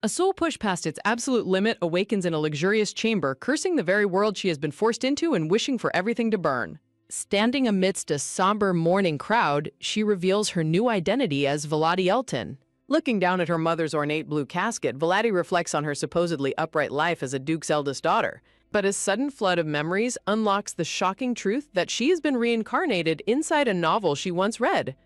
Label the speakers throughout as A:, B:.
A: A soul pushed past its absolute limit awakens in a luxurious chamber, cursing the very world she has been forced into and wishing for everything to burn. Standing amidst a somber mourning crowd, she reveals her new identity as Volody Elton. Looking down at her mother's ornate blue casket, Volody reflects on her supposedly upright life as a duke's eldest daughter. But a sudden flood of memories unlocks the shocking truth that she has been reincarnated inside a novel she once read.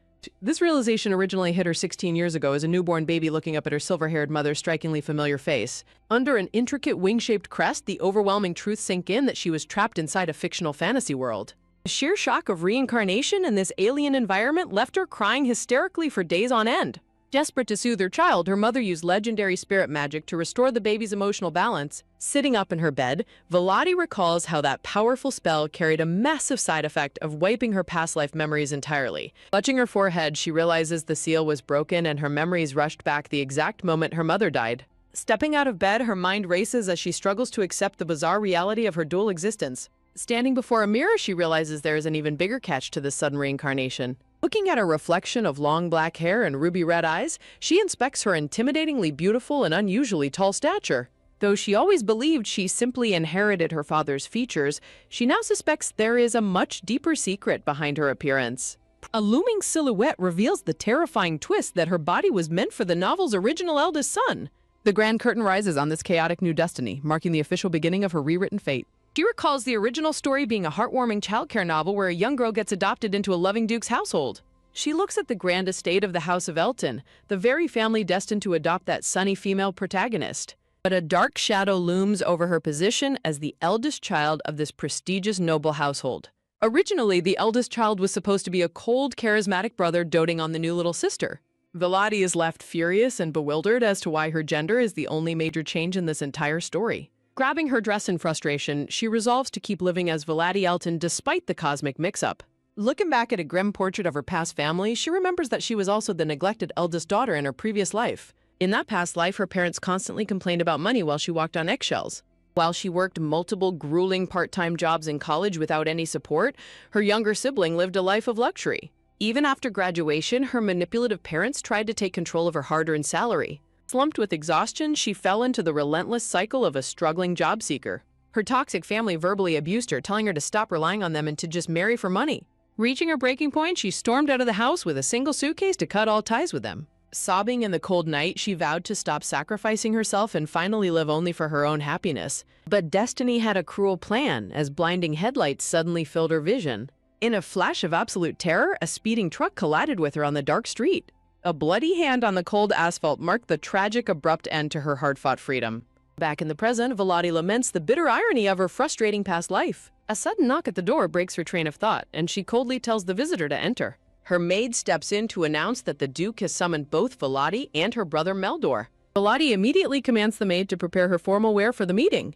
A: This realization originally hit her 16 years ago as a newborn baby looking up at her silver-haired mother's strikingly familiar face. Under an intricate wing-shaped crest, the overwhelming truth sank in that she was trapped inside a fictional fantasy world. The sheer shock of reincarnation in this alien environment left her crying hysterically for days on end. Desperate to soothe her child, her mother used legendary spirit magic to restore the baby's emotional balance. Sitting up in her bed, Volody recalls how that powerful spell carried a massive side effect of wiping her past life memories entirely. Clutching her forehead, she realizes the seal was broken and her memories rushed back the exact moment her mother died. Stepping out of bed, her mind races as she struggles to accept the bizarre reality of her dual existence. Standing before a mirror, she realizes there is an even bigger catch to this sudden reincarnation. Looking at her reflection of long black hair and ruby red eyes, she inspects her intimidatingly beautiful and unusually tall stature. Though she always believed she simply inherited her father's features, she now suspects there is a much deeper secret behind her appearance. A looming silhouette reveals the terrifying twist that her body was meant for the novel's original eldest son. The grand curtain rises on this chaotic new destiny, marking the official beginning of her rewritten fate. She recalls the original story being a heartwarming childcare novel where a young girl gets adopted into a loving duke's household. She looks at the grand estate of the House of Elton, the very family destined to adopt that sunny female protagonist. But a dark shadow looms over her position as the eldest child of this prestigious noble household. Originally, the eldest child was supposed to be a cold, charismatic brother doting on the new little sister. Volody is left furious and bewildered as to why her gender is the only major change in this entire story. Grabbing her dress in frustration, she resolves to keep living as Volody Elton despite the cosmic mix-up. Looking back at a grim portrait of her past family, she remembers that she was also the neglected eldest daughter in her previous life. In that past life, her parents constantly complained about money while she walked on eggshells. While she worked multiple grueling part-time jobs in college without any support, her younger sibling lived a life of luxury. Even after graduation, her manipulative parents tried to take control of her hard-earned salary. Slumped with exhaustion, she fell into the relentless cycle of a struggling job seeker. Her toxic family verbally abused her, telling her to stop relying on them and to just marry for money. Reaching her breaking point, she stormed out of the house with a single suitcase to cut all ties with them. Sobbing in the cold night, she vowed to stop sacrificing herself and finally live only for her own happiness. But destiny had a cruel plan, as blinding headlights suddenly filled her vision. In a flash of absolute terror, a speeding truck collided with her on the dark street. A bloody hand on the cold asphalt marked the tragic, abrupt end to her hard-fought freedom. Back in the present, Volody laments the bitter irony of her frustrating past life. A sudden knock at the door breaks her train of thought, and she coldly tells the visitor to enter. Her maid steps in to announce that the Duke has summoned both Volody and her brother Meldor. Volody immediately commands the maid to prepare her formal wear for the meeting.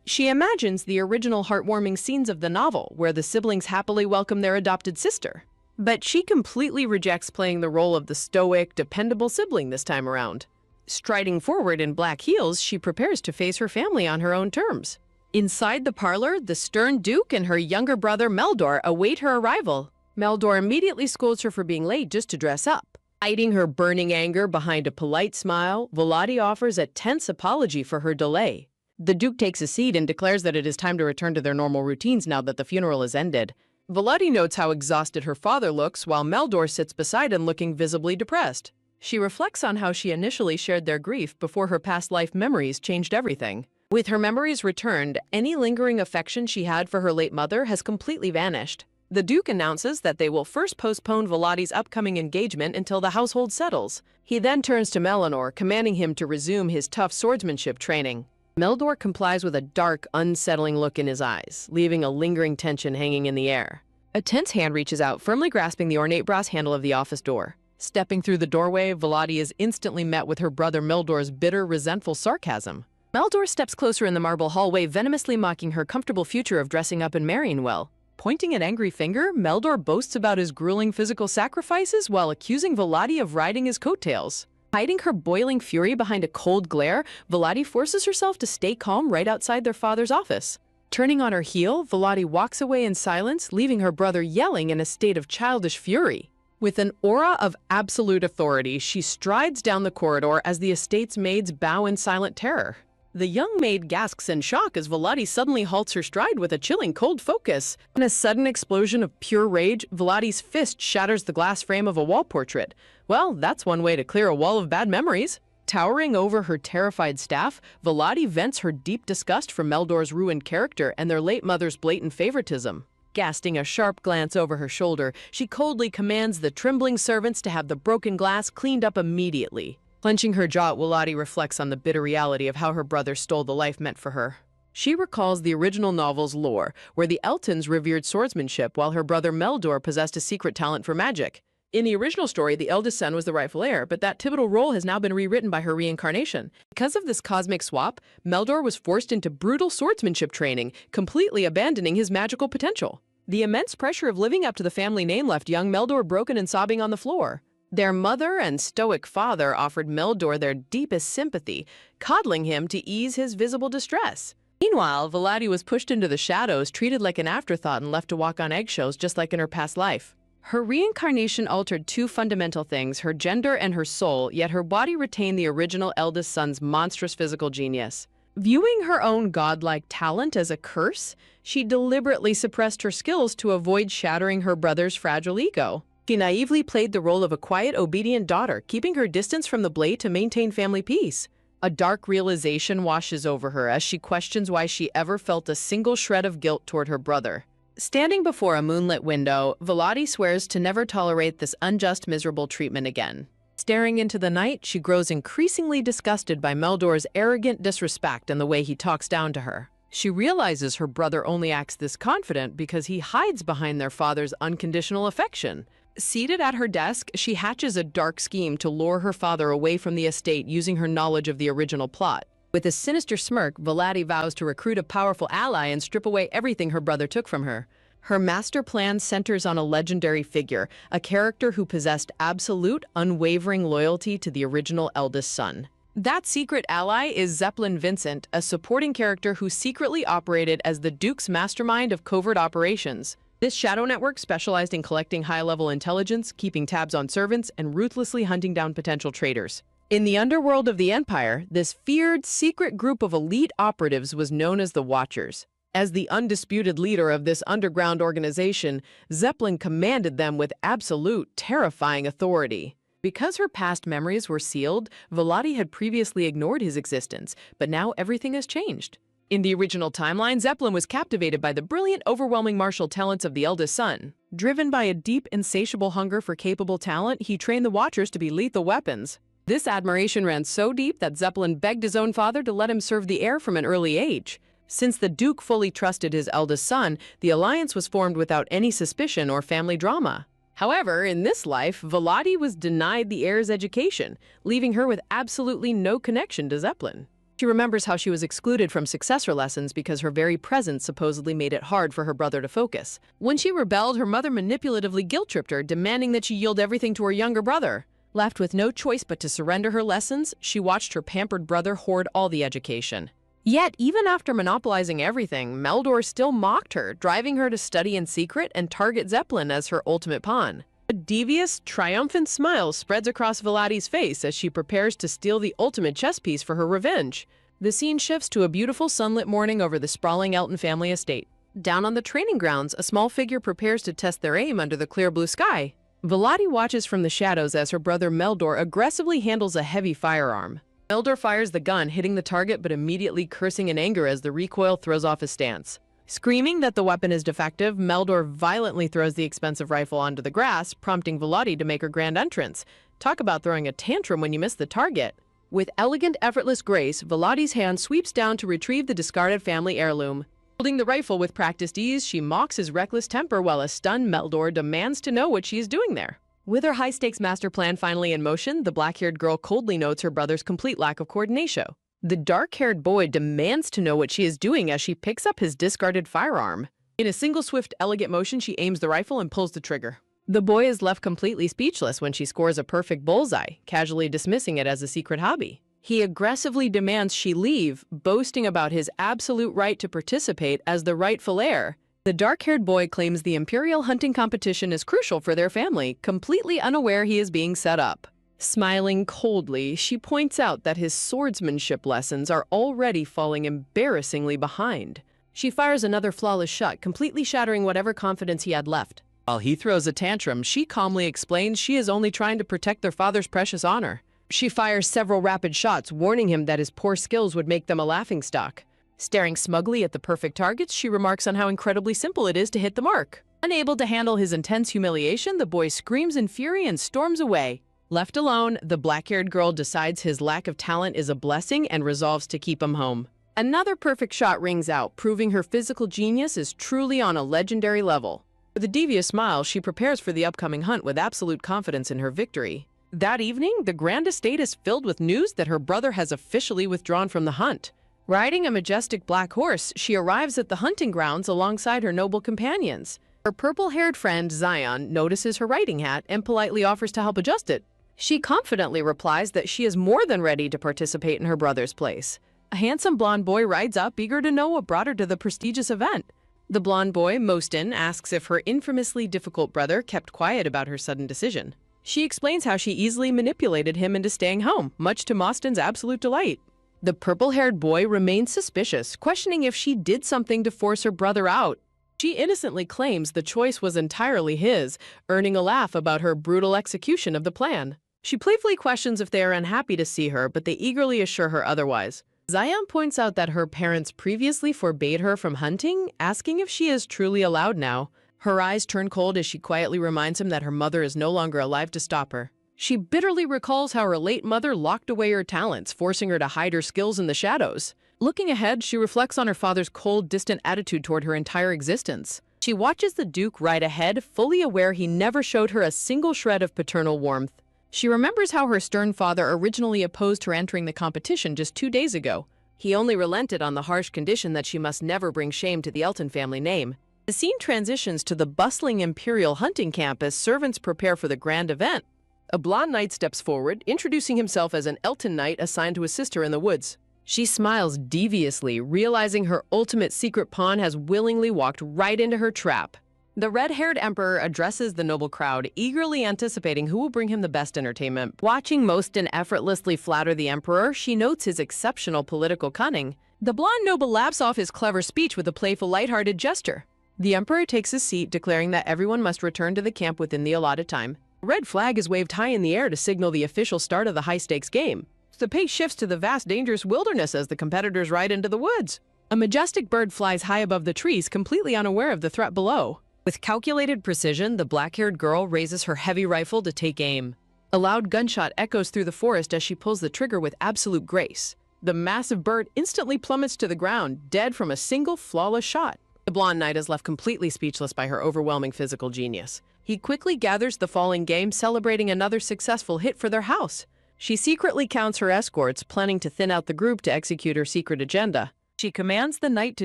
A: She imagines the original heartwarming scenes of the novel, where the siblings happily welcome their adopted sister. But she completely rejects playing the role of the stoic, dependable sibling this time around. Striding forward in black heels, she prepares to face her family on her own terms. Inside the parlor, the stern Duke and her younger brother Meldor await her arrival. Meldor immediately scolds her for being late just to dress up. Hiding her burning anger behind a polite smile, Volody offers a tense apology for her delay. The Duke takes a seat and declares that it is time to return to their normal routines now that the funeral is ended. Volody notes how exhausted her father looks, while Meldor sits beside him looking visibly depressed. She reflects on how she initially shared their grief before her past life memories changed everything. With her memories returned, any lingering affection she had for her late mother has completely vanished. The Duke announces that they will first postpone Voloddy's upcoming engagement until the household settles. He then turns to Melanor, commanding him to resume his tough swordsmanship training. Meldor complies with a dark, unsettling look in his eyes, leaving a lingering tension hanging in the air. A tense hand reaches out, firmly grasping the ornate brass handle of the office door. Stepping through the doorway, Volody is instantly met with her brother Meldor's bitter, resentful sarcasm. Meldor steps closer in the marble hallway, venomously mocking her comfortable future of dressing up and marrying well. Pointing an angry finger, Meldor boasts about his grueling physical sacrifices while accusing Volody of riding his coattails. Hiding her boiling fury behind a cold glare, Volody forces herself to stay calm right outside their father's office. Turning on her heel, Volody walks away in silence, leaving her brother yelling in a state of childish fury. With an aura of absolute authority, she strides down the corridor as the estate's maids bow in silent terror. The young maid gasps in shock as Volati suddenly halts her stride with a chilling cold focus. In a sudden explosion of pure rage, Volati's fist shatters the glass frame of a wall portrait. Well, that's one way to clear a wall of bad memories. Towering over her terrified staff, Volati vents her deep disgust for Meldor's ruined character and their late mother's blatant favoritism. Casting a sharp glance over her shoulder, she coldly commands the trembling servants to have the broken glass cleaned up immediately. Clenching her jaw, Volati reflects on the bitter reality of how her brother stole the life meant for her. She recalls the original novel's lore, where the Eltons revered swordsmanship while her brother Meldor possessed a secret talent for magic. In the original story, the eldest son was the rightful heir, but that pivotal role has now been rewritten by her reincarnation. Because of this cosmic swap, Meldor was forced into brutal swordsmanship training, completely abandoning his magical potential. The immense pressure of living up to the family name left young Meldor broken and sobbing on the floor. Their mother and stoic father offered Meldor their deepest sympathy, coddling him to ease his visible distress. Meanwhile, Volati was pushed into the shadows, treated like an afterthought, and left to walk on eggshells just like in her past life. Her reincarnation altered two fundamental things, her gender and her soul, yet her body retained the original eldest son's monstrous physical genius. Viewing her own godlike talent as a curse, she deliberately suppressed her skills to avoid shattering her brother's fragile ego. She naively played the role of a quiet, obedient daughter, keeping her distance from the blade to maintain family peace. A dark realization washes over her as she questions why she ever felt a single shred of guilt toward her brother. Standing before a moonlit window, Volati swears to never tolerate this unjust, miserable treatment again. Staring into the night, she grows increasingly disgusted by Meldor's arrogant disrespect and the way he talks down to her. She realizes her brother only acts this confident because he hides behind their father's unconditional affection. Seated at her desk, she hatches a dark scheme to lure her father away from the estate using her knowledge of the original plot. With a sinister smirk, Volati vows to recruit a powerful ally and strip away everything her brother took from her. Her master plan centers on a legendary figure, a character who possessed absolute, unwavering loyalty to the original eldest son. That secret ally is Zeppelin Vincent, a supporting character who secretly operated as the Duke's mastermind of covert operations. This shadow network specialized in collecting high-level intelligence, keeping tabs on servants, and ruthlessly hunting down potential traitors. In the underworld of the Empire, this feared, secret group of elite operatives was known as the Watchers. As the undisputed leader of this underground organization, Zeppelin commanded them with absolute, terrifying authority. Because her past memories were sealed, Volati had previously ignored his existence, but now everything has changed. In the original timeline, Zeppelin was captivated by the brilliant, overwhelming martial talents of the eldest son. Driven by a deep, insatiable hunger for capable talent, he trained the Watchers to be lethal weapons. This admiration ran so deep that Zeppelin begged his own father to let him serve the heir from an early age. Since the Duke fully trusted his eldest son, the alliance was formed without any suspicion or family drama. However, in this life, Volati was denied the heir's education, leaving her with absolutely no connection to Zeppelin. She remembers how she was excluded from successor lessons because her very presence supposedly made it hard for her brother to focus. When she rebelled, her mother manipulatively guilt-tripped her, demanding that she yield everything to her younger brother. Left with no choice but to surrender her lessons, she watched her pampered brother hoard all the education. Yet, even after monopolizing everything, Meldor still mocked her, driving her to study in secret and target Zeppelin as her ultimate pawn. A devious, triumphant smile spreads across Volati's face as she prepares to steal the ultimate chess piece for her revenge. The scene shifts to a beautiful sunlit morning over the sprawling Elton family estate. Down on the training grounds, a small figure prepares to test their aim under the clear blue sky. Volati watches from the shadows as her brother Meldor aggressively handles a heavy firearm. Meldor fires the gun, hitting the target but immediately cursing in anger as the recoil throws off his stance. Screaming that the weapon is defective, Meldor violently throws the expensive rifle onto the grass, prompting Volati to make her grand entrance. Talk about throwing a tantrum when you miss the target. With elegant, effortless grace, Volati's hand sweeps down to retrieve the discarded family heirloom. Holding the rifle with practiced ease, she mocks his reckless temper while a stunned Meldor demands to know what she is doing there. With her high-stakes master plan finally in motion, the black-haired girl coldly notes her brother's complete lack of coordination. The dark-haired boy demands to know what she is doing as she picks up his discarded firearm. In a single swift, elegant motion, she aims the rifle and pulls the trigger. The boy is left completely speechless when she scores a perfect bullseye, casually dismissing it as a secret hobby. He aggressively demands she leave, boasting about his absolute right to participate as the rightful heir. The dark-haired boy claims the imperial hunting competition is crucial for their family, completely unaware he is being set up. Smiling coldly, she points out that his swordsmanship lessons are already falling embarrassingly behind. She fires another flawless shot, completely shattering whatever confidence he had left. While he throws a tantrum, she calmly explains she is only trying to protect their father's precious honor. She fires several rapid shots, warning him that his poor skills would make them a laughingstock. Staring smugly at the perfect targets, she remarks on how incredibly simple it is to hit the mark. Unable to handle his intense humiliation, the boy screams in fury and storms away. Left alone, the black-haired girl decides his lack of talent is a blessing and resolves to keep him home. Another perfect shot rings out, proving her physical genius is truly on a legendary level. With a devious smile, she prepares for the upcoming hunt with absolute confidence in her victory. That evening, the grand estate is filled with news that her brother has officially withdrawn from the hunt. Riding a majestic black horse, she arrives at the hunting grounds alongside her noble companions. Her purple-haired friend, Zion, notices her riding hat and politely offers to help adjust it. She confidently replies that she is more than ready to participate in her brother's place. A handsome blonde boy rides up, eager to know what brought her to the prestigious event. The blonde boy, Mostin, asks if her infamously difficult brother kept quiet about her sudden decision. She explains how she easily manipulated him into staying home, much to Mostin's absolute delight. The purple-haired boy remains suspicious, questioning if she did something to force her brother out. She innocently claims the choice was entirely his, earning a laugh about her brutal execution of the plan. She playfully questions if they are unhappy to see her, but they eagerly assure her otherwise. Zion points out that her parents previously forbade her from hunting, asking if she is truly allowed now. Her eyes turn cold as she quietly reminds him that her mother is no longer alive to stop her. She bitterly recalls how her late mother locked away her talents, forcing her to hide her skills in the shadows. Looking ahead, she reflects on her father's cold, distant attitude toward her entire existence. She watches the Duke ride ahead, fully aware he never showed her a single shred of paternal warmth. She remembers how her stern father originally opposed her entering the competition just 2 days ago. He only relented on the harsh condition that she must never bring shame to the Elton family name. The scene transitions to the bustling imperial hunting camp as servants prepare for the grand event. A blonde knight steps forward, introducing himself as an Elton knight assigned to assist her in the woods. She smiles deviously, realizing her ultimate secret pawn has willingly walked right into her trap. The red-haired emperor addresses the noble crowd, eagerly anticipating who will bring him the best entertainment. Watching Mostin effortlessly flatter the emperor, she notes his exceptional political cunning. The blonde noble laughs off his clever speech with a playful, lighthearted gesture. The emperor takes his seat, declaring that everyone must return to the camp within the allotted time. A red flag is waved high in the air to signal the official start of the high-stakes game. The pace shifts to the vast, dangerous wilderness as the competitors ride into the woods. A majestic bird flies high above the trees, completely unaware of the threat below. With calculated precision, the black-haired girl raises her heavy rifle to take aim. A loud gunshot echoes through the forest as she pulls the trigger with absolute grace. The massive bird instantly plummets to the ground, dead from a single flawless shot. The blonde knight is left completely speechless by her overwhelming physical genius. He quickly gathers the falling game, celebrating another successful hit for their house. She secretly counts her escorts, planning to thin out the group to execute her secret agenda. She commands the knight to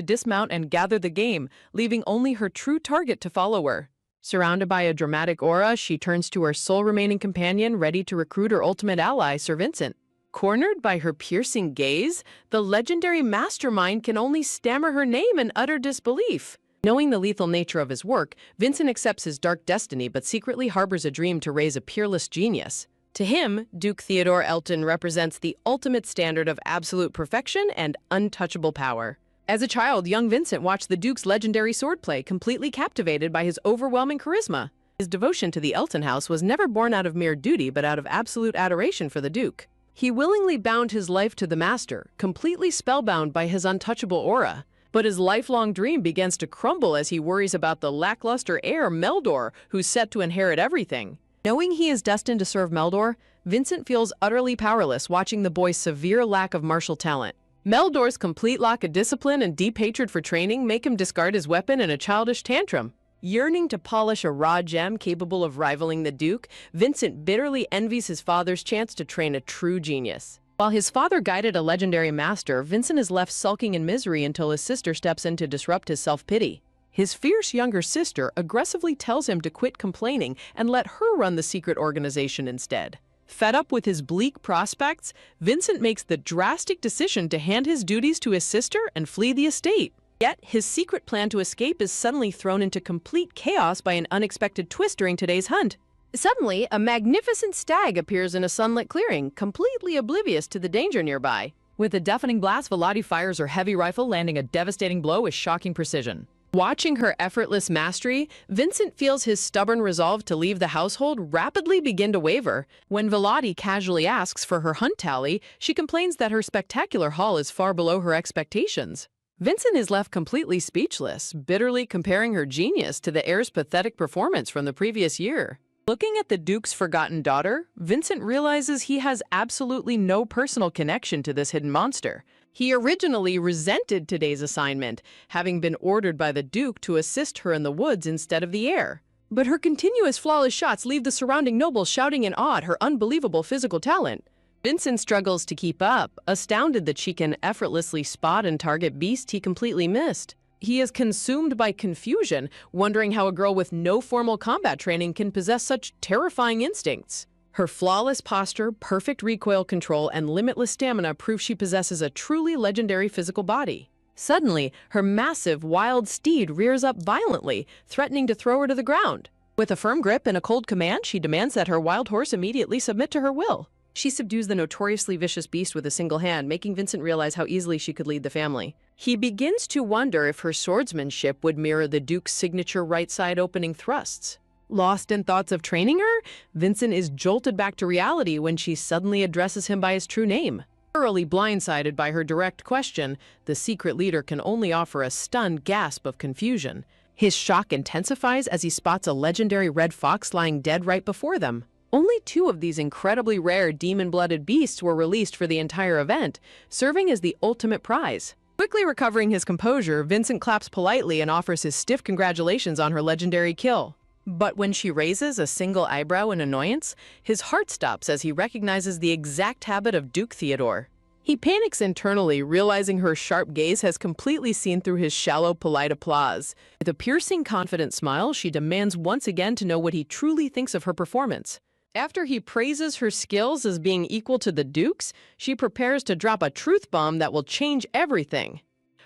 A: dismount and gather the game, leaving only her true target to follow her. Surrounded by a dramatic aura, she turns to her sole remaining companion, ready to recruit her ultimate ally, Sir Vincent. Cornered by her piercing gaze, the legendary mastermind can only stammer her name in utter disbelief. Knowing the lethal nature of his work, Vincent accepts his dark destiny but secretly harbors a dream to raise a peerless genius. To him, Duke Theodore Elton represents the ultimate standard of absolute perfection and untouchable power. As a child, young Vincent watched the Duke's legendary swordplay, completely captivated by his overwhelming charisma. His devotion to the Elton house was never born out of mere duty but out of absolute adoration for the Duke. He willingly bound his life to the master, completely spellbound by his untouchable aura. But his lifelong dream begins to crumble as he worries about the lackluster heir, Meldor, who's set to inherit everything. Knowing he is destined to serve Meldor, Vincent feels utterly powerless watching the boy's severe lack of martial talent. Meldor's complete lack of discipline and deep hatred for training make him discard his weapon in a childish tantrum. Yearning to polish a raw gem capable of rivaling the Duke, Vincent bitterly envies his father's chance to train a true genius. While his father guided a legendary master, Vincent is left sulking in misery until his sister steps in to disrupt his self-pity. His fierce younger sister aggressively tells him to quit complaining and let her run the secret organization instead. Fed up with his bleak prospects, Vincent makes the drastic decision to hand his duties to his sister and flee the estate. Yet, his secret plan to escape is suddenly thrown into complete chaos by an unexpected twist during today's hunt. Suddenly, a magnificent stag appears in a sunlit clearing, completely oblivious to the danger nearby. With a deafening blast, Volati fires her heavy rifle, landing a devastating blow with shocking precision. Watching her effortless mastery, Vincent feels his stubborn resolve to leave the household rapidly begin to waver. When Volati casually asks for her hunt tally, she complains that her spectacular haul is far below her expectations. Vincent is left completely speechless, bitterly comparing her genius to the heir's pathetic performance from the previous year. Looking at the Duke's forgotten daughter, Vincent realizes he has absolutely no personal connection to this hidden monster. He originally resented today's assignment, having been ordered by the Duke to assist her in the woods instead of the heir. But her continuous flawless shots leave the surrounding nobles shouting in awe at her unbelievable physical talent. Vincent struggles to keep up, astounded that she can effortlessly spot and target beasts he completely missed. He is consumed by confusion, wondering how a girl with no formal combat training can possess such terrifying instincts. Her flawless posture, perfect recoil control, and limitless stamina prove she possesses a truly legendary physical body. Suddenly, her massive, wild steed rears up violently, threatening to throw her to the ground. With a firm grip and a cold command, she demands that her wild horse immediately submit to her will. She subdues the notoriously vicious beast with a single hand, making Vincent realize how easily she could lead the family. He begins to wonder if her swordsmanship would mirror the Duke's signature right-side opening thrusts. Lost in thoughts of training her, Vincent is jolted back to reality when she suddenly addresses him by his true name. Thoroughly blindsided by her direct question, the secret leader can only offer a stunned gasp of confusion. His shock intensifies as he spots a legendary red fox lying dead right before them. Only 2 of these incredibly rare demon-blooded beasts were released for the entire event, serving as the ultimate prize. Quickly recovering his composure, Vincent claps politely and offers his stiff congratulations on her legendary kill. But when she raises a single eyebrow in annoyance, his heart stops as he recognizes the exact habit of Duke Theodore. He panics internally, realizing her sharp gaze has completely seen through his shallow, polite applause. With a piercing, confident smile, she demands once again to know what he truly thinks of her performance. After he praises her skills as being equal to the Duke's, she prepares to drop a truth bomb that will change everything.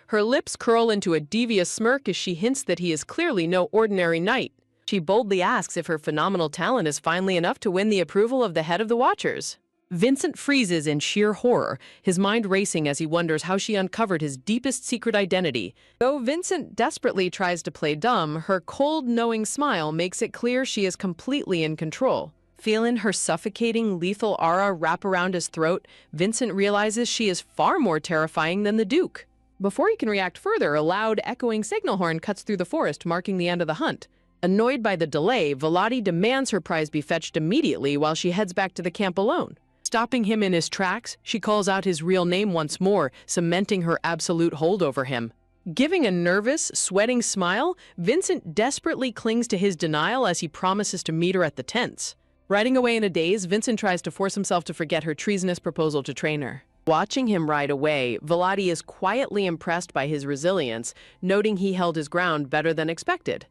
A: Her lips curl into a devious smirk as she hints that he is clearly no ordinary knight. She boldly asks if her phenomenal talent is finally enough to win the approval of the head of the Watchers. Vincent freezes in sheer horror, his mind racing as he wonders how she uncovered his deepest secret identity. Though Vincent desperately tries to play dumb, her cold, knowing smile makes it clear she is completely in control. Feeling her suffocating, lethal aura wrap around his throat, Vincent realizes she is far more terrifying than the Duke. Before he can react further, a loud, echoing signal horn cuts through the forest, marking the end of the hunt. Annoyed by the delay, Volati demands her prize be fetched immediately while she heads back to the camp alone. Stopping him in his tracks, she calls out his real name once more, cementing her absolute hold over him. Giving a nervous, sweating smile, Vincent desperately clings to his denial as he promises to meet her at the tents. Riding away in a daze, Vincent tries to force himself to forget her treasonous proposal to train her. Watching him ride away, Volati is quietly impressed by his resilience, noting he held his ground better than expected.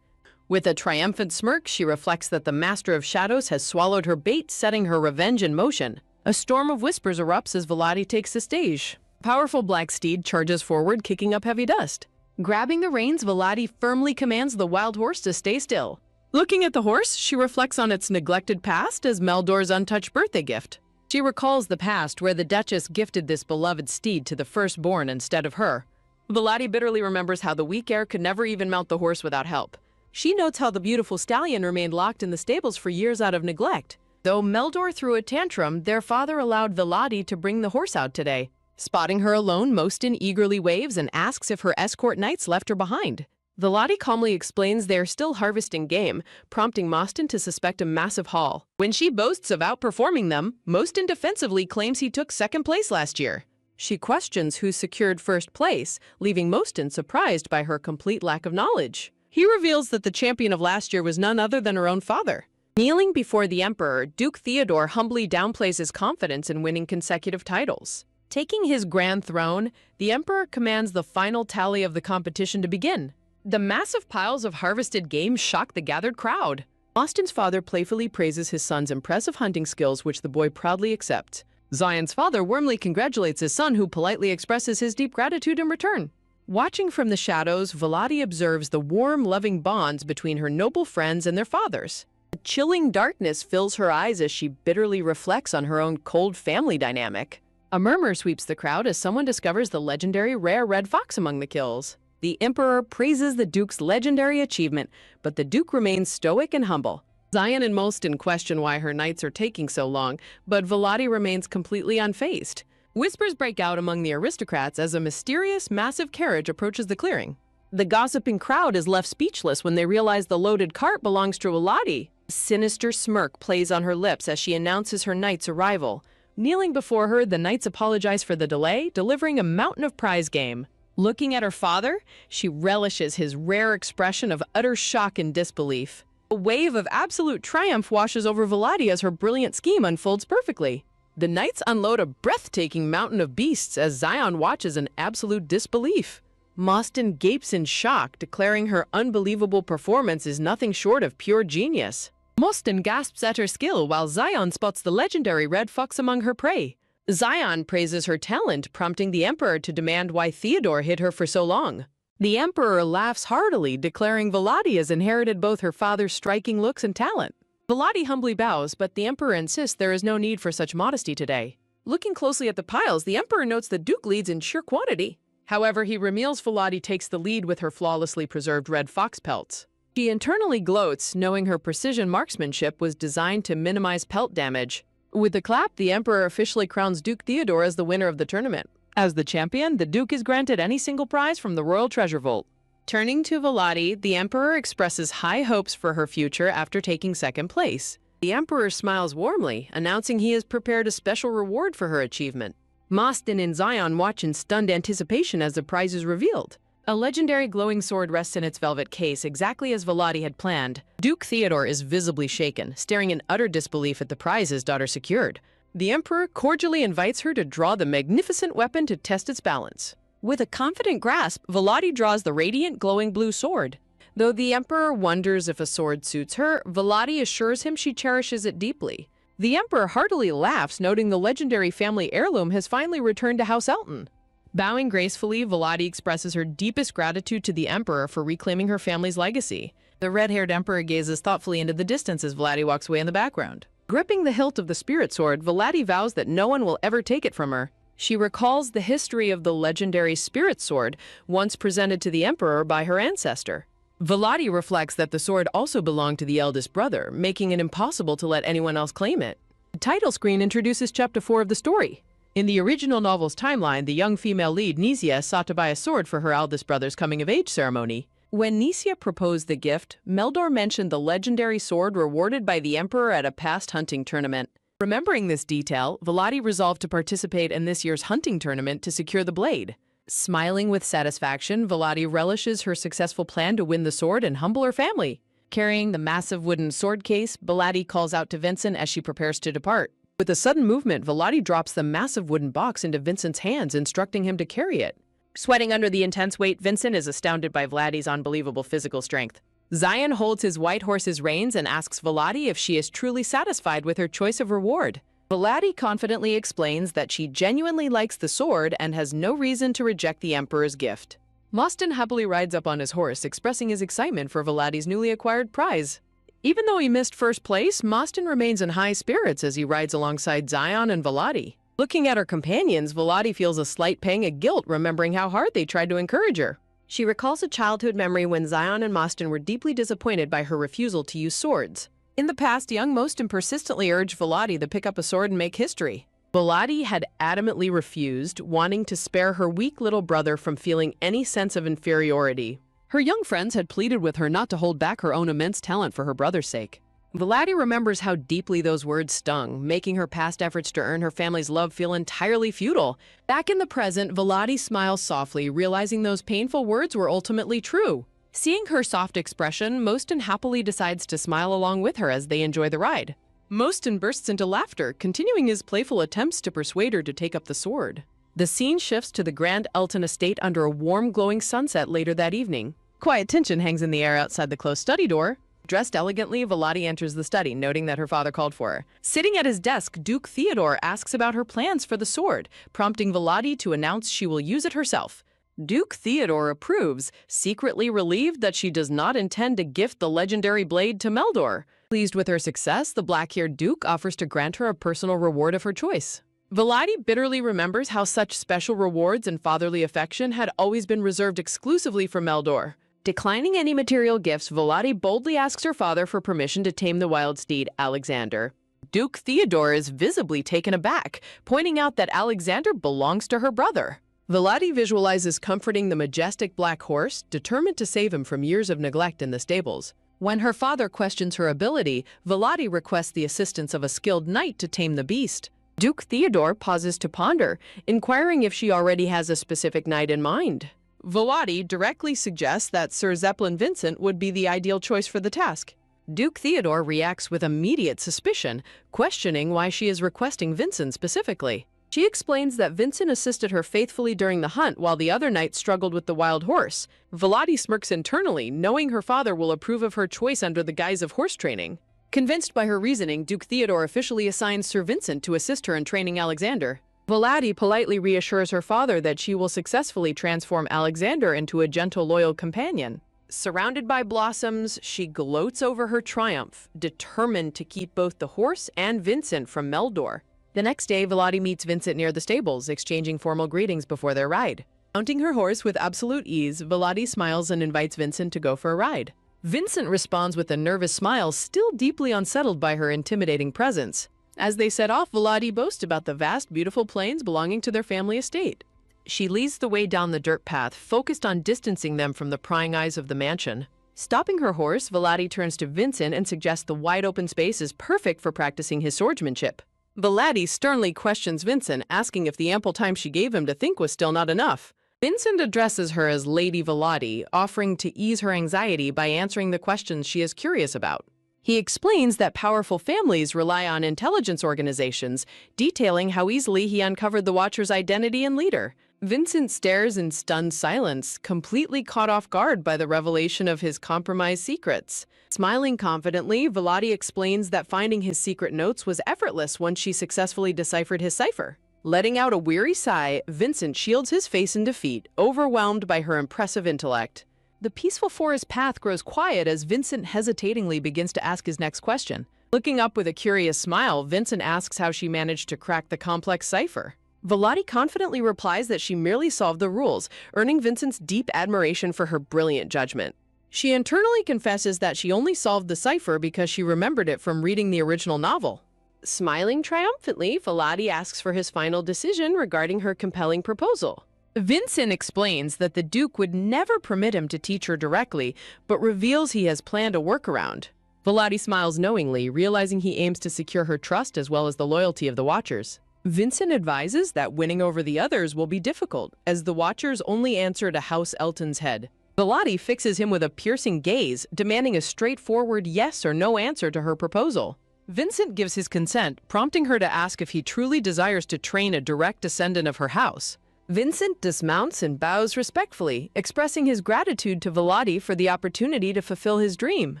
A: With a triumphant smirk, she reflects that the Master of Shadows has swallowed her bait, setting her revenge in motion. A storm of whispers erupts as Volati takes the stage. A powerful black steed charges forward, kicking up heavy dust. Grabbing the reins, Volati firmly commands the wild horse to stay still. Looking at the horse, she reflects on its neglected past as Meldor's untouched birthday gift. She recalls the past where the Duchess gifted this beloved steed to the firstborn instead of her. Volati bitterly remembers how the weak heir could never even mount the horse without help. She notes how the beautiful stallion remained locked in the stables for years out of neglect. Though Meldor threw a tantrum, their father allowed Volati to bring the horse out today. Spotting her alone, Mostin eagerly waves and asks if her escort knights left her behind. Volati calmly explains they are still harvesting game, prompting Mostin to suspect a massive haul. When she boasts of outperforming them, Mostin defensively claims he took second place last year. She questions who secured first place, leaving Mostin surprised by her complete lack of knowledge. He reveals that the champion of last year was none other than her own father. Kneeling before the Emperor, Duke Theodore humbly downplays his confidence in winning consecutive titles. Taking his grand throne, the Emperor commands the final tally of the competition to begin. The massive piles of harvested game shock the gathered crowd. Austin's father playfully praises his son's impressive hunting skills, which the boy proudly accepts. Zion's father warmly congratulates his son, who politely expresses his deep gratitude in return. Watching from the shadows, Volati observes the warm, loving bonds between her noble friends and their fathers. A chilling darkness fills her eyes as she bitterly reflects on her own cold family dynamic. A murmur sweeps the crowd as someone discovers the legendary rare red fox among the kills. The Emperor praises the Duke's legendary achievement, but the Duke remains stoic and humble. Xian and Molston question why her knights are taking so long, but Volati remains completely unfazed. Whispers break out among the aristocrats as a mysterious, massive carriage approaches the clearing. The gossiping crowd is left speechless when they realize the loaded cart belongs to Volati. A sinister smirk plays on her lips as she announces her knight's arrival. Kneeling before her, the knights apologize for the delay, delivering a mountain of prize game. Looking at her father, she relishes his rare expression of utter shock and disbelief. A wave of absolute triumph washes over Volati as her brilliant scheme unfolds perfectly. The knights unload a breathtaking mountain of beasts as Xian watches in absolute disbelief. Molston gapes in shock, declaring her unbelievable performance is nothing short of pure genius. Molston gasps at her skill while Xian spots the legendary red fox among her prey. Xian praises her talent, prompting the Emperor to demand why Theodore hid her for so long. The Emperor laughs heartily, declaring Volati has inherited both her father's striking looks and talent. Volati humbly bows, but the Emperor insists there is no need for such modesty today. Looking closely at the piles, the Emperor notes the Duke leads in sheer quantity. However, he reveals Volati takes the lead with her flawlessly preserved red fox pelts. She internally gloats, knowing her precision marksmanship was designed to minimize pelt damage. With a clap, the Emperor officially crowns Duke Theodore as the winner of the tournament. As the champion, the Duke is granted any single prize from the Royal Treasure Vault. Turning to Volati, the Emperor expresses high hopes for her future after taking second place. The Emperor smiles warmly, announcing he has prepared a special reward for her achievement. Molston and Xian watch in stunned anticipation as the prize is revealed. A legendary glowing sword rests in its velvet case, exactly as Volati had planned. Duke Theodore is visibly shaken, staring in utter disbelief at the prize his daughter secured. The Emperor cordially invites her to draw the magnificent weapon to test its balance. With a confident grasp, Volati draws the radiant, glowing blue sword. Though the Emperor wonders if a sword suits her, Volati assures him she cherishes it deeply. The Emperor heartily laughs, noting the legendary family heirloom has finally returned to House Elton. Bowing gracefully, Volati expresses her deepest gratitude to the Emperor for reclaiming her family's legacy. The red-haired Emperor gazes thoughtfully into the distance as Volati walks away in the background. Gripping the hilt of the spirit sword, Volati vows that no one will ever take it from her. She recalls the history of the legendary spirit sword, once presented to the Emperor by her ancestor. Volati reflects that the sword also belonged to the eldest brother, making it impossible to let anyone else claim it. The title screen introduces Chapter 4 of the story. In the original novel's timeline, the young female lead, Nisia, sought to buy a sword for her eldest brother's coming-of-age ceremony. When Nisia proposed the gift, Meldor mentioned the legendary sword rewarded by the Emperor at a past hunting tournament. Remembering this detail, Volati resolved to participate in this year's hunting tournament to secure the blade. Smiling with satisfaction, Volati relishes her successful plan to win the sword and humble her family. Carrying the massive wooden sword case, Volati calls out to Vincent as she prepares to depart. With a sudden movement, Volati drops the massive wooden box into Vincent's hands, instructing him to carry it. Sweating under the intense weight, Vincent is astounded by Volati's unbelievable physical strength. Xian holds his white horse's reins and asks Volati if she is truly satisfied with her choice of reward. Volati confidently explains that she genuinely likes the sword and has no reason to reject the Emperor's gift. Molston happily rides up on his horse, expressing his excitement for Volati's newly acquired prize. Even though he missed first place, Molston remains in high spirits as he rides alongside Xian and Volati. Looking at her companions, Volati feels a slight pang of guilt remembering how hard they tried to encourage her. She recalls a childhood memory when Xian and Molston were deeply disappointed by her refusal to use swords. In the past, young Molston persistently urged Volati to pick up a sword and make history. Volati had adamantly refused, wanting to spare her weak little brother from feeling any sense of inferiority. Her young friends had pleaded with her not to hold back her own immense talent for her brother's sake. Volati remembers how deeply those words stung, making her past efforts to earn her family's love feel entirely futile. Back in the present, Volati smiles softly, realizing those painful words were ultimately true. Seeing her soft expression, Molston happily decides to smile along with her as they enjoy the ride. Molston bursts into laughter, continuing his playful attempts to persuade her to take up the sword. The scene shifts to the Grand Elton estate under a warm, glowing sunset later that evening. Quiet tension hangs in the air outside the closed study door. Dressed elegantly, Volati enters the study, noting that her father called for her. Sitting at his desk, Duke Theodore asks about her plans for the sword, prompting Volati to announce she will use it herself. Duke Theodore approves, secretly relieved that she does not intend to gift the legendary blade to Meldor. Pleased with her success, the black-haired Duke offers to grant her a personal reward of her choice. Volati bitterly remembers how such special rewards and fatherly affection had always been reserved exclusively for Meldor. Declining any material gifts, Volati boldly asks her father for permission to tame the wild steed, Alexander. Duke Theodore is visibly taken aback, pointing out that Alexander belongs to her brother. Volati visualizes comforting the majestic black horse, determined to save him from years of neglect in the stables. When her father questions her ability, Volati requests the assistance of a skilled knight to tame the beast. Duke Theodore pauses to ponder, inquiring if she already has a specific knight in mind. Volati directly suggests that Sir Zeppelin Vincent would be the ideal choice for the task. Duke Theodore reacts with immediate suspicion, questioning why she is requesting Vincent specifically. She explains that Vincent assisted her faithfully during the hunt while the other knights struggled with the wild horse. Volati smirks internally, knowing her father will approve of her choice under the guise of horse training. Convinced by her reasoning, Duke Theodore officially assigns Sir Vincent to assist her in training Alexander. Volati politely reassures her father that she will successfully transform Alexander into a gentle, loyal companion. Surrounded by blossoms, she gloats over her triumph, determined to keep both the horse and Vincent from Meldor. The next day, Volati meets Vincent near the stables, exchanging formal greetings before their ride. Mounting her horse with absolute ease, Volati smiles and invites Vincent to go for a ride. Vincent responds with a nervous smile, still deeply unsettled by her intimidating presence. As they set off, Volati boasts about the vast, beautiful plains belonging to their family estate. She leads the way down the dirt path, focused on distancing them from the prying eyes of the mansion. Stopping her horse, Volati turns to Vincent and suggests the wide-open space is perfect for practicing his swordsmanship. Volati sternly questions Vincent, asking if the ample time she gave him to think was still not enough. Vincent addresses her as Lady Volati, offering to ease her anxiety by answering the questions she is curious about. He explains that powerful families rely on intelligence organizations, detailing how easily he uncovered the Watcher's identity and leader. Vincent stares in stunned silence, completely caught off guard by the revelation of his compromised secrets. Smiling confidently, Volati explains that finding his secret notes was effortless once she successfully deciphered his cipher. Letting out a weary sigh, Vincent shields his face in defeat, overwhelmed by her impressive intellect. The peaceful forest path grows quiet as Vincent hesitatingly begins to ask his next question. Looking up with a curious smile, Vincent asks how she managed to crack the complex cipher. Volati confidently replies that she merely solved the rules, earning Vincent's deep admiration for her brilliant judgment. She internally confesses that she only solved the cipher because she remembered it from reading the original novel. Smiling triumphantly, Volati asks for his final decision regarding her compelling proposal. Vincent explains that the Duke would never permit him to teach her directly, but reveals he has planned a workaround. Volati smiles knowingly, realizing he aims to secure her trust as well as the loyalty of the Watchers. Vincent advises that winning over the others will be difficult, as the Watchers only answer to House Elton's head. Volati fixes him with a piercing gaze, demanding a straightforward yes or no answer to her proposal. Vincent gives his consent, prompting her to ask if he truly desires to train a direct descendant of her house. Vincent dismounts and bows respectfully, expressing his gratitude to Volati for the opportunity to fulfill his dream.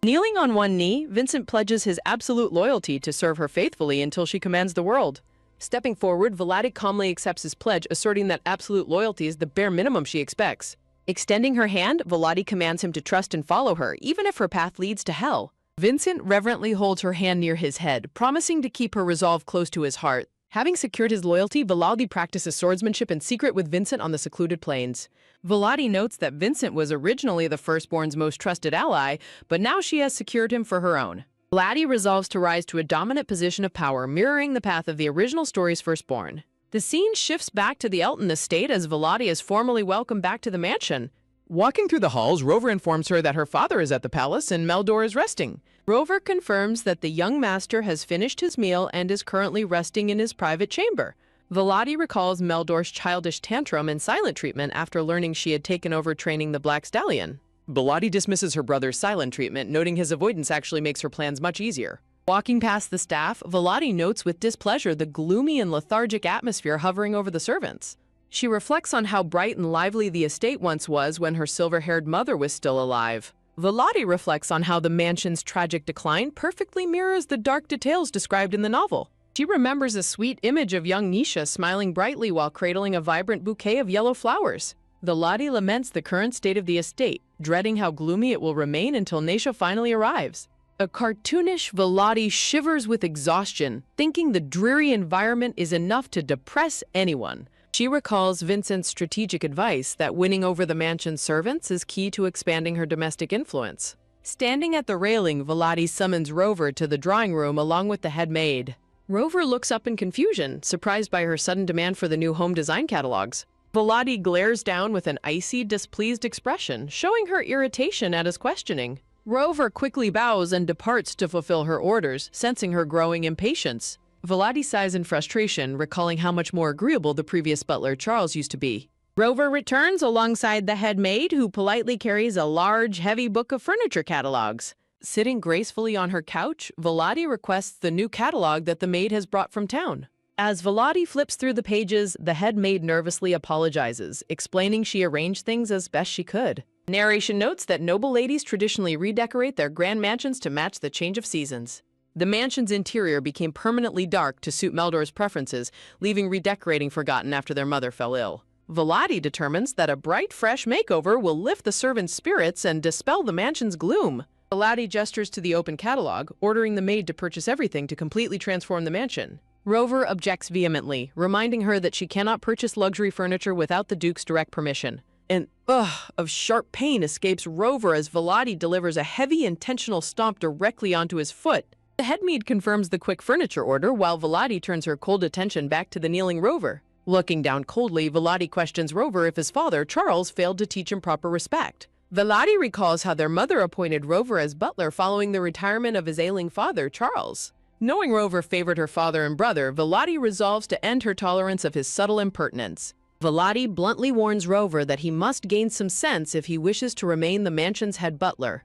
A: Kneeling on one knee, Vincent pledges his absolute loyalty to serve her faithfully until she commands the world. Stepping forward, Volati calmly accepts his pledge, asserting that absolute loyalty is the bare minimum she expects. Extending her hand, Volati commands him to trust and follow her, even if her path leads to hell. Vincent reverently holds her hand near his head, promising to keep her resolve close to his heart. Having secured his loyalty, Volati practices swordsmanship in secret with Vincent on the secluded plains. Volati notes that Vincent was originally the firstborn's most trusted ally, but now she has secured him for her own. Volati resolves to rise to a dominant position of power, mirroring the path of the original story's firstborn. The scene shifts back to the Elton estate as Volati is formally welcomed back to the mansion. Walking through the halls, Rover informs her that her father is at the palace and Meldor is resting. Rover confirms that the young master has finished his meal and is currently resting in his private chamber. Volati recalls Meldor's childish tantrum and silent treatment after learning she had taken over training the Black Stallion. Volati dismisses her brother's silent treatment, noting his avoidance actually makes her plans much easier. Walking past the staff, Volati notes with displeasure the gloomy and lethargic atmosphere hovering over the servants. She reflects on how bright and lively the estate once was when her silver-haired mother was still alive. Volati reflects on how the mansion's tragic decline perfectly mirrors the dark details described in the novel. She remembers a sweet image of young Nisha smiling brightly while cradling a vibrant bouquet of yellow flowers. Veladi laments the current state of the estate, dreading how gloomy it will remain until Naisha finally arrives. A cartoonish Veladi shivers with exhaustion, thinking the dreary environment is enough to depress anyone. She recalls Vincent's strategic advice that winning over the mansion's servants is key to expanding her domestic influence. Standing at the railing, Veladi summons Rover to the drawing room along with the head maid. Rover looks up in confusion, surprised by her sudden demand for the new home design catalogs. Veladi glares down with an icy, displeased expression, showing her irritation at his questioning. Rover quickly bows and departs to fulfill her orders, sensing her growing impatience. Veladi sighs in frustration, recalling how much more agreeable the previous butler, Charles, used to be. Rover returns alongside the head maid, who politely carries a large, heavy book of furniture catalogs. Sitting gracefully on her couch, Veladi requests the new catalog that the maid has brought from town. As Veladi flips through the pages, the head maid nervously apologizes, explaining she arranged things as best she could. Narration notes that noble ladies traditionally redecorate their grand mansions to match the change of seasons. The mansion's interior became permanently dark to suit Meldor's preferences, leaving redecorating forgotten after their mother fell ill. Veladi determines that a bright, fresh makeover will lift the servants' spirits and dispel the mansion's gloom. Veladi gestures to the open catalog, ordering the maid to purchase everything to completely transform the mansion. Rover objects vehemently, reminding her that she cannot purchase luxury furniture without the Duke's direct permission. An ugh of sharp pain escapes Rover as Veladi delivers a heavy, intentional stomp directly onto his foot. The head maid confirms the quick furniture order, while Veladi turns her cold attention back to the kneeling Rover. Looking down coldly, Veladi questions Rover if his father, Charles, failed to teach him proper respect. Veladi recalls how their mother appointed Rover as butler following the retirement of his ailing father, Charles. Knowing Rover favored her father and brother, Veladi resolves to end her tolerance of his subtle impertinence. Veladi bluntly warns Rover that he must gain some sense if he wishes to remain the mansion's head butler.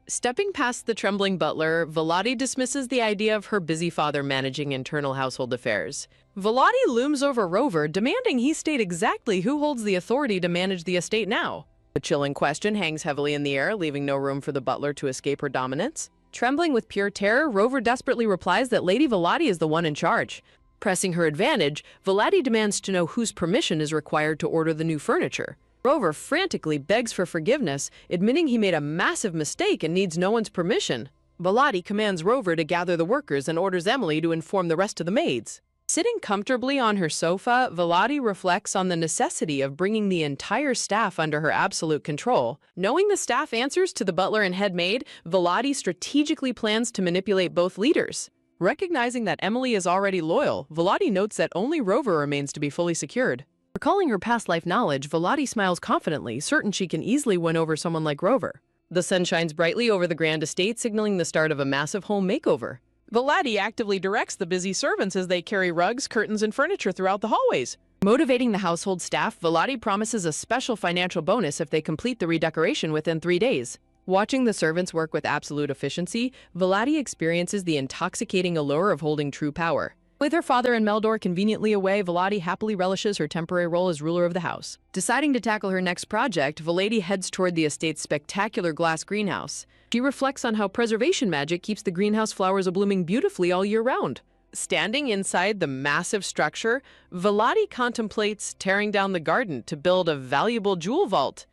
A: Stepping past the trembling butler, Veladi dismisses the idea of her busy father managing internal household affairs. Veladi looms over Rover, demanding he state exactly who holds the authority to manage the estate now. The chilling question hangs heavily in the air, leaving no room for the butler to escape her dominance. Trembling with pure terror, Rover desperately replies that Lady Veladi is the one in charge. Pressing her advantage, Veladi demands to know whose permission is required to order the new furniture. Rover frantically begs for forgiveness, admitting he made a massive mistake and needs no one's permission. Veladi commands Rover to gather the workers and orders Emily to inform the rest of the maids. Sitting comfortably on her sofa, Veladi reflects on the necessity of bringing the entire staff under her absolute control. Knowing the staff answers to the butler and head maid, Veladi strategically plans to manipulate both leaders. Recognizing that Emily is already loyal, Veladi notes that only Rover remains to be fully secured. Recalling her past life knowledge, Veladi smiles confidently, certain she can easily win over someone like Rover. The sun shines brightly over the grand estate, signaling the start of a massive home makeover. Veladi actively directs the busy servants as they carry rugs, curtains, and furniture throughout the hallways. Motivating the household staff, Veladi promises a special financial bonus if they complete the redecoration within 3 days. Watching the servants work with absolute efficiency, Veladi experiences the intoxicating allure of holding true power. With her father and Meldor conveniently away, Veladi happily relishes her temporary role as ruler of the house. Deciding to tackle her next project, Veladi heads toward the estate's spectacular glass greenhouse. She reflects on how preservation magic keeps the greenhouse flowers blooming beautifully all year round. Standing inside the massive structure, Veladi contemplates tearing down the garden to build a valuable jewel vault.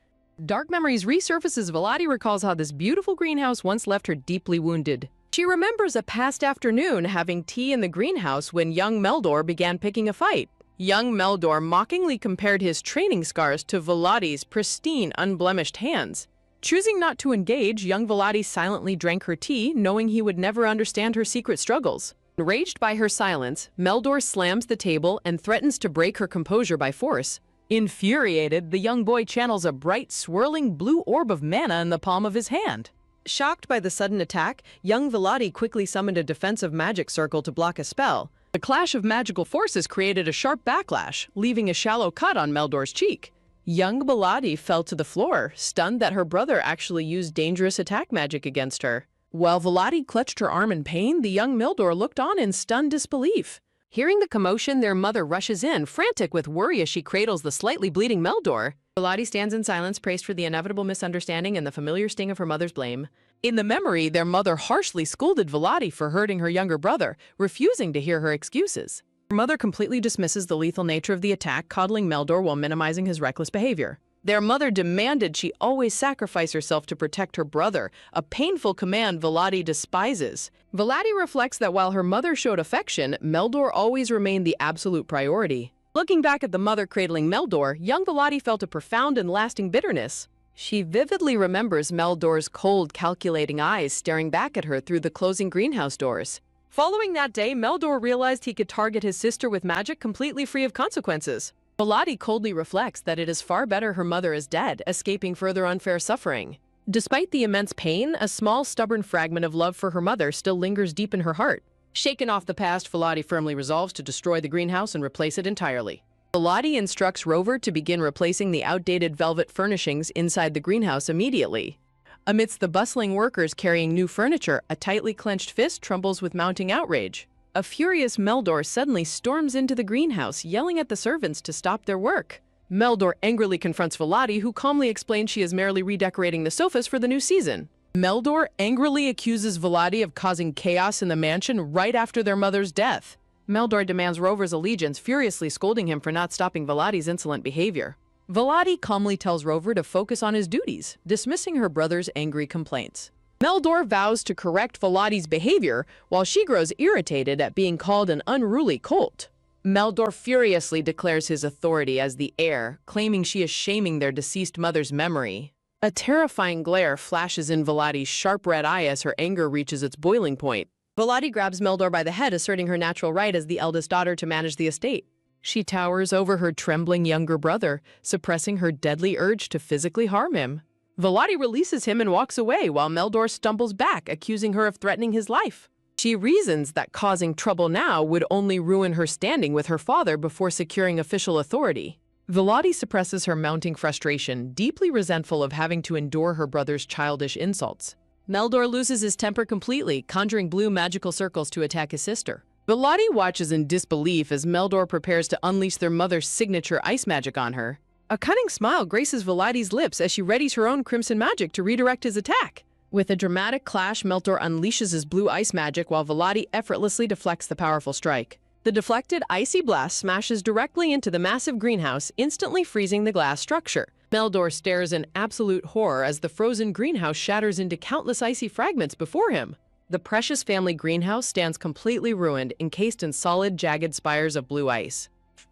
A: Dark memories resurface as Veladi recalls how this beautiful greenhouse once left her deeply wounded. She remembers a past afternoon having tea in the greenhouse when young Meldor began picking a fight. Young Meldor mockingly compared his training scars to Veladi's pristine, unblemished hands. Choosing not to engage, young Veladi silently drank her tea, knowing he would never understand her secret struggles. Enraged by her silence, Meldor slams the table and threatens to break her composure by force. Infuriated, the young boy channels a bright, swirling blue orb of mana in the palm of his hand. Shocked by the sudden attack, young Veladi quickly summoned a defensive magic circle to block a spell. The clash of magical forces created a sharp backlash, leaving a shallow cut on Meldor's cheek. Young Veladi fell to the floor, stunned that her brother actually used dangerous attack magic against her. While Veladi clutched her arm in pain, the young Meldor looked on in stunned disbelief. Hearing the commotion, their mother rushes in, frantic with worry as she cradles the slightly bleeding Meldor. Veladi stands in silence, praised for the inevitable misunderstanding and the familiar sting of her mother's blame. In the memory, their mother harshly scolded Veladi for hurting her younger brother, refusing to hear her excuses. Her mother completely dismisses the lethal nature of the attack, coddling Meldor while minimizing his reckless behavior. Their mother demanded she always sacrifice herself to protect her brother, a painful command Volati despises. Volati reflects that while her mother showed affection, Meldor always remained the absolute priority. Looking back at the mother cradling Meldor, young Volati felt a profound and lasting bitterness. She vividly remembers Meldor's cold, calculating eyes staring back at her through the closing greenhouse doors. Following that day, Meldor realized he could target his sister with magic completely free of consequences. Volati coldly reflects that it is far better her mother is dead, escaping further unfair suffering. Despite the immense pain, a small, stubborn fragment of love for her mother still lingers deep in her heart. Shaken off the past, Volati firmly resolves to destroy the greenhouse and replace it entirely. Volati instructs Rover to begin replacing the outdated velvet furnishings inside the greenhouse immediately. Amidst the bustling workers carrying new furniture, a tightly clenched fist trembles with mounting outrage. A furious Meldor suddenly storms into the greenhouse, yelling at the servants to stop their work. Meldor angrily confronts Volati, who calmly explains she is merely redecorating the sofas for the new season. Meldor angrily accuses Volati of causing chaos in the mansion right after their mother's death. Meldor demands Rover's allegiance, furiously scolding him for not stopping Volati's insolent behavior. Volati calmly tells Rover to focus on his duties, dismissing her brother's angry complaints. Meldor vows to correct Volati's behavior, while she grows irritated at being called an unruly colt. Meldor furiously declares his authority as the heir, claiming she is shaming their deceased mother's memory. A terrifying glare flashes in Volati's sharp red eye as her anger reaches its boiling point. Volati grabs Meldor by the head, asserting her natural right as the eldest daughter to manage the estate. She towers over her trembling younger brother, suppressing her deadly urge to physically harm him. Volati releases him and walks away, while Meldor stumbles back, accusing her of threatening his life. She reasons that causing trouble now would only ruin her standing with her father before securing official authority. Volati suppresses her mounting frustration, deeply resentful of having to endure her brother's childish insults. Meldor loses his temper completely, conjuring blue magical circles to attack his sister. Volati watches in disbelief as Meldor prepares to unleash their mother's signature ice magic on her. A cunning smile graces Volati's lips as she readies her own crimson magic to redirect his attack. With a dramatic clash, Meldor unleashes his blue ice magic while Volati effortlessly deflects the powerful strike. The deflected icy blast smashes directly into the massive greenhouse, instantly freezing the glass structure. Meldor stares in absolute horror as the frozen greenhouse shatters into countless icy fragments before him. The precious family greenhouse stands completely ruined, encased in solid, jagged spires of blue ice.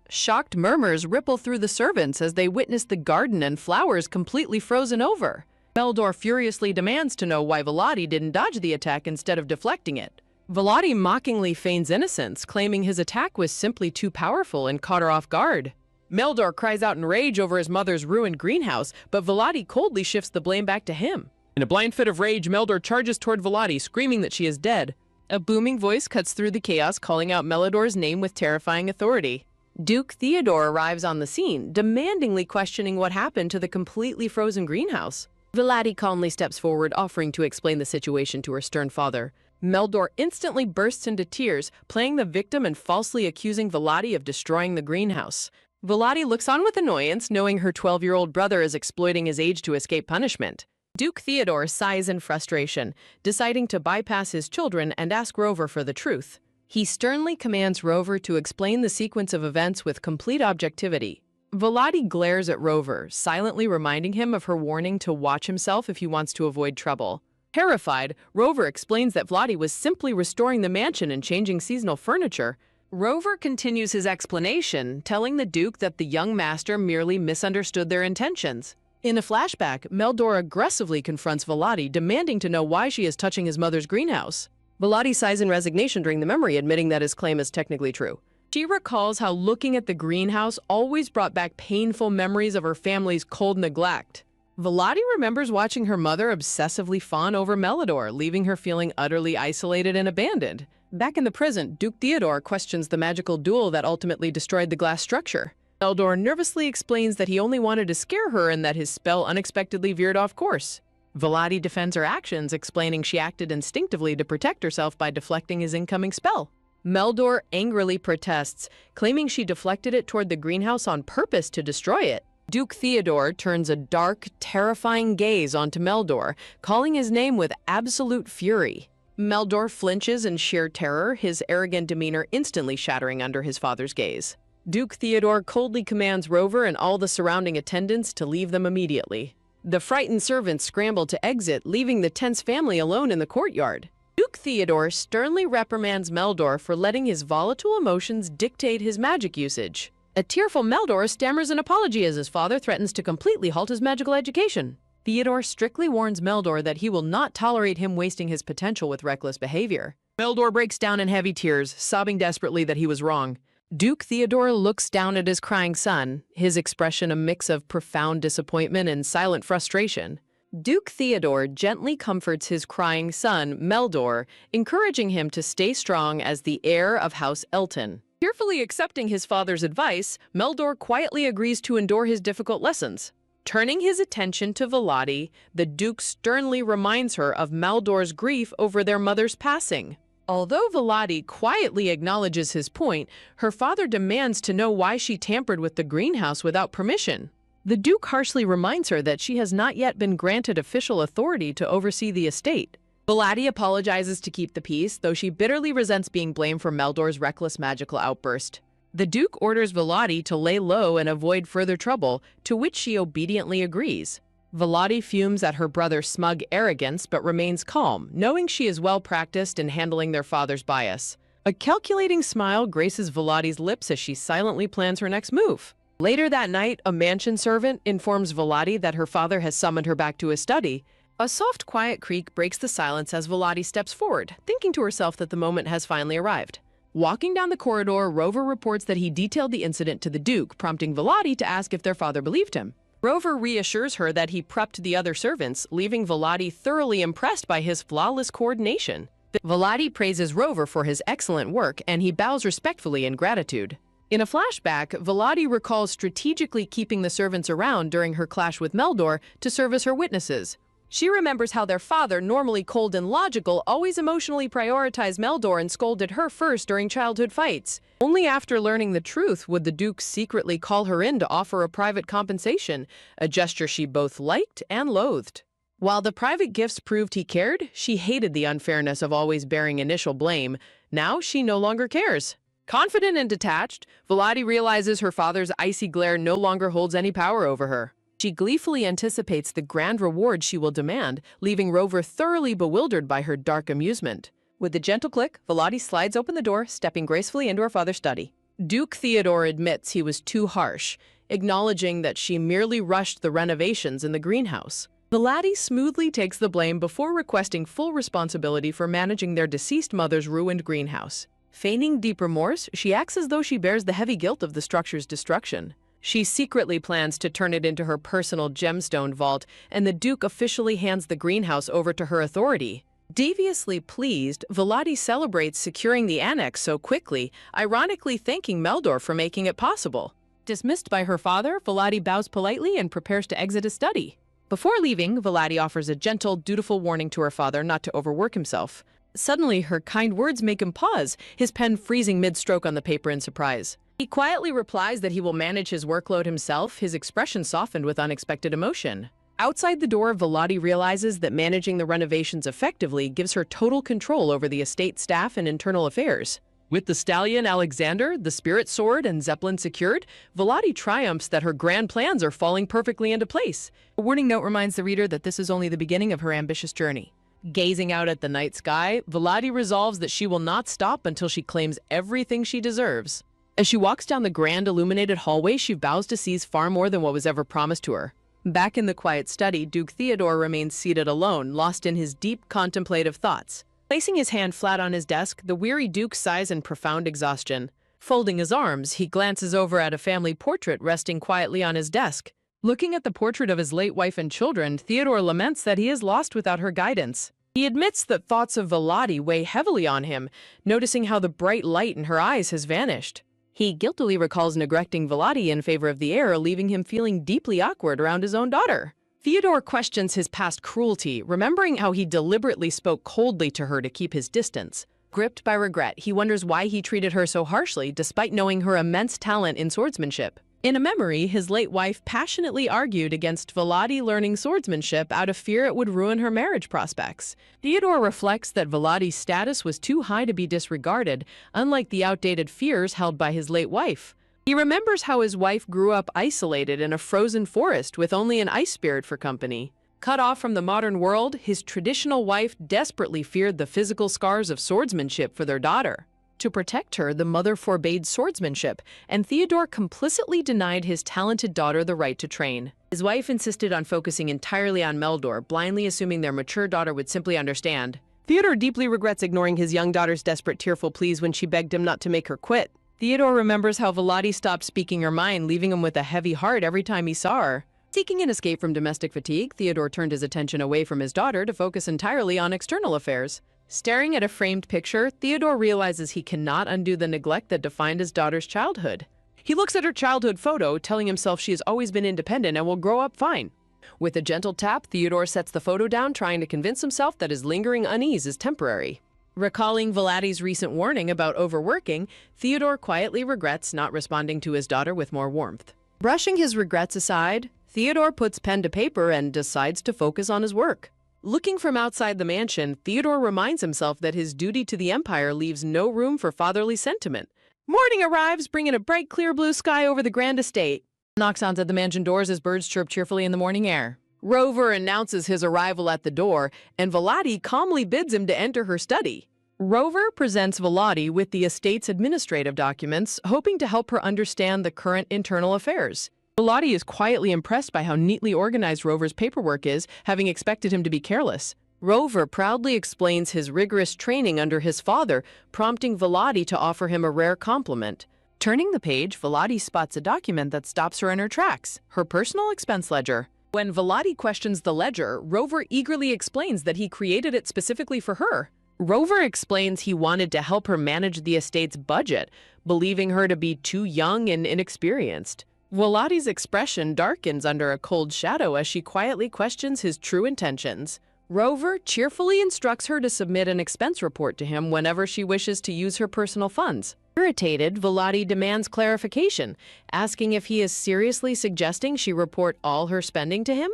A: Shocked murmurs ripple through the servants as they witness the garden and flowers completely frozen over. Meldor furiously demands to know why Volati didn't dodge the attack instead of deflecting it. Volati mockingly feigns innocence, claiming his attack was simply too powerful and caught her off guard. Meldor cries out in rage over his mother's ruined greenhouse, but Volati coldly shifts the blame back to him. In a blind fit of rage, Meldor charges toward Volati, screaming that she is dead. A booming voice cuts through the chaos, calling out Meldor's name with terrifying authority. Duke Theodore arrives on the scene, demandingly questioning what happened to the completely frozen greenhouse. Volati calmly steps forward, offering to explain the situation to her stern father. Meldor instantly bursts into tears, playing the victim and falsely accusing Volati of destroying the greenhouse. Volati looks on with annoyance, knowing her 12-year-old brother is exploiting his age to escape punishment. Duke Theodore sighs in frustration, deciding to bypass his children and ask Rover for the truth. He sternly commands Rover to explain the sequence of events with complete objectivity. Volati glares at Rover, silently reminding him of her warning to watch himself if he wants to avoid trouble. Terrified, Rover explains that Volati was simply restoring the mansion and changing seasonal furniture. Rover continues his explanation, telling the Duke that the young master merely misunderstood their intentions. In a flashback, Meldor aggressively confronts Volati, demanding to know why she is touching his mother's greenhouse. Volati sighs in resignation during the memory, admitting that his claim is technically true. She recalls how looking at the greenhouse always brought back painful memories of her family's cold neglect. Volati remembers watching her mother obsessively fawn over Meldor, leaving her feeling utterly isolated and abandoned. Back in the present, Duke Theodore questions the magical duel that ultimately destroyed the glass structure. Meldor nervously explains that he only wanted to scare her and that his spell unexpectedly veered off course. Volati defends her actions, explaining she acted instinctively to protect herself by deflecting his incoming spell. Meldor angrily protests, claiming she deflected it toward the greenhouse on purpose to destroy it. Duke Theodore turns a dark, terrifying gaze onto Meldor, calling his name with absolute fury. Meldor flinches in sheer terror, his arrogant demeanor instantly shattering under his father's gaze. Duke Theodore coldly commands Rover and all the surrounding attendants to leave them immediately. The frightened servants scramble to exit, leaving the tense family alone in the courtyard. Duke Theodore sternly reprimands Meldor for letting his volatile emotions dictate his magic usage. A tearful Meldor stammers an apology as his father threatens to completely halt his magical education. Theodore strictly warns Meldor that he will not tolerate him wasting his potential with reckless behavior. Meldor breaks down in heavy tears, sobbing desperately that he was wrong. Duke Theodore looks down at his crying son, his expression a mix of profound disappointment and silent frustration. Duke Theodore gently comforts his crying son, Meldor, encouraging him to stay strong as the heir of House Elton. Cheerfully accepting his father's advice, Meldor quietly agrees to endure his difficult lessons. Turning his attention to Volati, the Duke sternly reminds her of Meldor's grief over their mother's passing. Although Volati quietly acknowledges his point, her father demands to know why she tampered with the greenhouse without permission. The Duke harshly reminds her that she has not yet been granted official authority to oversee the estate. Volati apologizes to keep the peace, though she bitterly resents being blamed for Meldor's reckless magical outburst. The Duke orders Volati to lay low and avoid further trouble, to which she obediently agrees. Volati fumes at her brother's smug arrogance but remains calm, knowing she is well practiced in handling their father's bias. A calculating smile graces Volati's lips as she silently plans her next move. Later that night, a mansion servant informs Volati that her father has summoned her back to his study. A soft, quiet creak breaks the silence as Volati steps forward, thinking to herself that the moment has finally arrived. Walking down the corridor, Rover reports that he detailed the incident to the Duke, prompting Volati to ask if their father believed him. Rover reassures her that he prepped the other servants, leaving Volati thoroughly impressed by his flawless coordination. Volati praises Rover for his excellent work, and he bows respectfully in gratitude. In a flashback, Volati recalls strategically keeping the servants around during her clash with Meldor to serve as her witnesses. She remembers how their father, normally cold and logical, always emotionally prioritized Meldor and scolded her first during childhood fights. Only after learning the truth would the Duke secretly call her in to offer a private compensation, a gesture she both liked and loathed. While the private gifts proved he cared, she hated the unfairness of always bearing initial blame. Now she no longer cares. Confident and detached, Volati realizes her father's icy glare no longer holds any power over her. She gleefully anticipates the grand reward she will demand, leaving Rover thoroughly bewildered by her dark amusement. With a gentle click, Volati slides open the door, stepping gracefully into her father's study. Duke Theodore admits he was too harsh, acknowledging that she merely rushed the renovations in the greenhouse. Volati smoothly takes the blame before requesting full responsibility for managing their deceased mother's ruined greenhouse. Feigning deep remorse, she acts as though she bears the heavy guilt of the structure's destruction. She secretly plans to turn it into her personal gemstone vault, and the Duke officially hands the greenhouse over to her authority. Deviously pleased, Volati celebrates securing the annex so quickly, ironically thanking Meldor for making it possible. Dismissed by her father, Volati bows politely and prepares to exit his study. Before leaving, Volati offers a gentle, dutiful warning to her father not to overwork himself. Suddenly, her kind words make him pause, his pen freezing mid-stroke on the paper in surprise. He quietly replies that he will manage his workload himself, his expression softened with unexpected emotion. Outside the door, Volati realizes that managing the renovations effectively gives her total control over the estate staff and internal affairs. With the stallion Alexander, the spirit sword, and Zeppelin secured, Volati triumphs that her grand plans are falling perfectly into place. A warning note reminds the reader that this is only the beginning of her ambitious journey. Gazing out at the night sky, Volati resolves that she will not stop until she claims everything she deserves. As she walks down the grand illuminated hallway, she vows to seize far more than what was ever promised to her. Back in the quiet study, Duke Theodore remains seated alone, lost in his deep contemplative thoughts. Placing his hand flat on his desk, the weary Duke sighs in profound exhaustion. Folding his arms, he glances over at a family portrait resting quietly on his desk. Looking at the portrait of his late wife and children, Theodore laments that he is lost without her guidance. He admits that thoughts of Volati weigh heavily on him, noticing how the bright light in her eyes has vanished. He guiltily recalls neglecting Volati in favor of the heir, leaving him feeling deeply awkward around his own daughter. Theodore questions his past cruelty, remembering how he deliberately spoke coldly to her to keep his distance. Gripped by regret, he wonders why he treated her so harshly despite knowing her immense talent in swordsmanship. In a memory, his late wife passionately argued against Volati learning swordsmanship out of fear it would ruin her marriage prospects. Theodore reflects that Volati's status was too high to be disregarded, unlike the outdated fears held by his late wife. He remembers how his wife grew up isolated in a frozen forest with only an ice spirit for company. Cut off from the modern world, his traditional wife desperately feared the physical scars of swordsmanship for their daughter. To protect her, the mother forbade swordsmanship, and Theodore complicitly denied his talented daughter the right to train. His wife insisted on focusing entirely on Meldor, blindly assuming their mature daughter would simply understand. Theodore deeply regrets ignoring his young daughter's desperate, tearful pleas when she begged him not to make her quit. Theodore remembers how Volati stopped speaking her mind, leaving him with a heavy heart every time he saw her. Seeking an escape from domestic fatigue, Theodore turned his attention away from his daughter to focus entirely on external affairs. Staring at a framed picture, Theodore realizes he cannot undo the neglect that defined his daughter's childhood. He looks at her childhood photo, telling himself she has always been independent and will grow up fine. With a gentle tap, Theodore sets the photo down, trying to convince himself that his lingering unease is temporary. Recalling Volati's recent warning about overworking, Theodore quietly regrets not responding to his daughter with more warmth. Brushing his regrets aside, Theodore puts pen to paper and decides to focus on his work. Looking from outside the mansion, Theodore reminds himself that his duty to the Empire leaves no room for fatherly sentiment. Morning arrives, bringing a bright, clear blue sky over the grand estate. Knocks on at the mansion doors as birds chirp cheerfully in the morning air. Rover announces his arrival at the door, and Volati calmly bids him to enter her study. Rover presents Volati with the estate's administrative documents, hoping to help her understand the current internal affairs. Volati is quietly impressed by how neatly organized Rover's paperwork is, having expected him to be careless. Rover proudly explains his rigorous training under his father, prompting Volati to offer him a rare compliment. Turning the page, Volati spots a document that stops her in her tracks, her personal expense ledger. When Volati questions the ledger, Rover eagerly explains that he created it specifically for her. Rover explains he wanted to help her manage the estate's budget, believing her to be too young and inexperienced. Volati's expression darkens under a cold shadow as she quietly questions his true intentions. Rover cheerfully instructs her to submit an expense report to him whenever she wishes to use her personal funds. Irritated, Volati demands clarification, asking if he is seriously suggesting she report all her spending to him.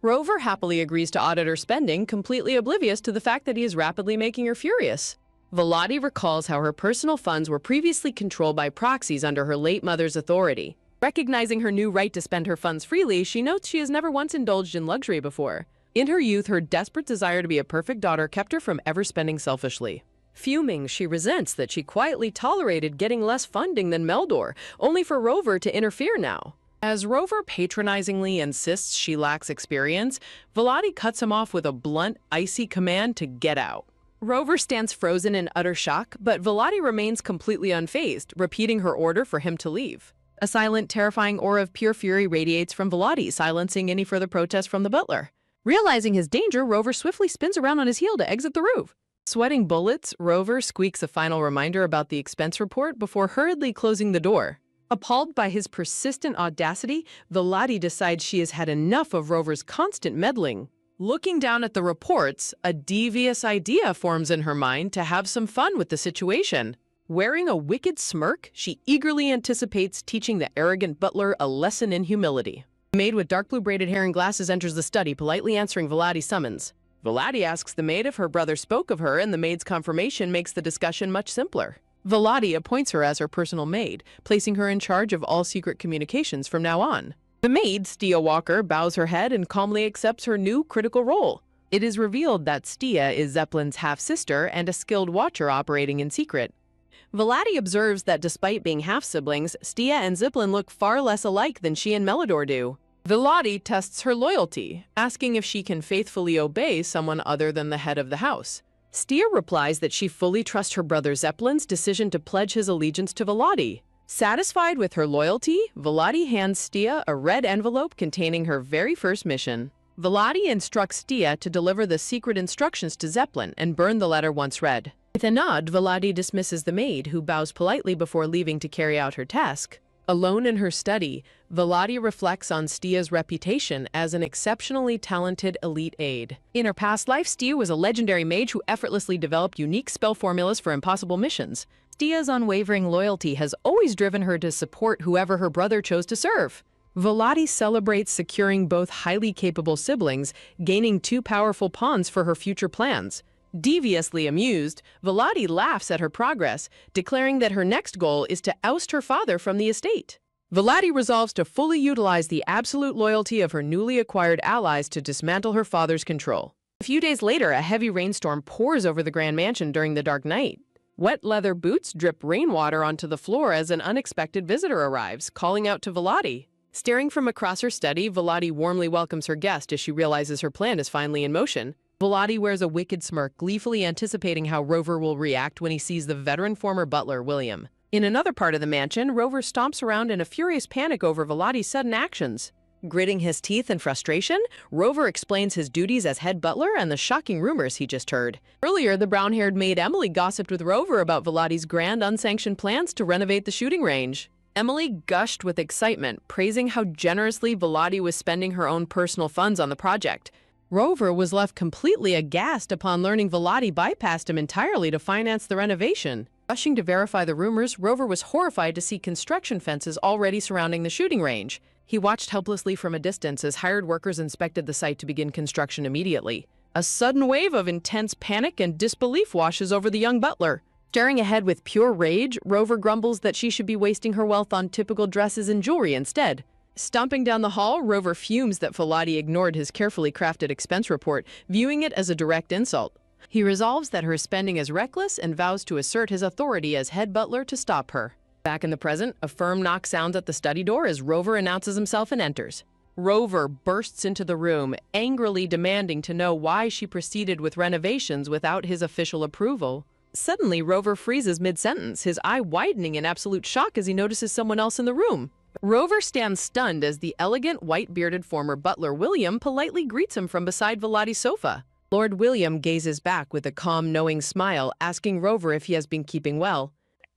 A: Rover happily agrees to audit her spending, completely oblivious to the fact that he is rapidly making her furious. Volati recalls how her personal funds were previously controlled by proxies under her late mother's authority. Recognizing her new right to spend her funds freely, she notes she has never once indulged in luxury before. In her youth, her desperate desire to be a perfect daughter kept her from ever spending selfishly. Fuming, she resents that she quietly tolerated getting less funding than Meldor, only for Rover to interfere now. As Rover patronizingly insists she lacks experience, Volati cuts him off with a blunt, icy command to get out. Rover stands frozen in utter shock, but Volati remains completely unfazed, repeating her order for him to leave. A silent, terrifying aura of pure fury radiates from Volati, silencing any further protest from the butler. Realizing his danger, Rover swiftly spins around on his heel to exit the roof. Sweating bullets, Rover squeaks a final reminder about the expense report before hurriedly closing the door. Appalled by his persistent audacity, Volati decides she has had enough of Rover's constant meddling. Looking down at the reports, a devious idea forms in her mind to have some fun with the situation. Wearing a wicked smirk, she eagerly anticipates teaching the arrogant butler a lesson in humility. The maid with dark blue braided hair and glasses enters the study, politely answering Volati's summons. Volati asks the maid if her brother spoke of her, and the maid's confirmation makes the discussion much simpler. Volati appoints her as her personal maid, placing her in charge of all secret communications from now on. The maid, Stia Walker, bows her head and calmly accepts her new critical role. It is revealed that Stia is Zeppelin's half-sister and a skilled watcher operating in secret. Volati observes that despite being half-siblings, Stia and Zeppelin look far less alike than she and Meldor do. Volati tests her loyalty, asking if she can faithfully obey someone other than the head of the house. Stia replies that she fully trusts her brother Zeppelin's decision to pledge his allegiance to Volati. Satisfied with her loyalty, Volati hands Stia a red envelope containing her very first mission. Volati instructs Stia to deliver the secret instructions to Zeppelin and burn the letter once read. With a nod, Volati dismisses the maid, who bows politely before leaving to carry out her task. Alone in her study, Volati reflects on Stia's reputation as an exceptionally talented elite aide. In her past life, Stia was a legendary mage who effortlessly developed unique spell formulas for impossible missions. Stia's unwavering loyalty has always driven her to support whoever her brother chose to serve. Volati celebrates securing both highly capable siblings, gaining two powerful pawns for her future plans. Deviously amused, Volati laughs at her progress, declaring that her next goal is to oust her father from the estate. Volati resolves to fully utilize the absolute loyalty of her newly acquired allies to dismantle her father's control. A few days later, a heavy rainstorm pours over the Grand Mansion during the dark night. Wet leather boots drip rainwater onto the floor as an unexpected visitor arrives, calling out to Volati. Staring from across her study, Volati warmly welcomes her guest as she realizes her plan is finally in motion. Volati wears a wicked smirk, gleefully anticipating how Rover will react when he sees the veteran former butler, William. In another part of the mansion, Rover stomps around in a furious panic over Volati's sudden actions. Gritting his teeth in frustration, Rover explains his duties as head butler and the shocking rumors he just heard. Earlier, the brown-haired maid Emily gossiped with Rover about Volati's grand, unsanctioned plans to renovate the shooting range. Emily gushed with excitement, praising how generously Volati was spending her own personal funds on the project. Rover was left completely aghast upon learning Volati bypassed him entirely to finance the renovation. Rushing to verify the rumors, Rover was horrified to see construction fences already surrounding the shooting range. He watched helplessly from a distance as hired workers inspected the site to begin construction immediately. A sudden wave of intense panic and disbelief washes over the young butler. Staring ahead with pure rage, Rover grumbles that she should be wasting her wealth on typical dresses and jewelry instead. Stomping down the hall, Rover fumes that Volati ignored his carefully crafted expense report, viewing it as a direct insult. He resolves that her spending is reckless and vows to assert his authority as head butler to stop her. Back in the present, a firm knock sounds at the study door as Rover announces himself and enters. Rover bursts into the room, angrily demanding to know why she proceeded with renovations without his official approval. Suddenly, Rover freezes mid-sentence, his eye widening in absolute shock as he notices someone else in the room. Rover stands stunned as the elegant, white-bearded former butler William politely greets him from beside Volati's sofa. Lord William gazes back with a calm, knowing smile, asking Rover if he has been keeping well.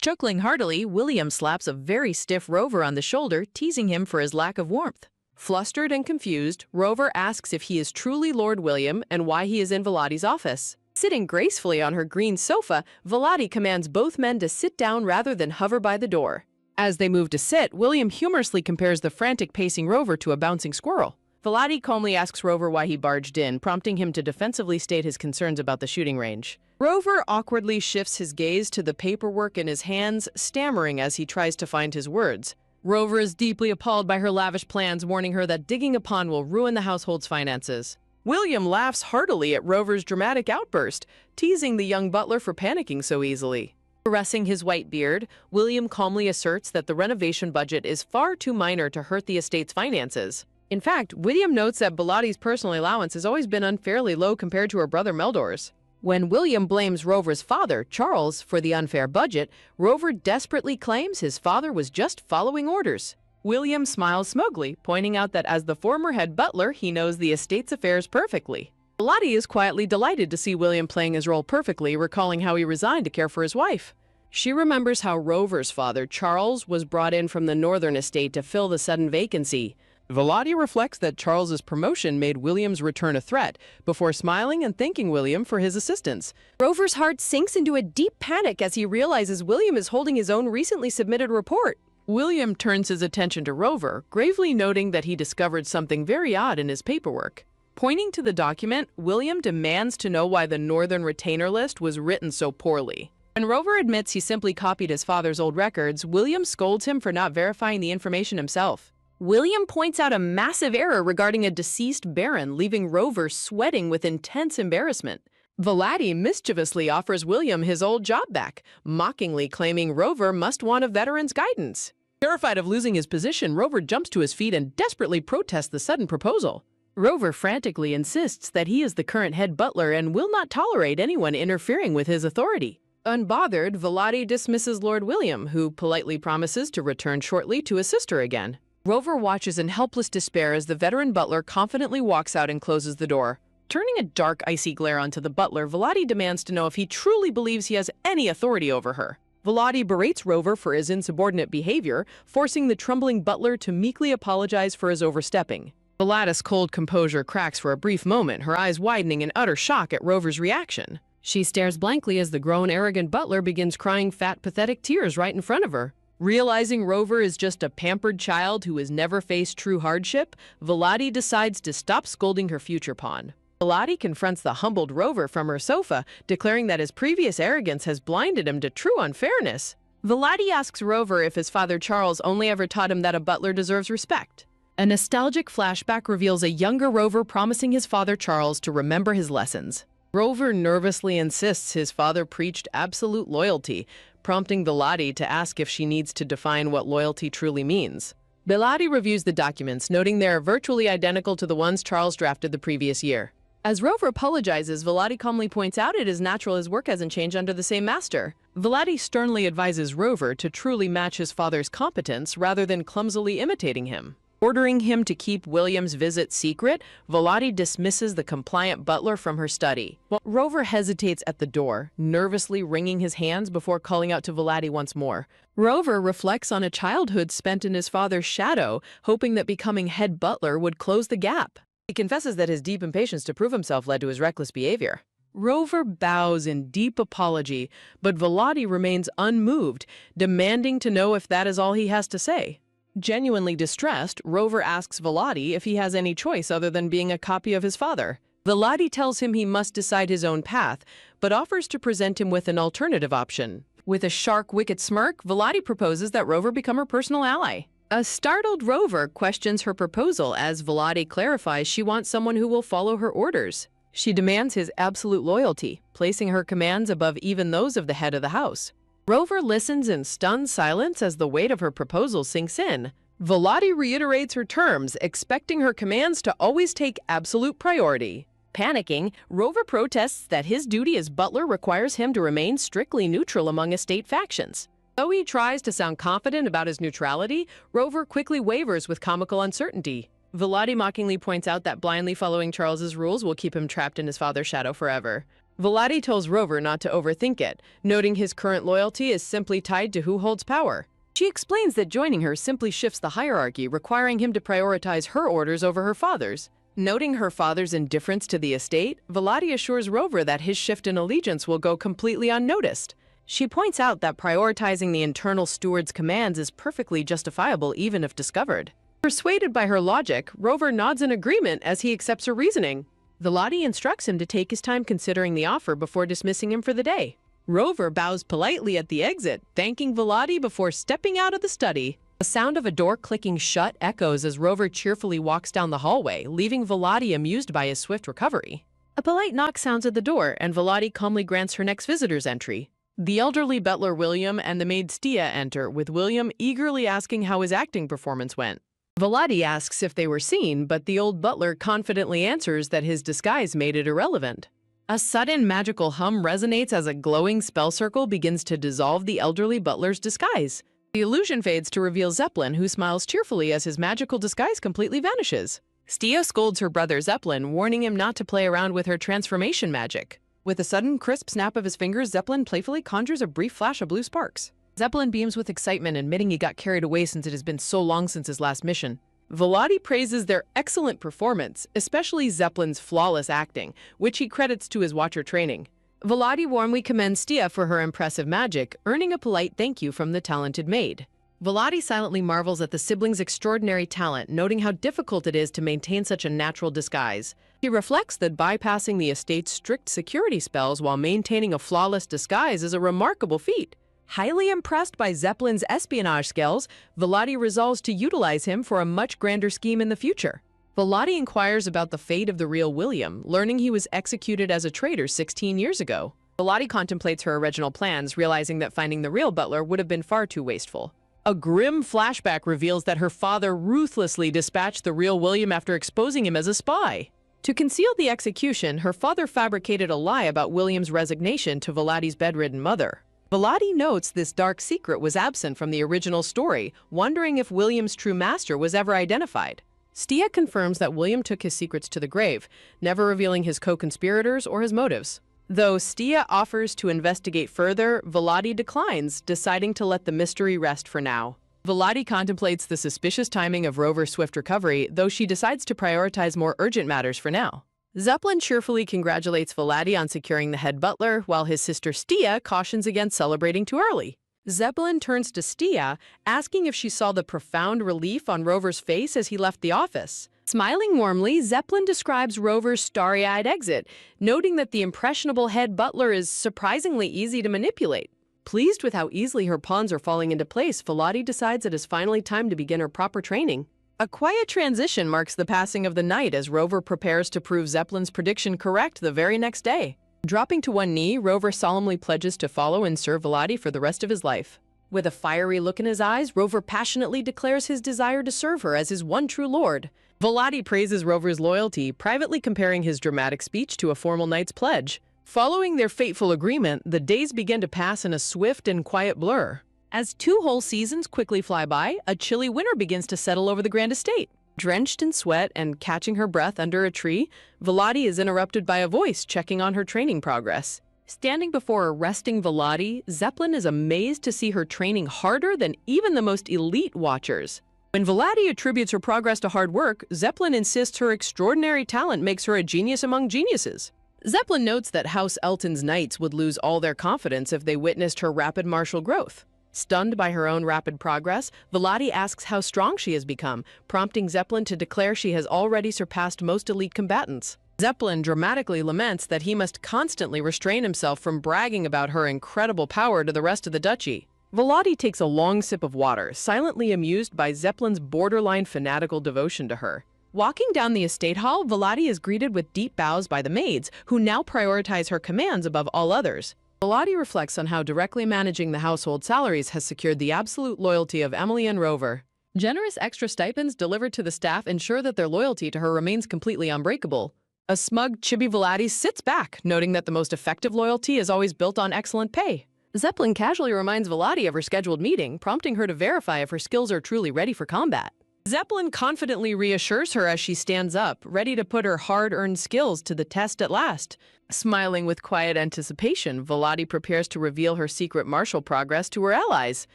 A: Chuckling heartily, William slaps a very stiff Rover on the shoulder, teasing him for his lack of warmth. Flustered and confused, Rover asks if he is truly Lord William and why he is in Volati's office. Sitting gracefully on her green sofa, Volati commands both men to sit down rather than hover by the door. As they move to sit, William humorously compares the frantic pacing Rover to a bouncing squirrel. Volati calmly asks Rover why he barged in, prompting him to defensively state his concerns about the shooting range. Rover awkwardly shifts his gaze to the paperwork in his hands, stammering as he tries to find his words. Rover is deeply appalled by her lavish plans, warning her that digging a pond will ruin the household's finances. William laughs heartily at Rover's dramatic outburst, teasing the young butler for panicking so easily. Caressing his white beard, William calmly asserts that the renovation budget is far too minor to hurt the estate's finances. In fact, William notes that Volati's personal allowance has always been unfairly low compared to her brother Meldor's. When William blames Rover's father, Charles, for the unfair budget, Rover desperately claims his father was just following orders. William smiles smugly, pointing out that as the former head butler, he knows the estate's affairs perfectly. Volati is quietly delighted to see William playing his role perfectly, recalling how he resigned to care for his wife. She remembers how Rover's father, Charles, was brought in from the northern estate to fill the sudden vacancy. Volati reflects that Charles's promotion made William's return a threat, before smiling and thanking William for his assistance. Rover's heart sinks into a deep panic as he realizes William is holding his own recently submitted report. William turns his attention to Rover, gravely noting that he discovered something very odd in his paperwork. Pointing to the document, William demands to know why the Northern Retainer List was written so poorly. When Rover admits he simply copied his father's old records, William scolds him for not verifying the information himself. William points out a massive error regarding a deceased baron, leaving Rover sweating with intense embarrassment. Volati mischievously offers William his old job back, mockingly claiming Rover must want a veteran's guidance. Terrified of losing his position, Rover jumps to his feet and desperately protests the sudden proposal. Rover frantically insists that he is the current head butler and will not tolerate anyone interfering with his authority. Unbothered, Volati dismisses Lord William, who politely promises to return shortly to assist her again. Rover watches in helpless despair as the veteran butler confidently walks out and closes the door. Turning a dark, icy glare onto the butler, Volati demands to know if he truly believes he has any authority over her. Volati berates Rover for his insubordinate behavior, forcing the trembling butler to meekly apologize for his overstepping. Volati's cold composure cracks for a brief moment, her eyes widening in utter shock at Rover's reaction. She stares blankly as the grown, arrogant butler begins crying fat, pathetic tears right in front of her. Realizing Rover is just a pampered child who has never faced true hardship, Volati decides to stop scolding her future pawn. Volati confronts the humbled Rover from her sofa, declaring that his previous arrogance has blinded him to true unfairness. Volati asks Rover if his father Charles only ever taught him that a butler deserves respect. A nostalgic flashback reveals a younger Rover promising his father Charles to remember his lessons. Rover nervously insists his father preached absolute loyalty, prompting Volati to ask if she needs to define what loyalty truly means. Volati reviews the documents, noting they are virtually identical to the ones Charles drafted the previous year. As Rover apologizes, Volati calmly points out it is natural his work hasn't changed under the same master. Volati sternly advises Rover to truly match his father's competence rather than clumsily imitating him. Ordering him to keep William's visit secret, Volati dismisses the compliant butler from her study. Rover hesitates at the door, nervously wringing his hands before calling out to Volati once more. Rover reflects on a childhood spent in his father's shadow, hoping that becoming head butler would close the gap. He confesses that his deep impatience to prove himself led to his reckless behavior. Rover bows in deep apology, but Volati remains unmoved, demanding to know if that is all he has to say. Genuinely distressed, Rover asks Volati if he has any choice other than being a copy of his father. Volati tells him he must decide his own path, but offers to present him with an alternative option. With a sharp, wicked smirk, Volati proposes that Rover become her personal ally. A startled Rover questions her proposal as Volati clarifies she wants someone who will follow her orders. She demands his absolute loyalty, placing her commands above even those of the head of the house. Rover listens in stunned silence as the weight of her proposal sinks in. Volati reiterates her terms, expecting her commands to always take absolute priority. Panicking, Rover protests that his duty as butler requires him to remain strictly neutral among estate factions. Though he tries to sound confident about his neutrality, Rover quickly wavers with comical uncertainty. Volati mockingly points out that blindly following Charles's rules will keep him trapped in his father's shadow forever. Volati tells Rover not to overthink it, noting his current loyalty is simply tied to who holds power. She explains that joining her simply shifts the hierarchy, requiring him to prioritize her orders over her father's. Noting her father's indifference to the estate, Volati assures Rover that his shift in allegiance will go completely unnoticed. She points out that prioritizing the internal steward's commands is perfectly justifiable even if discovered. Persuaded by her logic, Rover nods in agreement as he accepts her reasoning. Volati instructs him to take his time considering the offer before dismissing him for the day. Rover bows politely at the exit, thanking Volati before stepping out of the study. The sound of a door clicking shut echoes as Rover cheerfully walks down the hallway, leaving Volati amused by his swift recovery. A polite knock sounds at the door, and Volati calmly grants her next visitor's entry. The elderly butler William and the maid Stia enter, with William eagerly asking how his acting performance went. Volati asks if they were seen, but the old butler confidently answers that his disguise made it irrelevant. A sudden magical hum resonates as a glowing spell circle begins to dissolve the elderly butler's disguise. The illusion fades to reveal Zeppelin, who smiles cheerfully as his magical disguise completely vanishes. Stia scolds her brother Zeppelin, warning him not to play around with her transformation magic. With a sudden, crisp snap of his fingers, Zeppelin playfully conjures a brief flash of blue sparks. Zeppelin beams with excitement, admitting he got carried away since it has been so long since his last mission. Volati praises their excellent performance, especially Zeppelin's flawless acting, which he credits to his watcher training. Volati warmly commends Stia for her impressive magic, earning a polite thank you from the talented maid. Volati silently marvels at the siblings' extraordinary talent, noting how difficult it is to maintain such a natural disguise. He reflects that bypassing the estate's strict security spells while maintaining a flawless disguise is a remarkable feat. Highly impressed by Zeppelin's espionage skills, Volati resolves to utilize him for a much grander scheme in the future. Volati inquires about the fate of the real William, learning he was executed as a traitor 16 years ago. Volati contemplates her original plans, realizing that finding the real butler would have been far too wasteful. A grim flashback reveals that her father ruthlessly dispatched the real William after exposing him as a spy. To conceal the execution, her father fabricated a lie about William's resignation to Volati's bedridden mother. Volati notes this dark secret was absent from the original story, wondering if William's true master was ever identified. Stia confirms that William took his secrets to the grave, never revealing his co-conspirators or his motives. Though Stia offers to investigate further, Volati declines, deciding to let the mystery rest for now. Volati contemplates the suspicious timing of Rover's swift recovery, though she decides to prioritize more urgent matters for now. Zeppelin cheerfully congratulates Volati on securing the head butler, while his sister Stia cautions against celebrating too early. Zeppelin turns to Stia, asking if she saw the profound relief on Rover's face as he left the office. Smiling warmly, Zeppelin describes Rover's starry-eyed exit, noting that the impressionable head butler is surprisingly easy to manipulate. Pleased with how easily her pawns are falling into place, Volati decides it is finally time to begin her proper training. A quiet transition marks the passing of the night as Rover prepares to prove Zeppelin's prediction correct the very next day. Dropping to one knee, Rover solemnly pledges to follow and serve Volati for the rest of his life. With a fiery look in his eyes, Rover passionately declares his desire to serve her as his one true lord. Volati praises Rover's loyalty, privately comparing his dramatic speech to a formal knight's pledge. Following their fateful agreement, the days begin to pass in a swift and quiet blur. As 2 whole seasons quickly fly by, a chilly winter begins to settle over the grand estate. Drenched in sweat and catching her breath under a tree, Volati is interrupted by a voice checking on her training progress. Standing before a resting Volati, Zeppelin is amazed to see her training harder than even the most elite watchers. When Volati attributes her progress to hard work, Zeppelin insists her extraordinary talent makes her a genius among geniuses. Zeppelin notes that House Elton's knights would lose all their confidence if they witnessed her rapid martial growth. Stunned by her own rapid progress, Volati asks how strong she has become, prompting Zeppelin to declare she has already surpassed most elite combatants. Zeppelin dramatically laments that he must constantly restrain himself from bragging about her incredible power to the rest of the duchy. Volati takes a long sip of water, silently amused by Zeppelin's borderline fanatical devotion to her. Walking down the estate hall, Volati is greeted with deep bows by the maids, who now prioritize her commands above all others. Volati reflects on how directly managing the household salaries has secured the absolute loyalty of Emily and Rover. Generous extra stipends delivered to the staff ensure that their loyalty to her remains completely unbreakable. A smug Chibi Volati sits back, noting that the most effective loyalty is always built on excellent pay. Zeppelin casually reminds Volati of her scheduled meeting, prompting her to verify if her skills are truly ready for combat. Zeppelin confidently reassures her as she stands up, ready to put her hard-earned skills to the test at last. Smiling with quiet anticipation, Volati prepares to reveal her secret martial progress to her allies.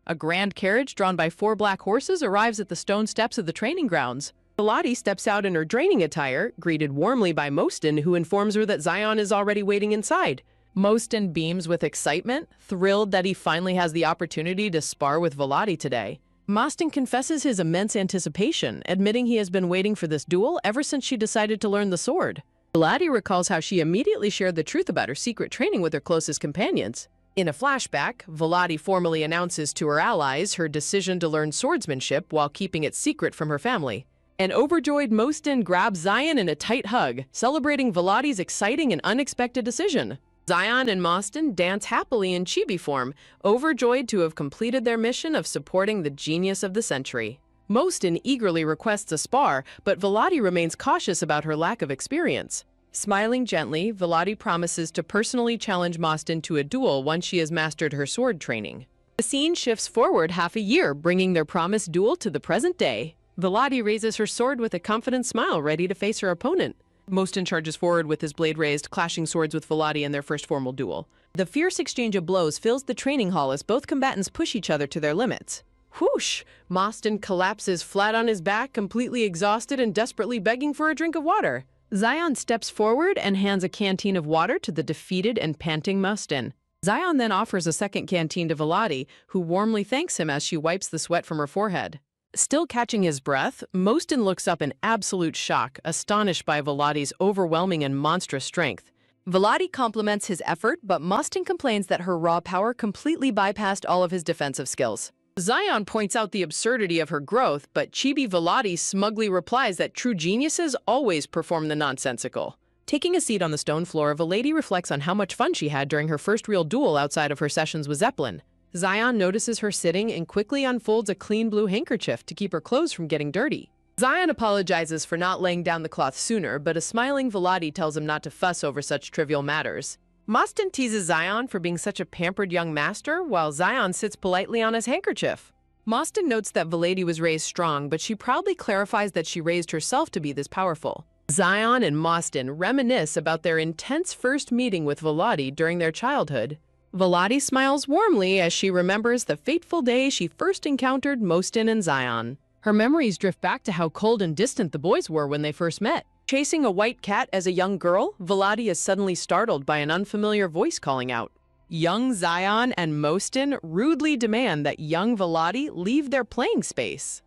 A: A grand carriage drawn by 4 black horses arrives at the stone steps of the training grounds. Volati steps out in her training attire, greeted warmly by Mostin, who informs her that Zion is already waiting inside. Mostin beams with excitement, thrilled that he finally has the opportunity to spar with Volati today. Mostin confesses his immense anticipation, admitting he has been waiting for this duel ever since she decided to learn the sword. Volati recalls how she immediately shared the truth about her secret training with her closest companions. In a flashback, Volati formally announces to her allies her decision to learn swordsmanship while keeping it secret from her family. An overjoyed Mostin grabs Zion in a tight hug, celebrating Volati's exciting and unexpected decision. Zion and Mostin dance happily in chibi form, overjoyed to have completed their mission of supporting the genius of the century. Mostin eagerly requests a spar, but Volati remains cautious about her lack of experience. Smiling gently, Volati promises to personally challenge Mostin to a duel once she has mastered her sword training. The scene shifts forward half a year, bringing their promised duel to the present day. Volati raises her sword with a confident smile, ready to face her opponent. Mostin charges forward with his blade raised, clashing swords with Volati in their first formal duel. The fierce exchange of blows fills the training hall as both combatants push each other to their limits. Whoosh! Mostin collapses flat on his back, completely exhausted and desperately begging for a drink of water. Zion steps forward and hands a canteen of water to the defeated and panting Mostin. Zion then offers a second canteen to Volati, who warmly thanks him as she wipes the sweat from her forehead. Still catching his breath, Mostin looks up in absolute shock, astonished by Volati's overwhelming and monstrous strength. Volati compliments his effort, but Mostin complains that her raw power completely bypassed all of his defensive skills. Zion points out the absurdity of her growth, but Chibi Volati smugly replies that true geniuses always perform the nonsensical. Taking a seat on the stone floor, Volati reflects on how much fun she had during her first real duel outside of her sessions with Zeppelin. Zion notices her sitting and quickly unfolds a clean blue handkerchief to keep her clothes from getting dirty. Zion apologizes for not laying down the cloth sooner, but a smiling Volati tells him not to fuss over such trivial matters. Mostin teases Zion for being such a pampered young master, while Zion sits politely on his handkerchief. Mostin notes that Volati was raised strong, but she proudly clarifies that she raised herself to be this powerful. Zion and Mostin reminisce about their intense first meeting with Volati during their childhood. Volati smiles warmly as she remembers the fateful day she first encountered Mostin and Zion. Her memories drift back to how cold and distant the boys were when they first met. Chasing a white cat as a young girl, Volati is suddenly startled by an unfamiliar voice calling out. Young Zion and Mostin rudely demand that young Volati leave their playing space.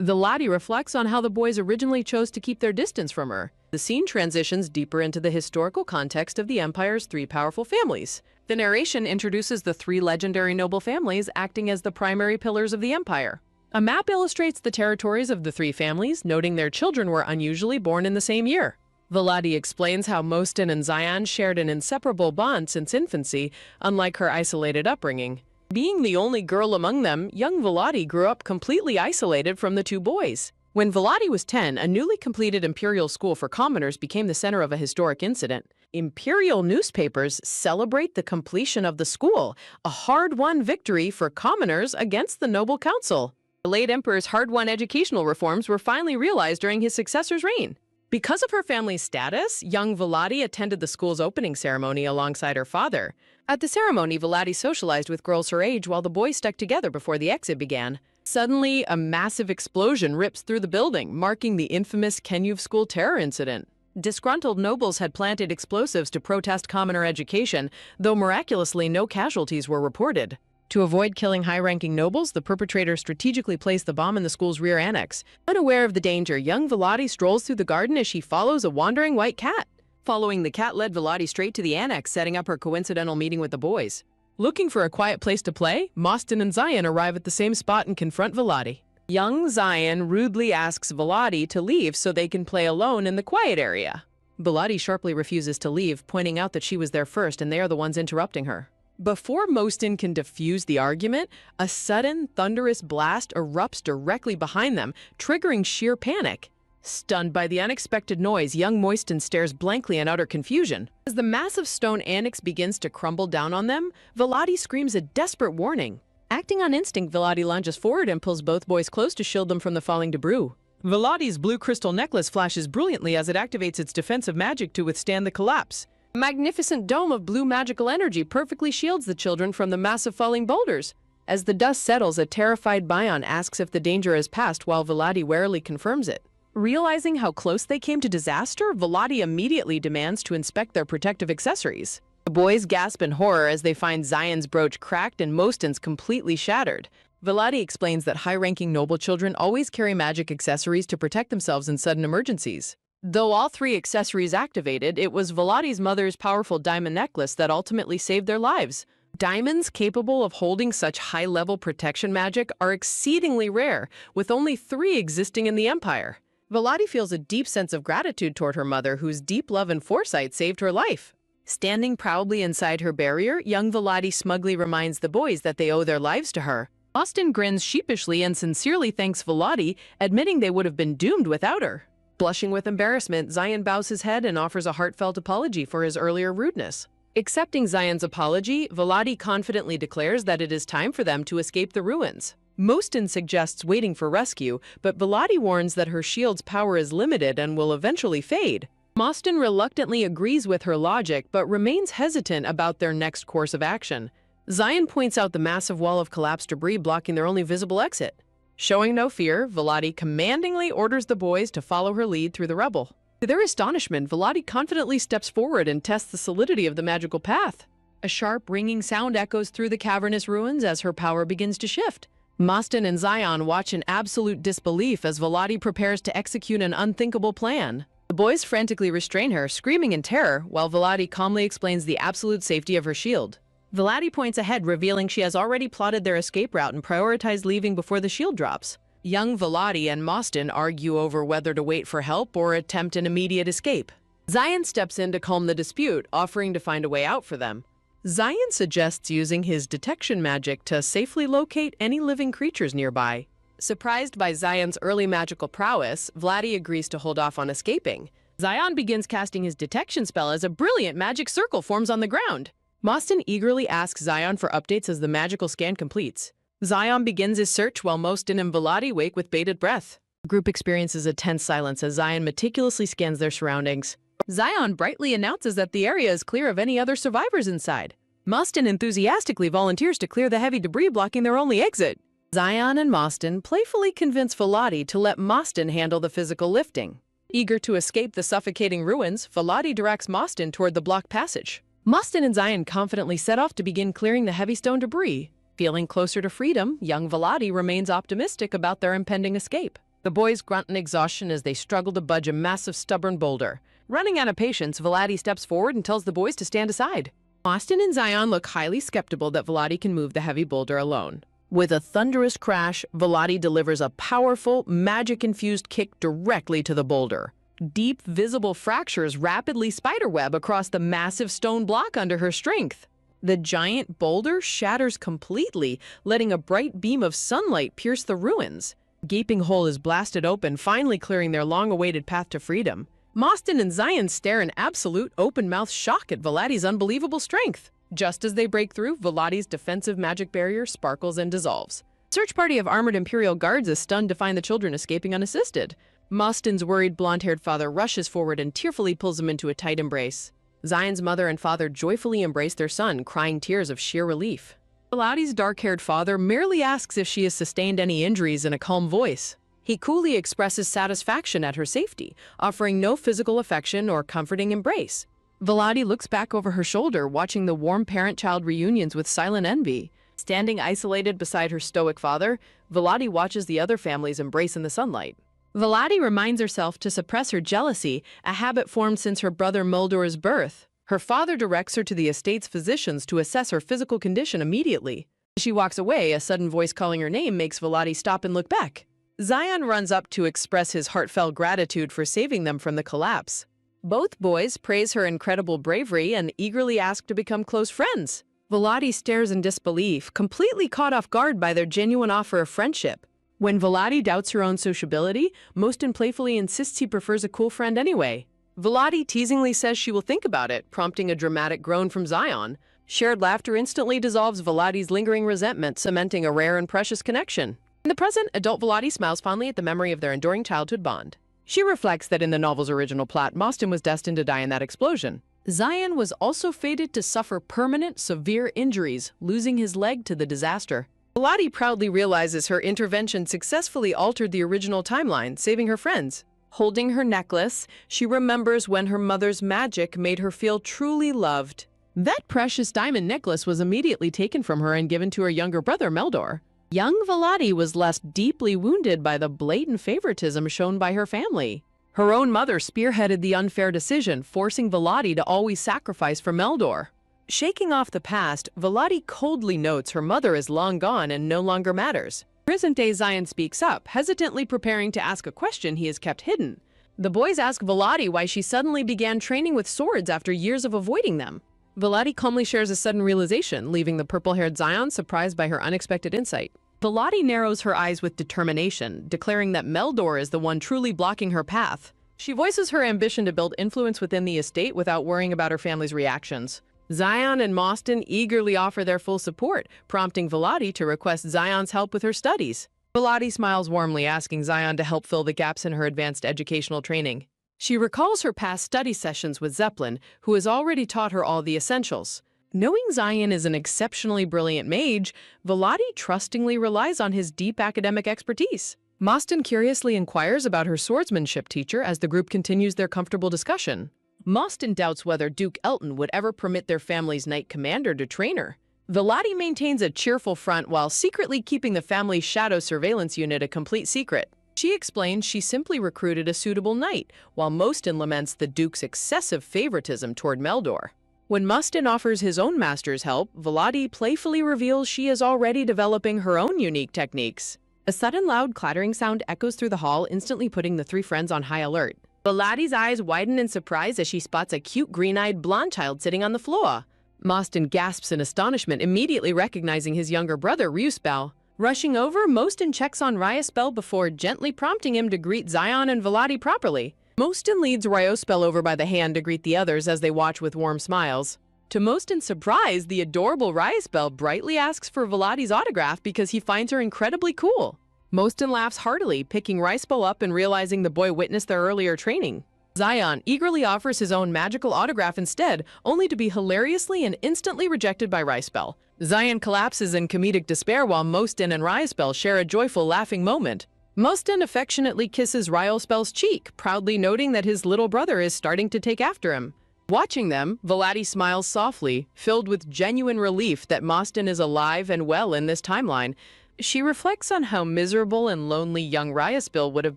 A: Velati reflects on how the boys originally chose to keep their distance from her. The scene transitions deeper into the historical context of the Empire's three powerful families. The narration introduces the three legendary noble families acting as the primary pillars of the Empire. A map illustrates the territories of the three families, noting their children were unusually born in the same year. Velati explains how Mostin and Xian shared an inseparable bond since infancy, unlike her isolated upbringing. Being the only girl among them, young Velati grew up completely isolated from the two boys. When Velati was 10, a newly completed imperial school for commoners became the center of a historic incident. Imperial newspapers celebrate the completion of the school, a hard-won victory for commoners against the noble council. The late emperor's hard-won educational reforms were finally realized during his successor's reign. Because of her family's status, young Velati attended the school's opening ceremony alongside her father. At the ceremony, Velati socialized with girls her age while the boys stuck together before the exit began. Suddenly, a massive explosion rips through the building, marking the infamous Kenyuv school terror incident. Disgruntled nobles had planted explosives to protest commoner education, though miraculously no casualties were reported. To avoid killing high-ranking nobles, the perpetrator strategically placed the bomb in the school's rear annex. Unaware of the danger, young Velati strolls through the garden as she follows a wandering white cat. Following the cat led Velati straight to the annex, setting up her coincidental meeting with the boys. Looking for a quiet place to play, Mostin and Xian arrive at the same spot and confront Velati. Young Xian rudely asks Velati to leave so they can play alone in the quiet area. Velati sharply refuses to leave, pointing out that she was there first and they are the ones interrupting her. Before Mostin can defuse the argument, a sudden, thunderous blast erupts directly behind them, triggering sheer panic. Stunned by the unexpected noise, young Mostin stares blankly in utter confusion. As the massive stone annex begins to crumble down on them, Velati screams a desperate warning. Acting on instinct, Velati lunges forward and pulls both boys close to shield them from the falling debris. Velati's blue crystal necklace flashes brilliantly as it activates its defensive magic to withstand the collapse. A magnificent dome of blue magical energy perfectly shields the children from the massive falling boulders. As the dust settles, a terrified Bion asks if the danger has passed while Velati warily confirms it. Realizing how close they came to disaster, Velati immediately demands to inspect their protective accessories. The boys gasp in horror as they find Xian's brooch cracked and Mostin's completely shattered. Velati explains that high-ranking noble children always carry magic accessories to protect themselves in sudden emergencies. Though all three accessories activated, it was Velati's mother's powerful diamond necklace that ultimately saved their lives. Diamonds capable of holding such high-level protection magic are exceedingly rare, with only 3 existing in the Empire. Velati feels a deep sense of gratitude toward her mother, whose deep love and foresight saved her life. Standing proudly inside her barrier, young Velati smugly reminds the boys that they owe their lives to her. Mostin grins sheepishly and sincerely thanks Velati, admitting they would have been doomed without her. Blushing with embarrassment, Xian bows his head and offers a heartfelt apology for his earlier rudeness. Accepting Xian's apology, Velati confidently declares that it is time for them to escape the ruins. Mostin suggests waiting for rescue, but Velati warns that her shield's power is limited and will eventually fade. Mostin reluctantly agrees with her logic, but remains hesitant about their next course of action. Xian points out the massive wall of collapsed debris blocking their only visible exit. Showing no fear, Velati commandingly orders the boys to follow her lead through the rubble. To their astonishment, Velati confidently steps forward and tests the solidity of the magical path. A sharp, ringing sound echoes through the cavernous ruins as her power begins to shift. Mostin and Xian watch in absolute disbelief as Velati prepares to execute an unthinkable plan. The boys frantically restrain her, screaming in terror, while Velati calmly explains the absolute safety of her shield. Velati points ahead, revealing she has already plotted their escape route and prioritized leaving before the shield drops. Young Velati and Mostin argue over whether to wait for help or attempt an immediate escape. Xian steps in to calm the dispute, offering to find a way out for them. Xian suggests using his detection magic to safely locate any living creatures nearby. Surprised by Xian's early magical prowess, Velati agrees to hold off on escaping. Xian begins casting his detection spell as a brilliant magic circle forms on the ground. Mostin eagerly asks Xian for updates as the magical scan completes. Xian begins his search while Mostin and Velati wake with bated breath. The group experiences a tense silence as Xian meticulously scans their surroundings. Xian brightly announces that the area is clear of any other survivors inside. Mostin enthusiastically volunteers to clear the heavy debris blocking their only exit. Xian and Mostin playfully convince Velati to let Mostin handle the physical lifting. Eager to escape the suffocating ruins, Velati directs Mostin toward the blocked passage. Mostin and Xian confidently set off to begin clearing the heavy stone debris. Feeling closer to freedom, young Velati remains optimistic about their impending escape. The boys grunt in exhaustion as they struggle to budge a massive, stubborn boulder. Running out of patience, Vladi steps forward and tells the boys to stand aside. Mostin and Zion look highly skeptical that Vladi can move the heavy boulder alone. With a thunderous crash, Vladi delivers a powerful, magic-infused kick directly to the boulder. Deep, visible fractures rapidly spiderweb across the massive stone block under her strength. The giant boulder shatters completely, letting a bright beam of sunlight pierce the ruins. A gaping hole is blasted open, finally clearing their long-awaited path to freedom. Mostin and Zion stare in absolute open-mouthed shock at Vladi's unbelievable strength. Just as they break through, Vladi's defensive magic barrier sparkles and dissolves. A search party of armored Imperial guards is stunned to find the children escaping unassisted. Mostin's worried blonde-haired father rushes forward and tearfully pulls him into a tight embrace. Zion's mother and father joyfully embrace their son, crying tears of sheer relief. Vladi's dark-haired father merely asks if she has sustained any injuries in a calm voice. He coolly expresses satisfaction at her safety, offering no physical affection or comforting embrace. Vladi looks back over her shoulder, watching the warm parent-child reunions with silent envy. Standing isolated beside her stoic father, Vladi watches the other families embrace in the sunlight. Vladi reminds herself to suppress her jealousy, a habit formed since her brother Muldor's birth. Her father directs her to the estate's physicians to assess her physical condition immediately. As she walks away, a sudden voice calling her name makes Vladi stop and look back. Zion runs up to express his heartfelt gratitude for saving them from the collapse. Both boys praise her incredible bravery and eagerly ask to become close friends. Vladi stares in disbelief, completely caught off guard by their genuine offer of friendship. When Vladi doubts her own sociability, Mostin playfully insists he prefers a cool friend anyway. Vladi teasingly says she will think about it, prompting a dramatic groan from Zion. Shared laughter instantly dissolves Vladi's lingering resentment, cementing a rare and precious connection. In the present, adult Vladi smiles fondly at the memory of their enduring childhood bond. She reflects that in the novel's original plot, Mostin was destined to die in that explosion. Zion was also fated to suffer permanent, severe injuries, losing his leg to the disaster. Vladi proudly realizes her intervention successfully altered the original timeline, saving her friends. Holding her necklace, she remembers when her mother's magic made her feel truly loved. That precious diamond necklace was immediately taken from her and given to her younger brother, Meldor. Young Vladi was left deeply wounded by the blatant favoritism shown by her family. Her own mother spearheaded the unfair decision, forcing Vladi to always sacrifice for Meldor. Shaking off the past, Vladi coldly notes her mother is long gone and no longer matters. Present-day Zion speaks up, hesitantly preparing to ask a question he has kept hidden. The boys ask Vladi why she suddenly began training with swords after years of avoiding them. Vladi calmly shares a sudden realization, leaving the purple-haired Zion surprised by her unexpected insight. Vladi narrows her eyes with determination, declaring that Meldor is the one truly blocking her path. She voices her ambition to build influence within the estate without worrying about her family's reactions. Zion and Mostin eagerly offer their full support, prompting Vladi to request Zion's help with her studies. Vladi smiles warmly, asking Zion to help fill the gaps in her advanced educational training. She recalls her past study sessions with Zeppelin, who has already taught her all the essentials. Knowing Zion is an exceptionally brilliant mage, Vladi trustingly relies on his deep academic expertise. Mostin curiously inquires about her swordsmanship teacher as the group continues their comfortable discussion. Mostin doubts whether Duke Elton would ever permit their family's knight commander to train her. Vladi maintains a cheerful front while secretly keeping the family's shadow surveillance unit a complete secret. She explains she simply recruited a suitable knight, while Mostin laments the Duke's excessive favoritism toward Meldor. When Mostin offers his own master's help, Vladi playfully reveals she is already developing her own unique techniques. A sudden loud clattering sound echoes through the hall, instantly putting the three friends on high alert. Vladi's eyes widen in surprise as she spots a cute green-eyed blonde child sitting on the floor. Mostin gasps in astonishment, immediately recognizing his younger brother, Ryuspel. Rushing over, Mostin checks on Ryuspel before gently prompting him to greet Zion and Vladi properly. Mostin leads Ryuspel over by the hand to greet the others as they watch with warm smiles. To Mostin's surprise, the adorable Ryuspel brightly asks for Vladi's autograph because he finds her incredibly cool. Mostin laughs heartily, picking Ryuspel up and realizing the boy witnessed their earlier training. Zion eagerly offers his own magical autograph instead, only to be hilariously and instantly rejected by Ryuspel. Zion collapses in comedic despair while Mostin and Ryuspel share a joyful laughing moment. Mostin affectionately kisses Ryuspel's cheek, proudly noting that his little brother is starting to take after him. Watching them, Vladi smiles softly, filled with genuine relief that Mostin is alive and well in this timeline. She reflects on how miserable and lonely young Riasbil would have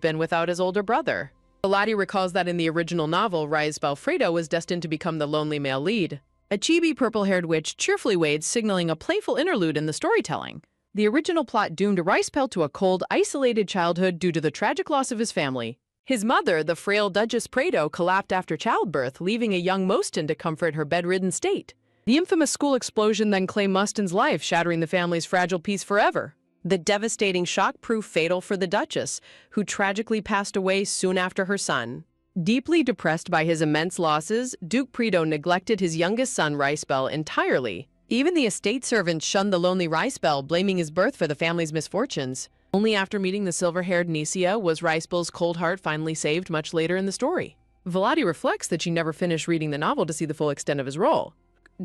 A: been without his older brother. Volati recalls that in the original novel, Riasbil Fredo was destined to become the lonely male lead. A chibi purple-haired witch cheerfully waits, signaling a playful interlude in the storytelling. The original plot doomed Riasbil to a cold, isolated childhood due to the tragic loss of his family. His mother, the frail Duchess Fredo, collapsed after childbirth, leaving a young Mostin to comfort her bedridden state. The infamous school explosion then claimed Mostin's life, shattering the family's fragile peace forever. The devastating shock proved fatal for the Duchess, who tragically passed away soon after her son. Deeply depressed by his immense losses, Duke Fredo neglected his youngest son, Riasbil, entirely. Even the estate servants shunned the lonely Riasbil, blaming his birth for the family's misfortunes. Only after meeting the silver-haired Nisia was Riasbil's cold heart finally saved much later in the story. Volati reflects that she never finished reading the novel to see the full extent of his role.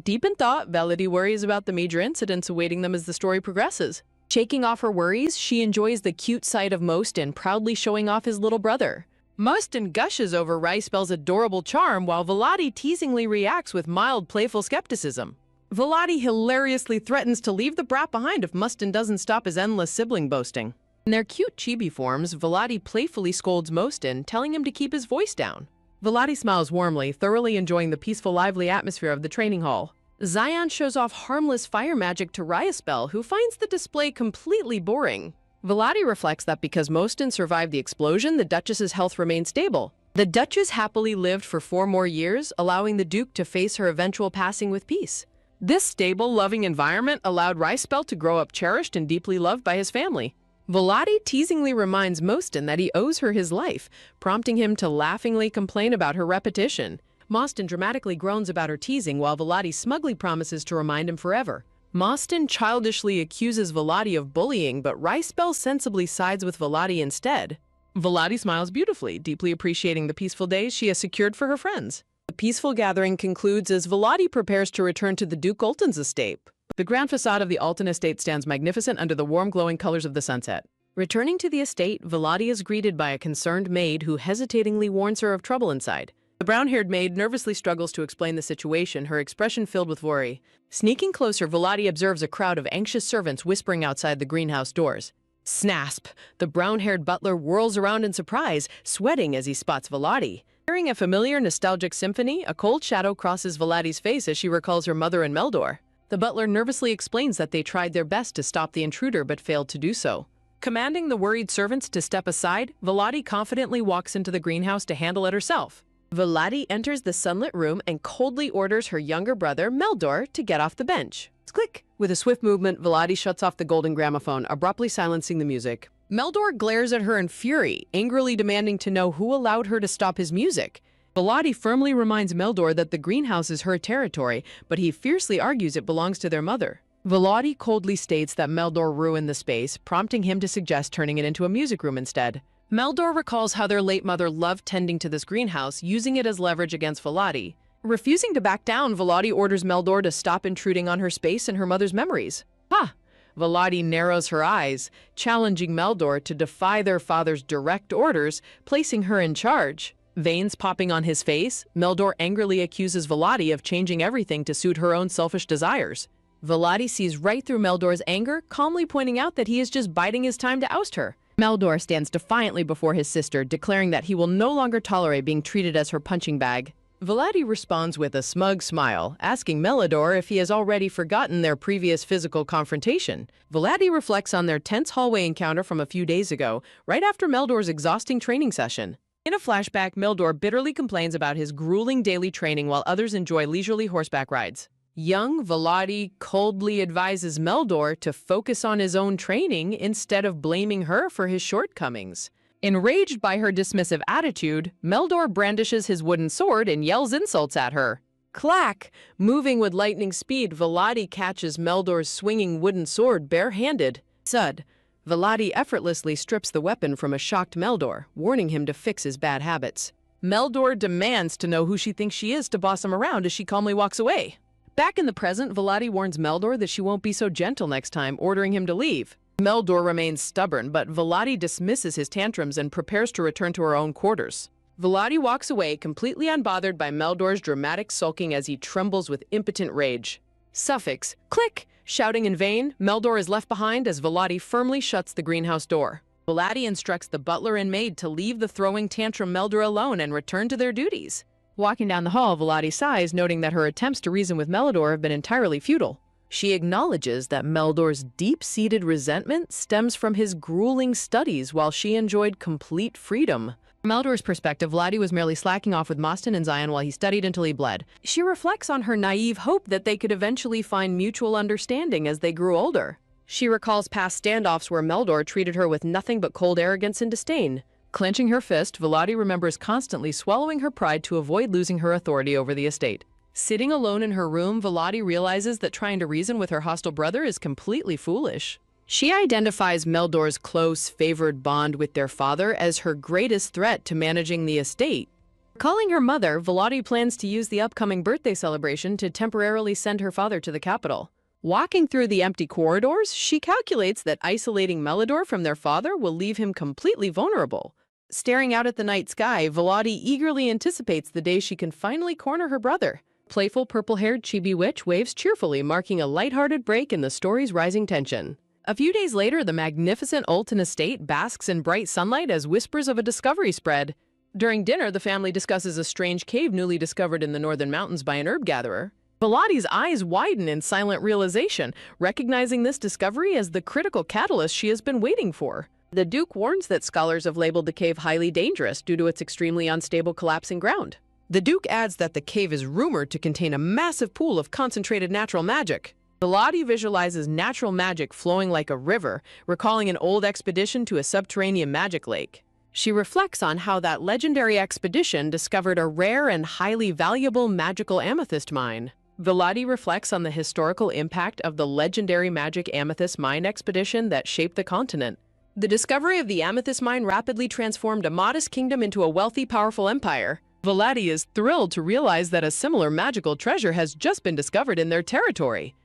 A: Deep in thought, Volati worries about the major incidents awaiting them as the story progresses. Shaking off her worries, she enjoys the cute sight of Mostin proudly showing off his little brother. Mostin gushes over Riasbil's adorable charm while Volati teasingly reacts with mild, playful skepticism. Volati hilariously threatens to leave the brat behind if Mostin doesn't stop his endless sibling boasting. In their cute chibi forms, Volati playfully scolds Mostin, telling him to keep his voice down. Volati smiles warmly, thoroughly enjoying the peaceful, lively atmosphere of the training hall. Xion shows off harmless fire magic to Riasbil, who finds the display completely boring. Volati reflects that because Mostin survived the explosion, the Duchess's health remained stable. The Duchess happily lived for 4 more years, allowing the Duke to face her eventual passing with peace. This stable, loving environment allowed Riasbil to grow up cherished and deeply loved by his family. Volati teasingly reminds Mostin that he owes her his life, prompting him to laughingly complain about her repetition. Mostin dramatically groans about her teasing, while Volati smugly promises to remind him forever. Mostin childishly accuses Volati of bullying, but Riasbil sensibly sides with Volati instead. Volati smiles beautifully, deeply appreciating the peaceful days she has secured for her friends. The peaceful gathering concludes as Volati prepares to return to the Duke Alton's estate. The grand facade of the Alton estate stands magnificent under the warm, glowing colors of the sunset. Returning to the estate, Volati is greeted by a concerned maid who hesitatingly warns her of trouble inside. The brown-haired maid nervously struggles to explain the situation, her expression filled with worry. Sneaking closer, Volati observes a crowd of anxious servants whispering outside the greenhouse doors. Snasp! The brown-haired butler whirls around in surprise, sweating as he spots Volati. Hearing a familiar, nostalgic symphony, a cold shadow crosses Volati's face as she recalls her mother and Meldor. The butler nervously explains that they tried their best to stop the intruder but failed to do so. Commanding the worried servants to step aside, Volati confidently walks into the greenhouse to handle it herself. Volati enters the sunlit room and coldly orders her younger brother, Meldor, to get off the bench. Click! With a swift movement, Volati shuts off the golden gramophone, abruptly silencing the music. Meldor glares at her in fury, angrily demanding to know who allowed her to stop his music. Volati firmly reminds Meldor that the greenhouse is her territory, but he fiercely argues it belongs to their mother. Volati coldly states that Meldor ruined the space, prompting him to suggest turning it into a music room instead. Meldor recalls how their late mother loved tending to this greenhouse, using it as leverage against Volati. Refusing to back down, Volati orders Meldor to stop intruding on her space and her mother's memories. Ha! Volati narrows her eyes, challenging Meldor to defy their father's direct orders, placing her in charge. Veins popping on his face, Meldor angrily accuses Volati of changing everything to suit her own selfish desires. Volati sees right through Meldor's anger, calmly pointing out that he is just biding his time to oust her. Meldor stands defiantly before his sister, declaring that he will no longer tolerate being treated as her punching bag. Volati responds with a smug smile, asking Meldor if he has already forgotten their previous physical confrontation. Volati reflects on their tense hallway encounter from a few days ago, right after Meldor's exhausting training session. In a flashback, Meldor bitterly complains about his grueling daily training while others enjoy leisurely horseback rides. Young Volati coldly advises Meldor to focus on his own training instead of blaming her for his shortcomings. Enraged by her dismissive attitude, Meldor brandishes his wooden sword and yells insults at her. Clack! Moving with lightning speed, Volati catches Meldor's swinging wooden sword barehanded. Thud! Volati effortlessly strips the weapon from a shocked Meldor, warning him to fix his bad habits. Meldor demands to know who she thinks she is to boss him around as she calmly walks away. Back in the present, Volati warns Meldor that she won't be so gentle next time, ordering him to leave. Meldor remains stubborn, but Volati dismisses his tantrums and prepares to return to her own quarters. Volati walks away, completely unbothered by Meldor's dramatic sulking as he trembles with impotent rage. Suffix, click! Shouting in vain, Meldor is left behind as Volati firmly shuts the greenhouse door. Volati instructs the butler and maid to leave the throwing tantrum Meldor alone and return to their duties. Walking down the hall, Volati sighs, noting that her attempts to reason with Meldor have been entirely futile. She acknowledges that Meldor's deep-seated resentment stems from his grueling studies while she enjoyed complete freedom. From Meldor's perspective, Volati was merely slacking off with Mostan and Zion while he studied until he bled. She reflects on her naive hope that they could eventually find mutual understanding as they grew older. She recalls past standoffs where Meldor treated her with nothing but cold arrogance and disdain. Clenching her fist, Volati remembers constantly swallowing her pride to avoid losing her authority over the estate. Sitting alone in her room, Volati realizes that trying to reason with her hostile brother is completely foolish. She identifies Meldor's close, favored bond with their father as her greatest threat to managing the estate. Calling her mother, Volati plans to use the upcoming birthday celebration to temporarily send her father to the capital. Walking through the empty corridors, she calculates that isolating Meldor from their father will leave him completely vulnerable. Staring out at the night sky, Volati eagerly anticipates the day she can finally corner her brother. Playful purple-haired chibi witch waves cheerfully, marking a lighthearted break in the story's rising tension. A few days later, the magnificent Olton estate basks in bright sunlight as whispers of a discovery spread. During dinner, the family discusses a strange cave newly discovered in the northern mountains by an herb gatherer. Volati's eyes widen in silent realization, recognizing this discovery as the critical catalyst she has been waiting for. The Duke warns that scholars have labeled the cave highly dangerous due to its extremely unstable collapsing ground. The Duke adds that the cave is rumored to contain a massive pool of concentrated natural magic. Volati visualizes natural magic flowing like a river, recalling an old expedition to a subterranean magic lake. She reflects on how that legendary expedition discovered a rare and highly valuable magical amethyst mine. Volati reflects on the historical impact of the legendary magic amethyst mine expedition that shaped the continent. The discovery of the amethyst mine rapidly transformed a modest kingdom into a wealthy, powerful empire. Volati is thrilled to realize that a similar magical treasure has just been discovered in their territory.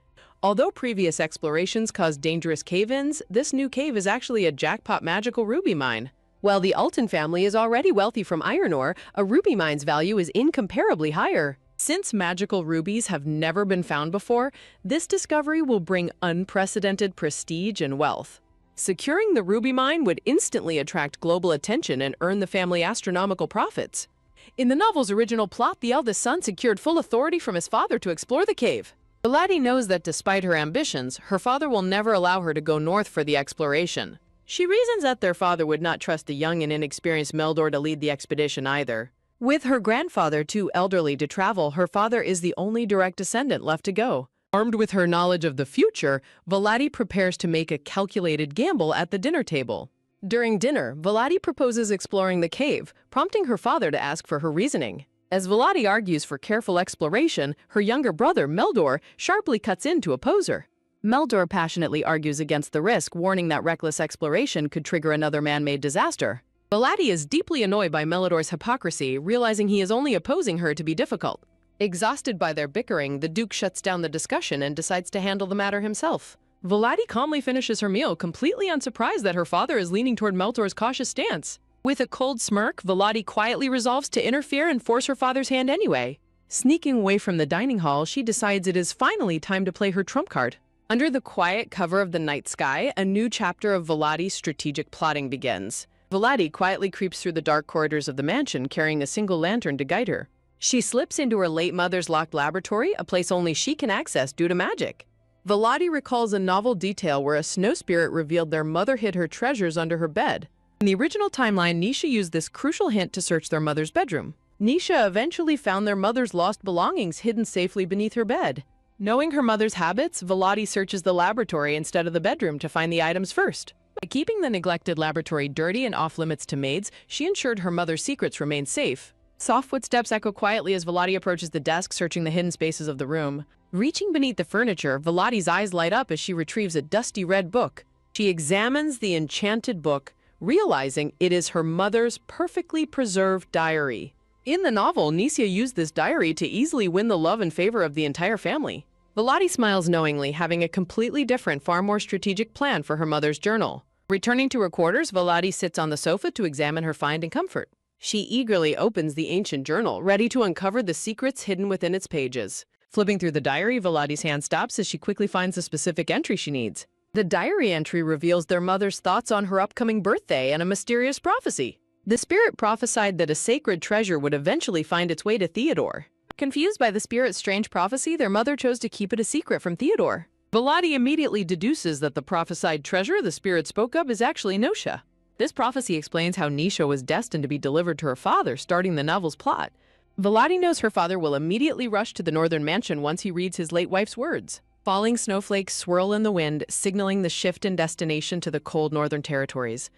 A: Although previous explorations caused dangerous cave-ins, this new cave is actually a jackpot magical ruby mine. While the Alton family is already wealthy from iron ore, a ruby mine's value is incomparably higher. Since magical rubies have never been found before, this discovery will bring unprecedented prestige and wealth. Securing the ruby mine would instantly attract global attention and earn the family astronomical profits. In the novel's original plot, the eldest son secured full authority from his father to explore the cave. Volati knows that despite her ambitions, her father will never allow her to go north for the exploration. She reasons that their father would not trust the young and inexperienced Meldor to lead the expedition either. With her grandfather too elderly to travel, her father is the only direct descendant left to go. Armed with her knowledge of the future, Volati prepares to make a calculated gamble at the dinner table. During dinner, Volati proposes exploring the cave, prompting her father to ask for her reasoning. As Volati argues for careful exploration, her younger brother, Meldor, sharply cuts in to oppose her. Meldor passionately argues against the risk, warning that reckless exploration could trigger another man-made disaster. Volati is deeply annoyed by Meldor's hypocrisy, realizing he is only opposing her to be difficult. Exhausted by their bickering, the Duke shuts down the discussion and decides to handle the matter himself. Volati calmly finishes her meal, completely unsurprised that her father is leaning toward Meldor's cautious stance. With a cold smirk, Volati quietly resolves to interfere and force her father's hand anyway. Sneaking away from the dining hall, she decides it is finally time to play her trump card. Under the quiet cover of the night sky, a new chapter of Volati's strategic plotting begins. Volati quietly creeps through the dark corridors of the mansion, carrying a single lantern to guide her. She slips into her late mother's locked laboratory, a place only she can access due to magic. Volati recalls a novel detail where a snow spirit revealed their mother hid her treasures under her bed. In the original timeline, Nisha used this crucial hint to search their mother's bedroom. Nisha eventually found their mother's lost belongings hidden safely beneath her bed. Knowing her mother's habits, Volati searches the laboratory instead of the bedroom to find the items first. By keeping the neglected laboratory dirty and off-limits to maids, she ensured her mother's secrets remained safe. Soft footsteps echo quietly as Volati approaches the desk, searching the hidden spaces of the room. Reaching beneath the furniture, Volati's eyes light up as she retrieves a dusty red book. She examines the enchanted book, realizing it is her mother's perfectly preserved diary. In the novel, Nisha used this diary to easily win the love and favor of the entire family. Volati smiles knowingly, having a completely different, far more strategic plan for her mother's journal. Returning to her quarters, Volati sits on the sofa to examine her find in comfort. She eagerly opens the ancient journal, ready to uncover the secrets hidden within its pages. Flipping through the diary, Volodi's hand stops as she quickly finds the specific entry she needs. The diary entry reveals their mother's thoughts on her upcoming birthday and a mysterious prophecy. The spirit prophesied that a sacred treasure would eventually find its way to Theodore. Confused by the spirit's strange prophecy, their mother chose to keep it a secret from Theodore. Volodi immediately deduces that the prophesied treasure the spirit spoke of is actually Nosha. This prophecy explains how Nisha was destined to be delivered to her father, starting the novel's plot. Volodi knows her father will immediately rush to the northern mansion once he reads his late wife's words. Falling snowflakes swirl in the wind, signaling the shift in destination to the cold northern territories.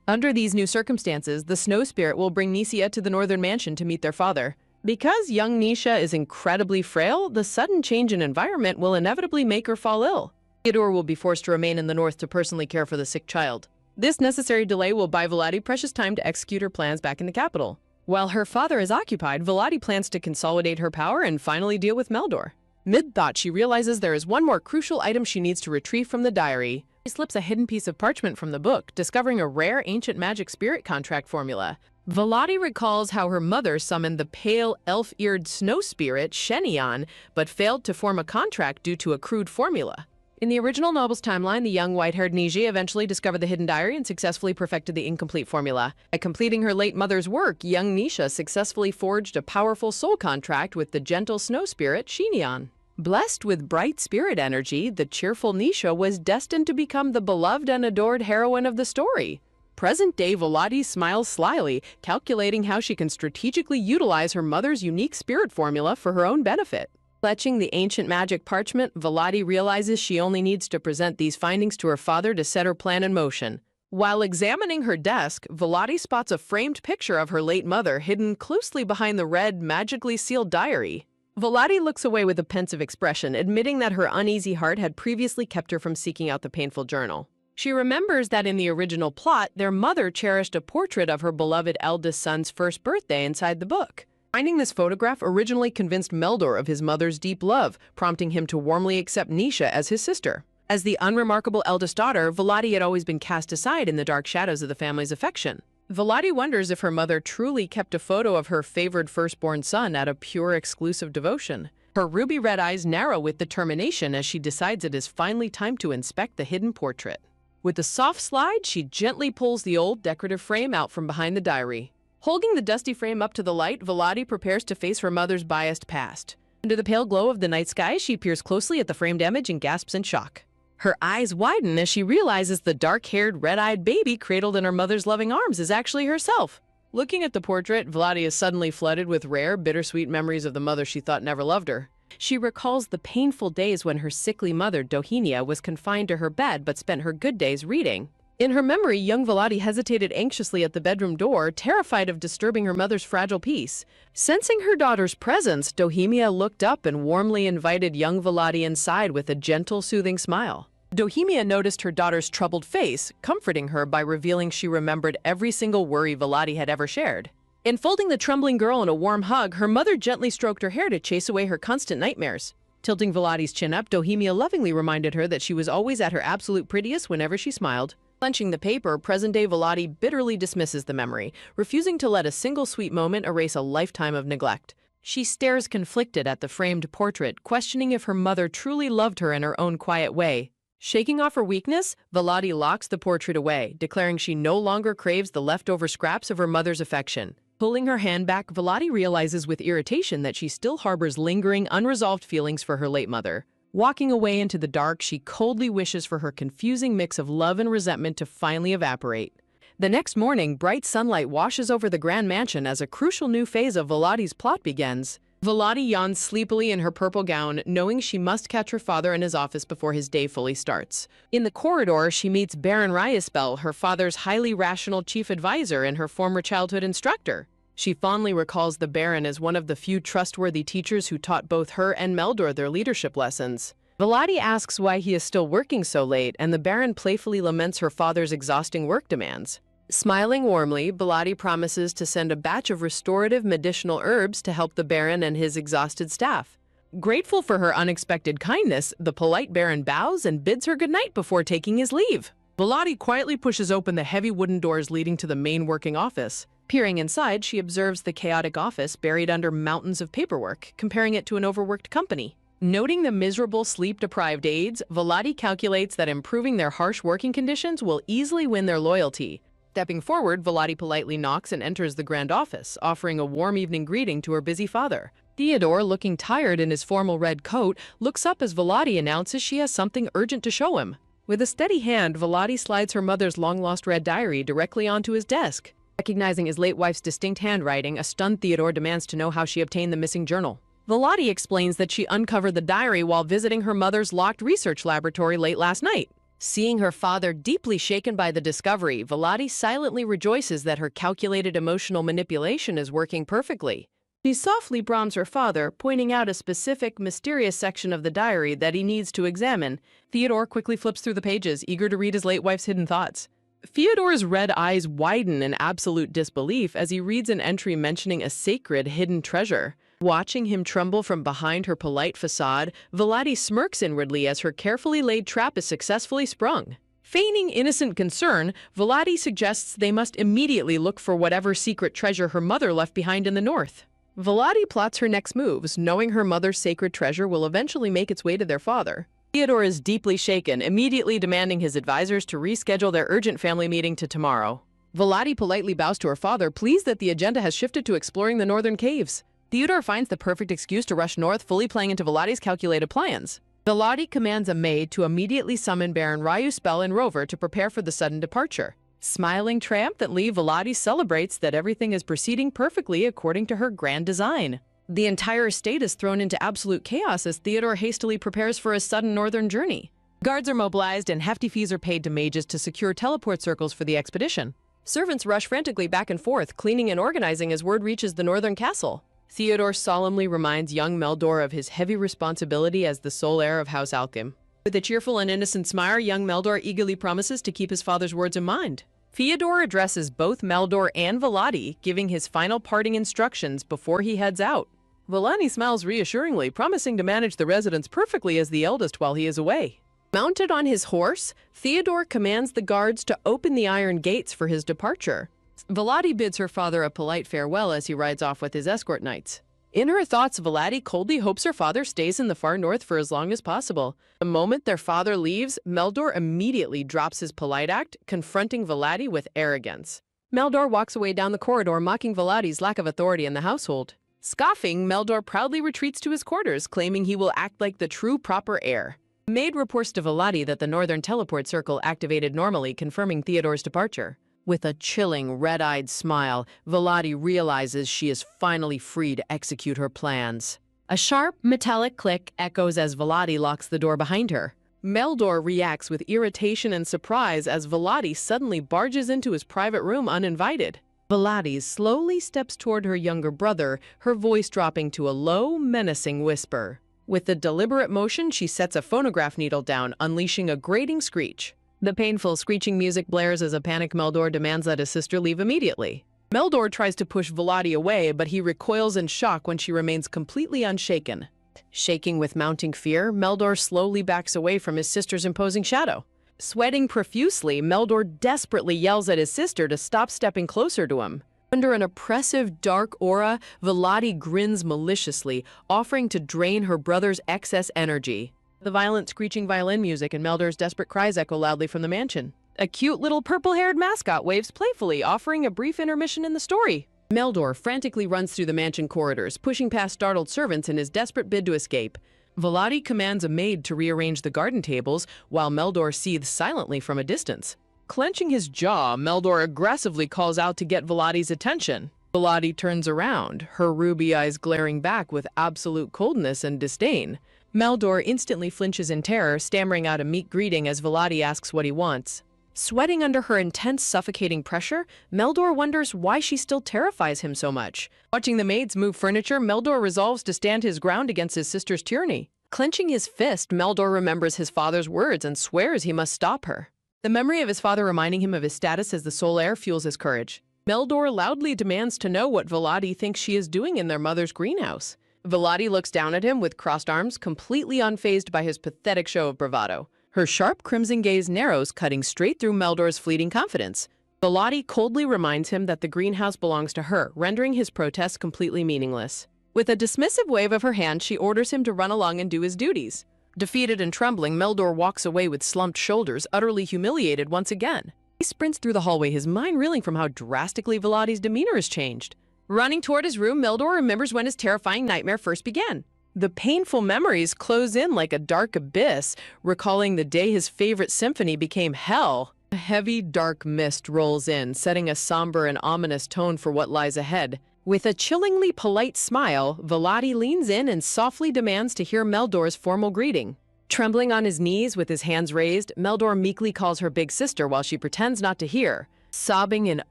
A: Under these new circumstances, the snow spirit will bring Nisia to the northern mansion to meet their father. Because young Nisha is incredibly frail, the sudden change in environment will inevitably make her fall ill. Theodore will be forced to remain in the north to personally care for the sick child. This necessary delay will buy Volodi precious time to execute her plans back in the capital. While her father is occupied, Volodi plans to consolidate her power and finally deal with Meldor. Mid-thought, she realizes there is one more crucial item she needs to retrieve from the diary. She slips a hidden piece of parchment from the book, discovering a rare ancient magic spirit contract formula. Volodi recalls how her mother summoned the pale, elf-eared snow spirit, Shenion, but failed to form a contract due to a crude formula. In the original novel's timeline, the young white-haired Niji eventually discovered the hidden diary and successfully perfected the incomplete formula. By completing her late mother's work, young Nisha successfully forged a powerful soul contract with the gentle snow spirit, Shenion. Blessed with bright spirit energy, the cheerful Nisha was destined to become the beloved and adored heroine of the story. Present-day Volodi smiles slyly, calculating how she can strategically utilize her mother's unique spirit formula for her own benefit. Clutching the ancient magic parchment, Volodi realizes she only needs to present these findings to her father to set her plan in motion. While examining her desk, Volodi spots a framed picture of her late mother hidden closely behind the red, magically sealed diary. Volodi looks away with a pensive expression, admitting that her uneasy heart had previously kept her from seeking out the painful journal. She remembers that in the original plot, their mother cherished a portrait of her beloved eldest son's first birthday inside the book. Finding this photograph originally convinced Meldor of his mother's deep love, prompting him to warmly accept Nisha as his sister. As the unremarkable eldest daughter, Volodi had always been cast aside in the dark shadows of the family's affection. Volodi wonders if her mother truly kept a photo of her favored firstborn son out of pure exclusive devotion. Her ruby-red eyes narrow with determination as she decides it is finally time to inspect the hidden portrait. With a soft slide, she gently pulls the old decorative frame out from behind the diary. Holding the dusty frame up to the light, Volodi prepares to face her mother's biased past. Under the pale glow of the night sky, she peers closely at the framed image and gasps in shock. Her eyes widen as she realizes the dark-haired, red-eyed baby cradled in her mother's loving arms is actually herself. Looking at the portrait, Volodi is suddenly flooded with rare, bittersweet memories of the mother she thought never loved her. She recalls the painful days when her sickly mother, Dohinia, was confined to her bed but spent her good days reading. In her memory, young Volodi hesitated anxiously at the bedroom door, terrified of disturbing her mother's fragile peace. Sensing her daughter's presence, Dohemia looked up and warmly invited young Volodi inside with a gentle, soothing smile. Dohemia noticed her daughter's troubled face, comforting her by revealing she remembered every single worry Volodi had ever shared. Enfolding the trembling girl in a warm hug, her mother gently stroked her hair to chase away her constant nightmares. Tilting Volodi's chin up, Dohemia lovingly reminded her that she was always at her absolute prettiest whenever she smiled. Clenching the paper, present-day Volodi bitterly dismisses the memory, refusing to let a single sweet moment erase a lifetime of neglect. She stares conflicted at the framed portrait, questioning if her mother truly loved her in her own quiet way. Shaking off her weakness, Volodi locks the portrait away, declaring she no longer craves the leftover scraps of her mother's affection. Pulling her hand back, Volodi realizes with irritation that she still harbors lingering, unresolved feelings for her late mother. Walking away into the dark, she coldly wishes for her confusing mix of love and resentment to finally evaporate. The next morning, bright sunlight washes over the grand mansion as a crucial new phase of Volodi's plot begins. Volodi yawns sleepily in her purple gown, knowing she must catch her father in his office before his day fully starts. In the corridor, she meets Baron Ryespel, her father's highly rational chief advisor and her former childhood instructor. She fondly recalls the Baron as one of the few trustworthy teachers who taught both her and Meldor their leadership lessons. Volodi asks why he is still working so late, and the Baron playfully laments her father's exhausting work demands. Smiling warmly, Volodi promises to send a batch of restorative medicinal herbs to help the Baron and his exhausted staff. Grateful for her unexpected kindness, the polite Baron bows and bids her goodnight before taking his leave. Volodi quietly pushes open the heavy wooden doors leading to the main working office. Peering inside, she observes the chaotic office buried under mountains of paperwork, comparing it to an overworked company. Noting the miserable sleep-deprived aides, Volati calculates that improving their harsh working conditions will easily win their loyalty. Stepping forward, Volati politely knocks and enters the grand office, offering a warm evening greeting to her busy father. Theodore, looking tired in his formal red coat, looks up as Volati announces she has something urgent to show him. With a steady hand, Volati slides her mother's long-lost red diary directly onto his desk. Recognizing his late wife's distinct handwriting, a stunned Theodore demands to know how she obtained the missing journal. Volati explains that she uncovered the diary while visiting her mother's locked research laboratory late last night. Seeing her father deeply shaken by the discovery, Volati silently rejoices that her calculated emotional manipulation is working perfectly. She softly brames her father, pointing out a specific, mysterious section of the diary that he needs to examine. Theodore quickly flips through the pages, eager to read his late wife's hidden thoughts. Theodore's red eyes widen in absolute disbelief as he reads an entry mentioning a sacred hidden treasure. Watching him tremble from behind her polite facade, Volati smirks inwardly as her carefully laid trap is successfully sprung. Feigning innocent concern, Volati suggests they must immediately look for whatever secret treasure her mother left behind in the north. Volati plots her next moves, knowing her mother's sacred treasure will eventually make its way to their father. Theodore is deeply shaken, immediately demanding his advisors to reschedule their urgent family meeting to tomorrow. Volati politely bows to her father, pleased that the agenda has shifted to exploring the northern caves. Theodore finds the perfect excuse to rush north, fully playing into Volati's calculated plans. Volati commands a maid to immediately summon Baron Ryu, Spell, and Rover to prepare for the sudden departure. Smiling triumphantly, Volati celebrates that everything is proceeding perfectly according to her grand design. The entire estate is thrown into absolute chaos as Theodore hastily prepares for a sudden northern journey. Guards are mobilized and hefty fees are paid to mages to secure teleport circles for the expedition. Servants rush frantically back and forth, cleaning and organizing as word reaches the northern castle. Theodore solemnly reminds young Meldor of his heavy responsibility as the sole heir of House Alchem. With a cheerful and innocent smile, young Meldor eagerly promises to keep his father's words in mind. Theodore addresses both Meldor and Volati, giving his final parting instructions before he heads out. Volati smiles reassuringly, promising to manage the residence perfectly as the eldest while he is away. Mounted on his horse, Theodore commands the guards to open the iron gates for his departure. Volati bids her father a polite farewell as he rides off with his escort knights. In her thoughts, Volati coldly hopes her father stays in the far north for as long as possible. The moment their father leaves, Meldor immediately drops his polite act, confronting Volati with arrogance. Meldor walks away down the corridor, mocking Volati's lack of authority in the household. Scoffing, Meldor proudly retreats to his quarters, claiming he will act like the true proper heir. The maid reports to Volati that the northern teleport circle activated normally, confirming Theodore's departure. With a chilling, red-eyed smile, Volati realizes she is finally free to execute her plans. A sharp, metallic click echoes as Volati locks the door behind her. Meldor reacts with irritation and surprise as Volati suddenly barges into his private room uninvited. Volati slowly steps toward her younger brother, her voice dropping to a low, menacing whisper. With a deliberate motion, she sets a phonograph needle down, unleashing a grating screech. The painful screeching music blares as a panicked Meldor demands that his sister leave immediately. Meldor tries to push Volati away, but he recoils in shock when she remains completely unshaken. Shaking with mounting fear, Meldor slowly backs away from his sister's imposing shadow. Sweating profusely, Meldor desperately yells at his sister to stop stepping closer to him. Under an oppressive, dark aura, Volati grins maliciously, offering to drain her brother's excess energy. The violent screeching violin music and Meldor's desperate cries echo loudly from the mansion. A cute little purple-haired mascot waves playfully, offering a brief intermission in the story. Meldor frantically runs through the mansion corridors, pushing past startled servants in his desperate bid to escape. Volati commands a maid to rearrange the garden tables, while Meldor seethes silently from a distance. Clenching his jaw, Meldor aggressively calls out to get Volati's attention. Volati turns around, her ruby eyes glaring back with absolute coldness and disdain. Meldor instantly flinches in terror, stammering out a meek greeting as Volati asks what he wants. Sweating under her intense, suffocating pressure, Meldor wonders why she still terrifies him so much. Watching the maids move furniture, Meldor resolves to stand his ground against his sister's tyranny. Clenching his fist, Meldor remembers his father's words and swears he must stop her. The memory of his father reminding him of his status as the sole heir fuels his courage. Meldor loudly demands to know what Volati thinks she is doing in their mother's greenhouse. Volati looks down at him with crossed arms, completely unfazed by his pathetic show of bravado. Her sharp crimson gaze narrows, cutting straight through Meldor's fleeting confidence. Volati coldly reminds him that the greenhouse belongs to her, rendering his protest completely meaningless. With a dismissive wave of her hand, she orders him to run along and do his duties. Defeated and trembling, Meldor walks away with slumped shoulders, utterly humiliated once again. He sprints through the hallway, his mind reeling from how drastically Volodi's demeanor has changed. Running toward his room, Meldor remembers when his terrifying nightmare first began. The painful memories close in like a dark abyss, recalling the day his favorite symphony became hell. A heavy, dark mist rolls in, setting a somber and ominous tone for what lies ahead. With a chillingly polite smile, Volodi leans in and softly demands to hear Meldor's formal greeting. Trembling on his knees with his hands raised, Meldor meekly calls her big sister while she pretends not to hear. Sobbing in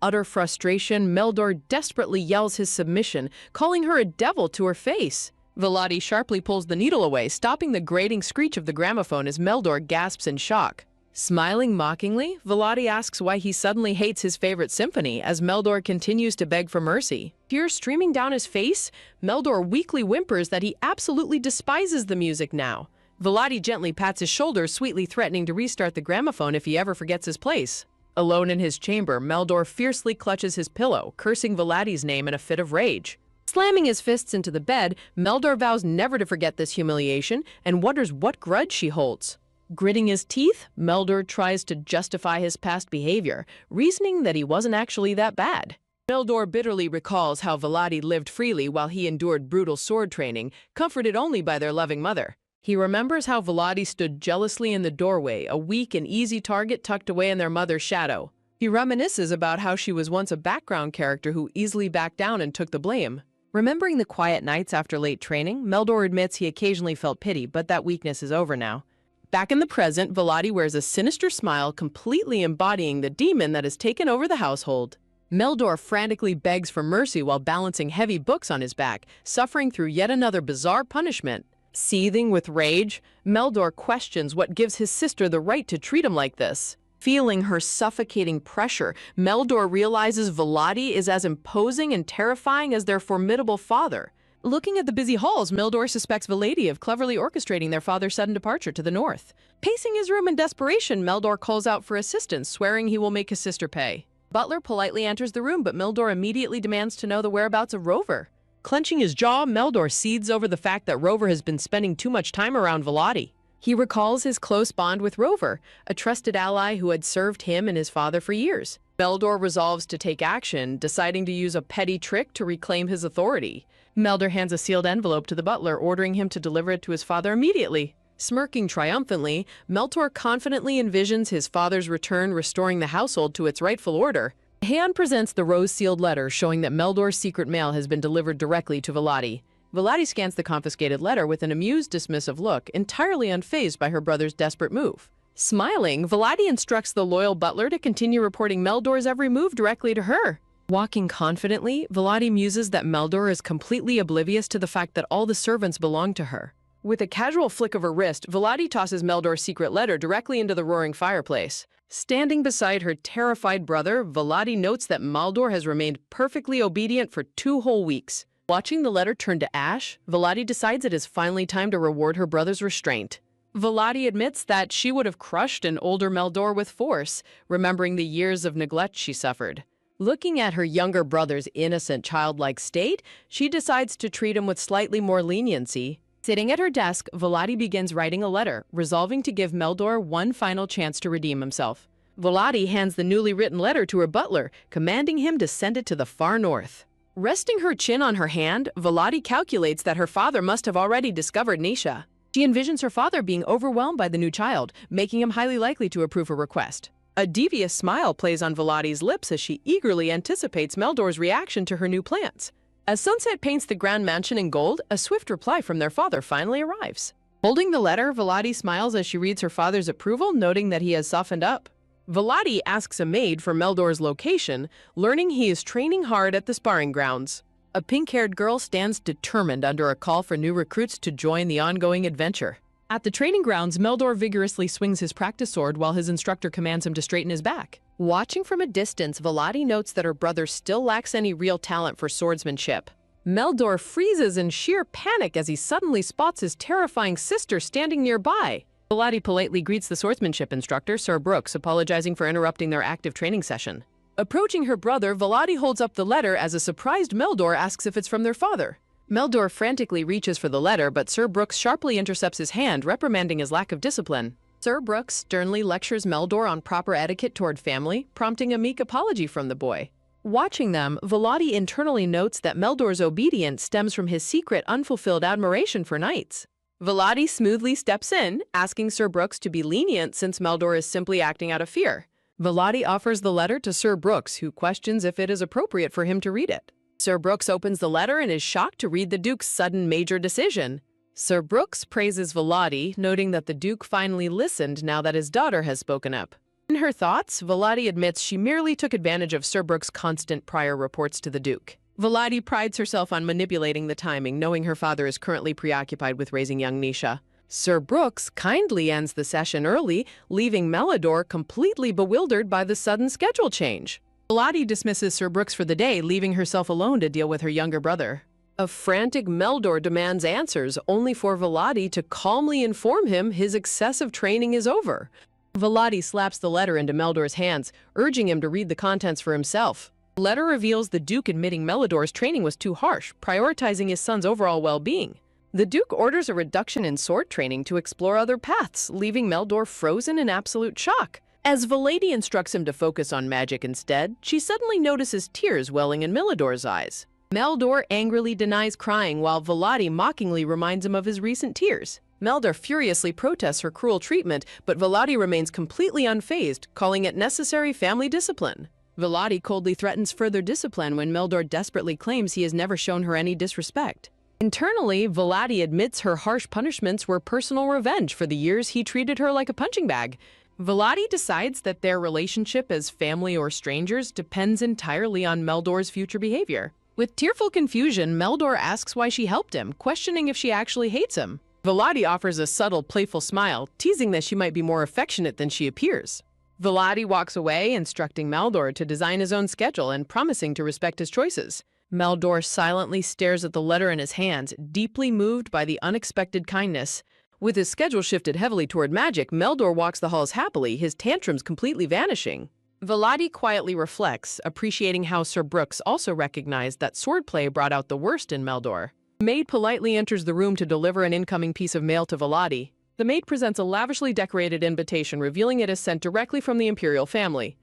A: utter frustration, Meldor desperately yells his submission, calling her a devil to her face. Volodi sharply pulls the needle away, stopping the grating screech of the gramophone as Meldor gasps in shock. Smiling mockingly, Volodi asks why he suddenly hates his favorite symphony as Meldor continues to beg for mercy. Tears streaming down his face, Meldor weakly whimpers that he absolutely despises the music now. Volodi gently pats his shoulder, sweetly threatening to restart the gramophone if he ever forgets his place. Alone in his chamber, Meldor fiercely clutches his pillow, cursing Volodi's name in a fit of rage. Slamming his fists into the bed, Meldor vows never to forget this humiliation and wonders what grudge she holds. Gritting his teeth, Meldor tries to justify his past behavior, reasoning that he wasn't actually that bad. Meldor bitterly recalls how Volodi lived freely while he endured brutal sword training, comforted only by their loving mother. He remembers how Volodi stood jealously in the doorway, a weak and easy target tucked away in their mother's shadow. He reminisces about how she was once a background character who easily backed down and took the blame. Remembering the quiet nights after late training, Meldor admits he occasionally felt pity, but that weakness is over now. Back in the present, Volodi wears a sinister smile, completely embodying the demon that has taken over the household. Meldor frantically begs for mercy while balancing heavy books on his back, suffering through yet another bizarre punishment. Seething with rage, Meldor questions what gives his sister the right to treat him like this. Feeling her suffocating pressure, Meldor realizes Volodi is as imposing and terrifying as their formidable father. Looking at the busy halls, Meldor suspects Volodi of cleverly orchestrating their father's sudden departure to the north. Pacing his room in desperation, Meldor calls out for assistance, swearing he will make his sister pay. Butler politely enters the room, but Meldor immediately demands to know the whereabouts of Rover. Clenching his jaw, Meldor seethes over the fact that Rover has been spending too much time around Volodi. He recalls his close bond with Rover, a trusted ally who had served him and his father for years. Meldor resolves to take action, deciding to use a petty trick to reclaim his authority. Meldor hands a sealed envelope to the butler, ordering him to deliver it to his father immediately. Smirking triumphantly, Meldor confidently envisions his father's return, restoring the household to its rightful order. The hand presents the rose-sealed letter, showing that Meldor's secret mail has been delivered directly to Volodi. Volodi scans the confiscated letter with an amused, dismissive look, entirely unfazed by her brother's desperate move. Smiling, Volodi instructs the loyal butler to continue reporting Meldor's every move directly to her. Walking confidently, Volodi muses that Meldor is completely oblivious to the fact that all the servants belong to her. With a casual flick of her wrist, Volodi tosses Meldor's secret letter directly into the roaring fireplace. Standing beside her terrified brother, Volodi notes that Meldor has remained perfectly obedient for 2 whole weeks. Watching the letter turn to ash, Volodi decides it is finally time to reward her brother's restraint. Volodi admits that she would have crushed an older Meldor with force, remembering the years of neglect she suffered. Looking at her younger brother's innocent, childlike state, she decides to treat him with slightly more leniency. Sitting at her desk, Volodi begins writing a letter, resolving to give Meldor one final chance to redeem himself. Volodi hands the newly written letter to her butler, commanding him to send it to the far north. Resting her chin on her hand, Volodi calculates that her father must have already discovered Nisha. She envisions her father being overwhelmed by the new child, making him highly likely to approve her request. A devious smile plays on Volodi's lips as she eagerly anticipates Meldor's reaction to her new plans. As sunset paints the grand mansion in gold, a swift reply from their father finally arrives. Holding the letter, Volodi smiles as she reads her father's approval, noting that he has softened up. Volodi asks a maid for Meldor's location, learning he is training hard at the sparring grounds. A pink-haired girl stands determined under a call for new recruits to join the ongoing adventure. At the training grounds, Meldor vigorously swings his practice sword while his instructor commands him to straighten his back. Watching from a distance, Volodi notes that her brother still lacks any real talent for swordsmanship. Meldor freezes in sheer panic as he suddenly spots his terrifying sister standing nearby. Volodi politely greets the swordsmanship instructor, Sir Brooks, apologizing for interrupting their active training session. Approaching her brother, Volodi holds up the letter as a surprised Meldor asks if it's from their father. Meldor frantically reaches for the letter, but Sir Brooks sharply intercepts his hand, reprimanding his lack of discipline. Sir Brooks sternly lectures Meldor on proper etiquette toward family, prompting a meek apology from the boy. Watching them, Volati internally notes that Meldor's obedience stems from his secret, unfulfilled admiration for knights. Volati smoothly steps in, asking Sir Brooks to be lenient since Meldor is simply acting out of fear. Volati offers the letter to Sir Brooks, who questions if it is appropriate for him to read it. Sir Brooks opens the letter and is shocked to read the Duke's sudden major decision. Sir Brooks praises Volati, noting that the Duke finally listened now that his daughter has spoken up. In her thoughts, Volati admits she merely took advantage of Sir Brooks' constant prior reports to the Duke. Volati prides herself on manipulating the timing, knowing her father is currently preoccupied with raising young Nisha. Sir Brooks kindly ends the session early, leaving Meldor completely bewildered by the sudden schedule change. Volati dismisses Sir Brooks for the day, leaving herself alone to deal with her younger brother. A frantic Meldor demands answers, only for Volati to calmly inform him his excessive training is over. Volati slaps the letter into Meldor's hands, urging him to read the contents for himself. The letter reveals the Duke admitting Meldor's training was too harsh, prioritizing his son's overall well-being. The Duke orders a reduction in sword training to explore other paths, leaving Meldor frozen in absolute shock. As Volati instructs him to focus on magic instead, she suddenly notices tears welling in Meldor's eyes. Meldor angrily denies crying while Volati mockingly reminds him of his recent tears. Meldor furiously protests her cruel treatment, but Volati remains completely unfazed, calling it necessary family discipline. Volati coldly threatens further discipline when Meldor desperately claims he has never shown her any disrespect. Internally, Volati admits her harsh punishments were personal revenge for the years he treated her like a punching bag. Volati decides that their relationship as family or strangers depends entirely on Meldor's future behavior. With tearful confusion, Meldor asks why she helped him, questioning if she actually hates him. Volati offers a subtle, playful smile, teasing that she might be more affectionate than she appears. Volati walks away, instructing Meldor to design his own schedule and promising to respect his choices. Meldor silently stares at the letter in his hands, deeply moved by the unexpected kindness. With his schedule shifted heavily toward magic, Meldor walks the halls happily, his tantrums completely vanishing. Volati quietly reflects, appreciating how Sir Brooks also recognized that swordplay brought out the worst in Meldor. The maid politely enters the room to deliver an incoming piece of mail to Volati. The maid presents a lavishly decorated invitation, revealing it is sent directly from the imperial family.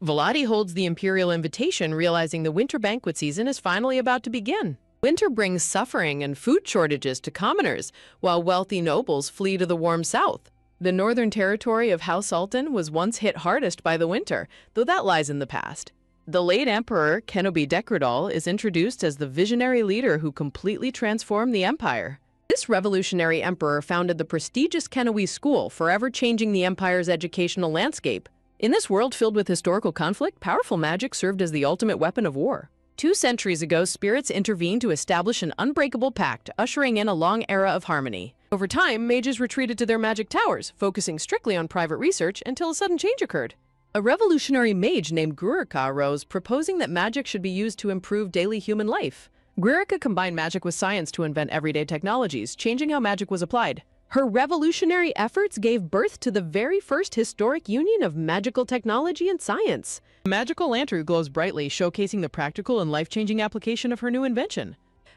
A: Volati holds the imperial invitation, realizing the winter banquet season is finally about to begin. Winter brings suffering and food shortages to commoners, while wealthy nobles flee to the warm south. The northern territory of House Alton was once hit hardest by the winter, though that lies in the past. The late Emperor Kenobi Dekradal is introduced as the visionary leader who completely transformed the empire. This revolutionary emperor founded the prestigious Kenobi School, forever changing the empire's educational landscape. In this world filled with historical conflict, powerful magic served as the ultimate weapon of war. 2 centuries ago, spirits intervened to establish an unbreakable pact, ushering in a long era of harmony. Over time, mages retreated to their magic towers, focusing strictly on private research until a sudden change occurred. A revolutionary mage named Grurika arose, proposing that magic should be used to improve daily human life. Grurika combined magic with science to invent everyday technologies, changing how magic was applied. Her revolutionary efforts gave birth to the very first historic union of magical technology and science. The magical lantern glows brightly, showcasing the practical and life-changing application of her new invention.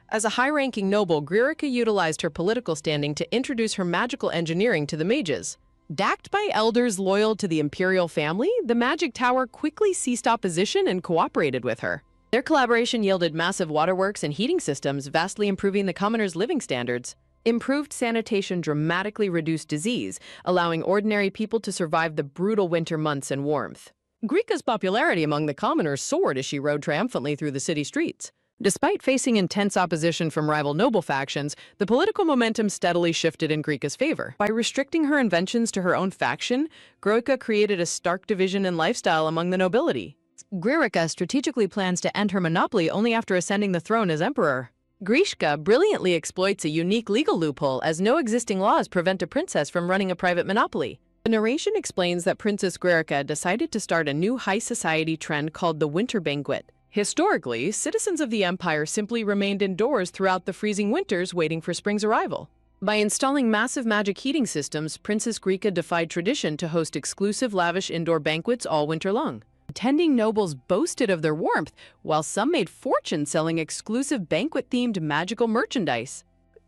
A: As a high-ranking noble, Grurika utilized her political standing to introduce her magical engineering to the mages. Backed by elders loyal to the imperial family, the magic tower quickly ceased opposition and cooperated with her. Their collaboration yielded massive waterworks and heating systems, vastly improving the commoners' living standards. Improved sanitation dramatically reduced disease, allowing ordinary people to survive the brutal winter months in warmth. Grika's popularity among the commoners soared as she rode triumphantly through the city streets. Despite facing intense opposition from rival noble factions, the political momentum steadily shifted in Grika's favor. By restricting her inventions to her own faction, Grika created a stark division in lifestyle among the nobility. Grika strategically plans to end her monopoly only after ascending the throne as emperor. Grishka brilliantly exploits a unique legal loophole, as no existing laws prevent a princess from running a private monopoly. The narration explains that Princess Grika decided to start a new high society trend called the winter banquet. Historically, citizens of the empire simply remained indoors throughout the freezing winters, waiting for spring's arrival. By installing massive magic heating systems, Princess Grika defied tradition to host exclusive, lavish indoor banquets all winter long. Attending nobles boasted of their warmth, while some made fortunes selling exclusive banquet-themed magical merchandise.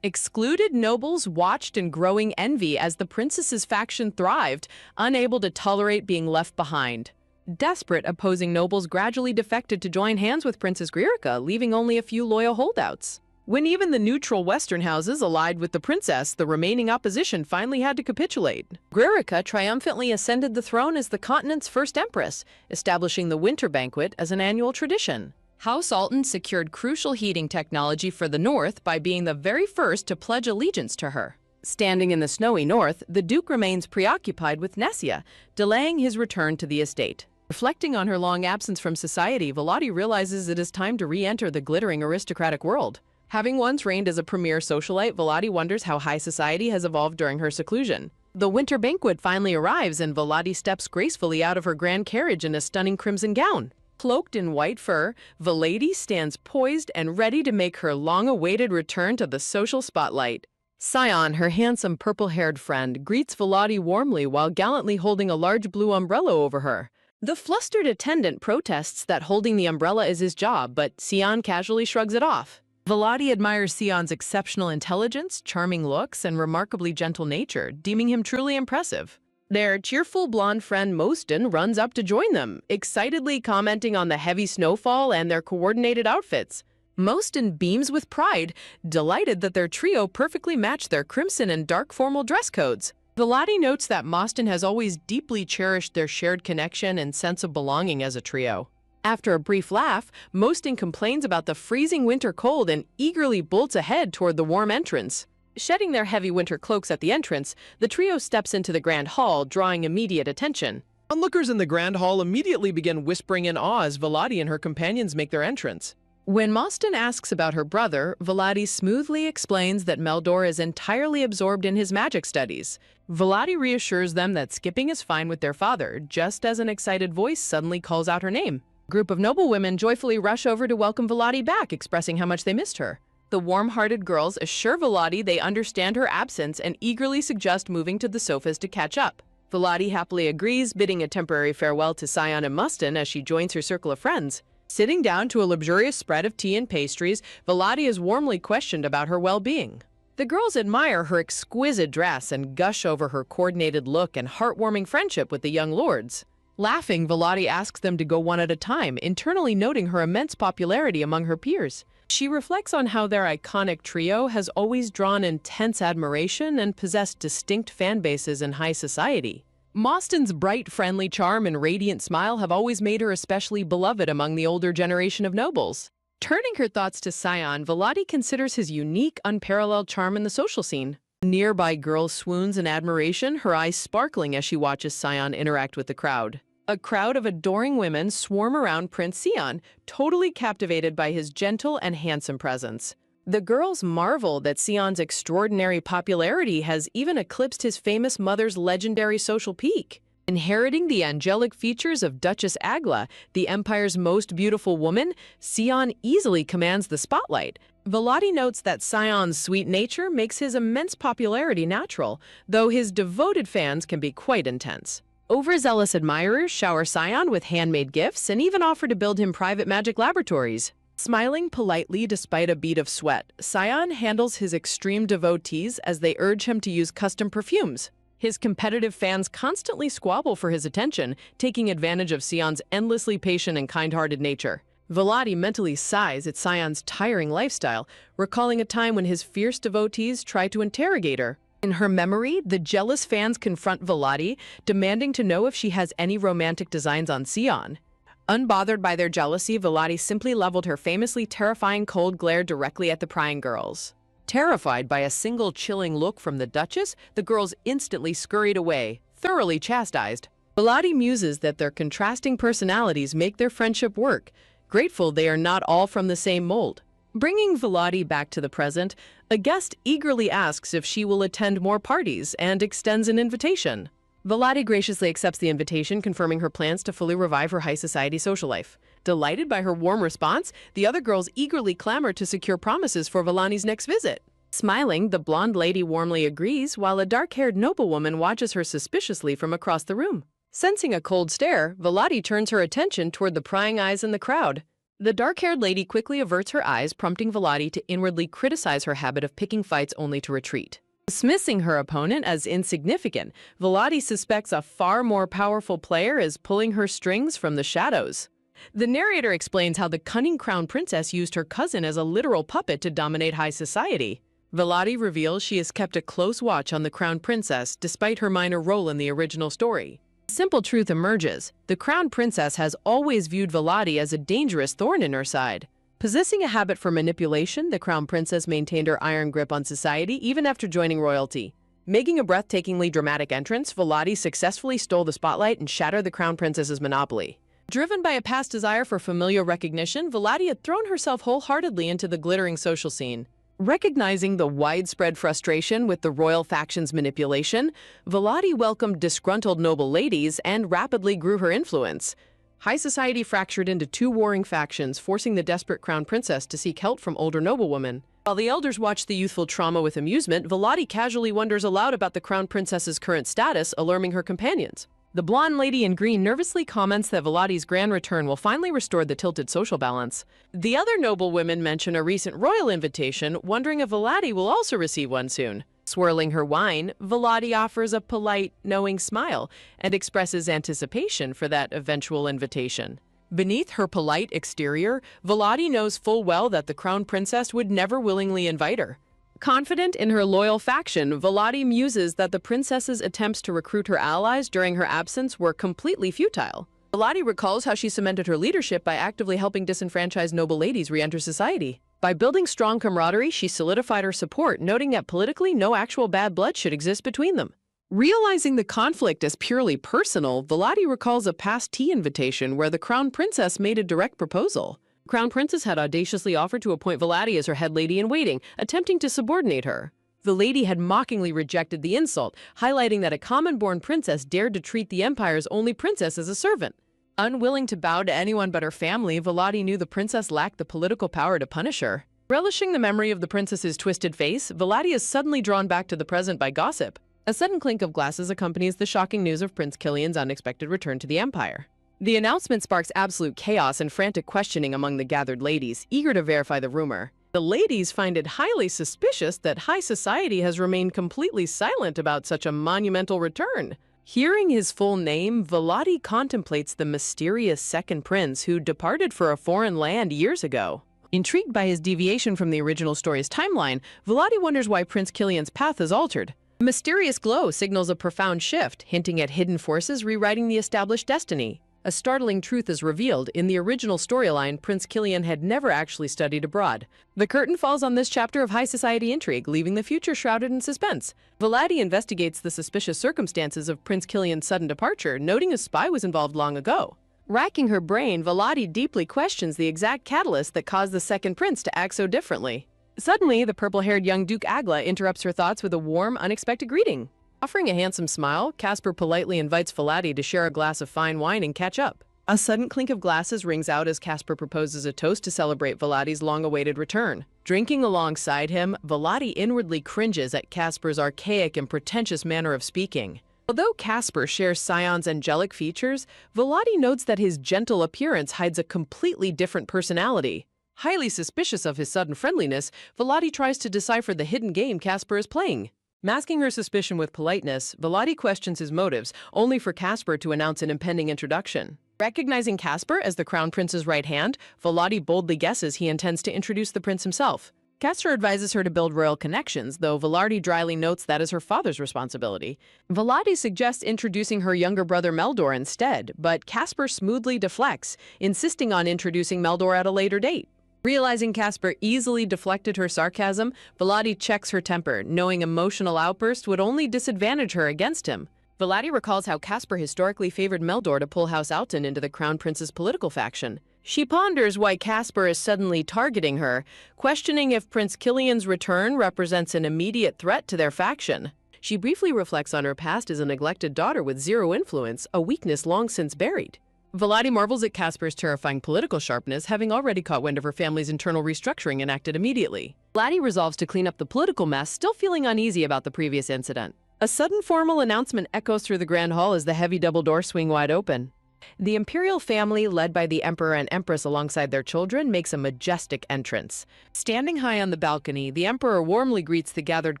A: Excluded nobles watched in growing envy as the princess's faction thrived, unable to tolerate being left behind. Desperate, opposing nobles gradually defected to join hands with Princess Grirka, leaving only a few loyal holdouts. When even the neutral Western houses allied with the princess, the remaining opposition finally had to capitulate. Grirka triumphantly ascended the throne as the continent's first empress, establishing the winter banquet as an annual tradition. House Alton secured crucial heating technology for the north by being the very first to pledge allegiance to her. Standing in the snowy north, the Duke remains preoccupied with Nessia, delaying his return to the estate. Reflecting on her long absence from society, Volati realizes it is time to re-enter the glittering aristocratic world. Having once reigned as a premier socialite, Volati wonders how high society has evolved during her seclusion. The winter banquet finally arrives and Volati steps gracefully out of her grand carriage in a stunning crimson gown. Cloaked in white fur, Volati stands poised and ready to make her long-awaited return to the social spotlight. Sion, her handsome purple-haired friend, greets Volati warmly while gallantly holding a large blue umbrella over her. The flustered attendant protests that holding the umbrella is his job, but Sion casually shrugs it off. Volati admires Sion's exceptional intelligence, charming looks, and remarkably gentle nature, deeming him truly impressive. Their cheerful blonde friend Moston runs up to join them, excitedly commenting on the heavy snowfall and their coordinated outfits. Moston beams with pride, delighted that their trio perfectly matched their crimson and dark formal dress codes. Volati notes that Moston has always deeply cherished their shared connection and sense of belonging as a trio. After a brief laugh, Moston complains about the freezing winter cold and eagerly bolts ahead toward the warm entrance. Shedding their heavy winter cloaks at the entrance, the trio steps into the grand hall, drawing immediate attention. Onlookers in the grand hall immediately begin whispering in awe as Volati and her companions make their entrance. When Moston asks about her brother, Volati smoothly explains that Meldor is entirely absorbed in his magic studies. Volati reassures them that skipping is fine with their father, just as an excited voice suddenly calls out her name. A group of noblewomen joyfully rush over to welcome Volati back, expressing how much they missed her. The warm-hearted girls assure Volati they understand her absence and eagerly suggest moving to the sofas to catch up. Volati happily agrees, bidding a temporary farewell to Sion and Moston as she joins her circle of friends. Sitting down to a luxurious spread of tea and pastries, Volati is warmly questioned about her well-being. The girls admire her exquisite dress and gush over her coordinated look and heartwarming friendship with the young lords. Laughing, Volati asks them to go one at a time, internally noting her immense popularity among her peers. She reflects on how their iconic trio has always drawn intense admiration and possessed distinct fan bases in high society. Moston's bright, friendly charm and radiant smile have always made her especially beloved among the older generation of nobles. Turning her thoughts to Sion, Volati considers his unique, unparalleled charm in the social scene. A nearby girl swoons in admiration, her eyes sparkling as she watches Sion interact with the crowd. A crowd of adoring women swarm around Prince Sion, totally captivated by his gentle and handsome presence. The girls marvel that Sion's extraordinary popularity has even eclipsed his famous mother's legendary social peak. Inheriting the angelic features of Duchess Agla, the empire's most beautiful woman, Sion easily commands the spotlight. Volati notes that Sion's sweet nature makes his immense popularity natural, though his devoted fans can be quite intense. Overzealous admirers shower Sion with handmade gifts and even offer to build him private magic laboratories. Smiling politely despite a bead of sweat, Sion handles his extreme devotees as they urge him to use custom perfumes. His competitive fans constantly squabble for his attention, taking advantage of Sion's endlessly patient and kind-hearted nature. Volati mentally sighs at Sion's tiring lifestyle, recalling a time when his fierce devotees tried to interrogate her. In her memory, the jealous fans confront Volati, demanding to know if she has any romantic designs on Sion. Unbothered by their jealousy, Volati simply leveled her famously terrifying cold glare directly at the prying girls. Terrified by a single chilling look from the Duchess, the girls instantly scurried away, thoroughly chastised. Volati muses that their contrasting personalities make their friendship work, grateful they are not all from the same mold. Bringing Volati back to the present, a guest eagerly asks if she will attend more parties and extends an invitation. Volati graciously accepts the invitation, confirming her plans to fully revive her high society social life. Delighted by her warm response, the other girls eagerly clamor to secure promises for Volati's next visit. Smiling, the blonde lady warmly agrees, while a dark-haired noblewoman watches her suspiciously from across the room. Sensing a cold stare, Volati turns her attention toward the prying eyes in the crowd. The dark-haired lady quickly averts her eyes, prompting Volati to inwardly criticize her habit of picking fights only to retreat. Dismissing her opponent as insignificant, Volati suspects a far more powerful player is pulling her strings from the shadows. The narrator explains how the cunning crown princess used her cousin as a literal puppet to dominate high society. Volati reveals she has kept a close watch on the crown princess despite her minor role in the original story. A simple truth emerges: the crown princess has always viewed Volati as a dangerous thorn in her side. Possessing a habit for manipulation, the crown princess maintained her iron grip on society even after joining royalty. Making a breathtakingly dramatic entrance, Volati successfully stole the spotlight and shattered the crown princess's monopoly. Driven by a past desire for familial recognition, Volati had thrown herself wholeheartedly into the glittering social scene. Recognizing the widespread frustration with the royal faction's manipulation, Volati welcomed disgruntled noble ladies and rapidly grew her influence. High society fractured into two warring factions, forcing the desperate crown princess to seek help from older noblewomen. While the elders watch the youthful trauma with amusement, Volati casually wonders aloud about the crown princess's current status, alarming her companions. The blonde lady in green nervously comments that Volati's grand return will finally restore the tilted social balance. The other noblewomen mention a recent royal invitation, wondering if Volati will also receive one soon. Swirling her wine, Volati offers a polite, knowing smile and expresses anticipation for that eventual invitation. Beneath her polite exterior, Volati knows full well that the crown princess would never willingly invite her. Confident in her loyal faction, Volati muses that the princess's attempts to recruit her allies during her absence were completely futile. Volati recalls how she cemented her leadership by actively helping disenfranchised noble ladies re-enter society. By building strong camaraderie, she solidified her support, noting that politically no actual bad blood should exist between them. Realizing the conflict as purely personal, Volati recalls a past tea invitation where the crown princess made a direct proposal. The crown princess had audaciously offered to appoint Volati as her head lady-in-waiting, attempting to subordinate her. The lady had mockingly rejected the insult, highlighting that a common-born princess dared to treat the empire's only princess as a servant. Unwilling to bow to anyone but her family, Volati knew the princess lacked the political power to punish her. Relishing the memory of the princess's twisted face, Volati is suddenly drawn back to the present by gossip. A sudden clink of glasses accompanies the shocking news of Prince Kilian's unexpected return to the empire. The announcement sparks absolute chaos and frantic questioning among the gathered ladies, eager to verify the rumor. The ladies find it highly suspicious that high society has remained completely silent about such a monumental return. Hearing his full name, Volati contemplates the mysterious second prince who departed for a foreign land years ago. Intrigued by his deviation from the original story's timeline, Volati wonders why Prince Kilian's path is altered. A mysterious glow signals a profound shift, hinting at hidden forces rewriting the established destiny. A startling truth is revealed. In the original storyline, Prince Kilian had never actually studied abroad. The curtain falls on this chapter of high society intrigue, leaving the future shrouded in suspense. Volati investigates the suspicious circumstances of Prince Kilian's sudden departure, noting a spy was involved long ago. Racking her brain, Volati deeply questions the exact catalyst that caused the second prince to act so differently. Suddenly, the purple-haired young Duke Agla interrupts her thoughts with a warm, unexpected greeting. Offering a handsome smile, Casper politely invites Volati to share a glass of fine wine and catch up. A sudden clink of glasses rings out as Casper proposes a toast to celebrate Volati's long-awaited return. Drinking alongside him, Volati inwardly cringes at Casper's archaic and pretentious manner of speaking. Although Casper shares Scion's angelic features, Volati notes that his gentle appearance hides a completely different personality. Highly suspicious of his sudden friendliness, Volati tries to decipher the hidden game Casper is playing. Masking her suspicion with politeness, Volati questions his motives, only for Casper to announce an impending introduction. Recognizing Casper as the crown prince's right hand, Volati boldly guesses he intends to introduce the prince himself. Casper advises her to build royal connections, though Volati dryly notes that is her father's responsibility. Volati suggests introducing her younger brother Meldor instead, but Casper smoothly deflects, insisting on introducing Meldor at a later date. Realizing Casper easily deflected her sarcasm, Volati checks her temper, knowing emotional outbursts would only disadvantage her against him. Volati recalls how Casper historically favored Meldor to pull House Alton into the Crown Prince's political faction. She ponders why Casper is suddenly targeting her, questioning if Prince Kilian's return represents an immediate threat to their faction. She briefly reflects on her past as a neglected daughter with zero influence, a weakness long since buried. Volati marvels at Casper's terrifying political sharpness, having already caught wind of her family's internal restructuring and acted immediately. Volati resolves to clean up the political mess, still feeling uneasy about the previous incident. A sudden formal announcement echoes through the Grand Hall as the heavy double doors swing wide open. The imperial family, led by the emperor and empress alongside their children, makes a majestic entrance. Standing high on the balcony, the emperor warmly greets the gathered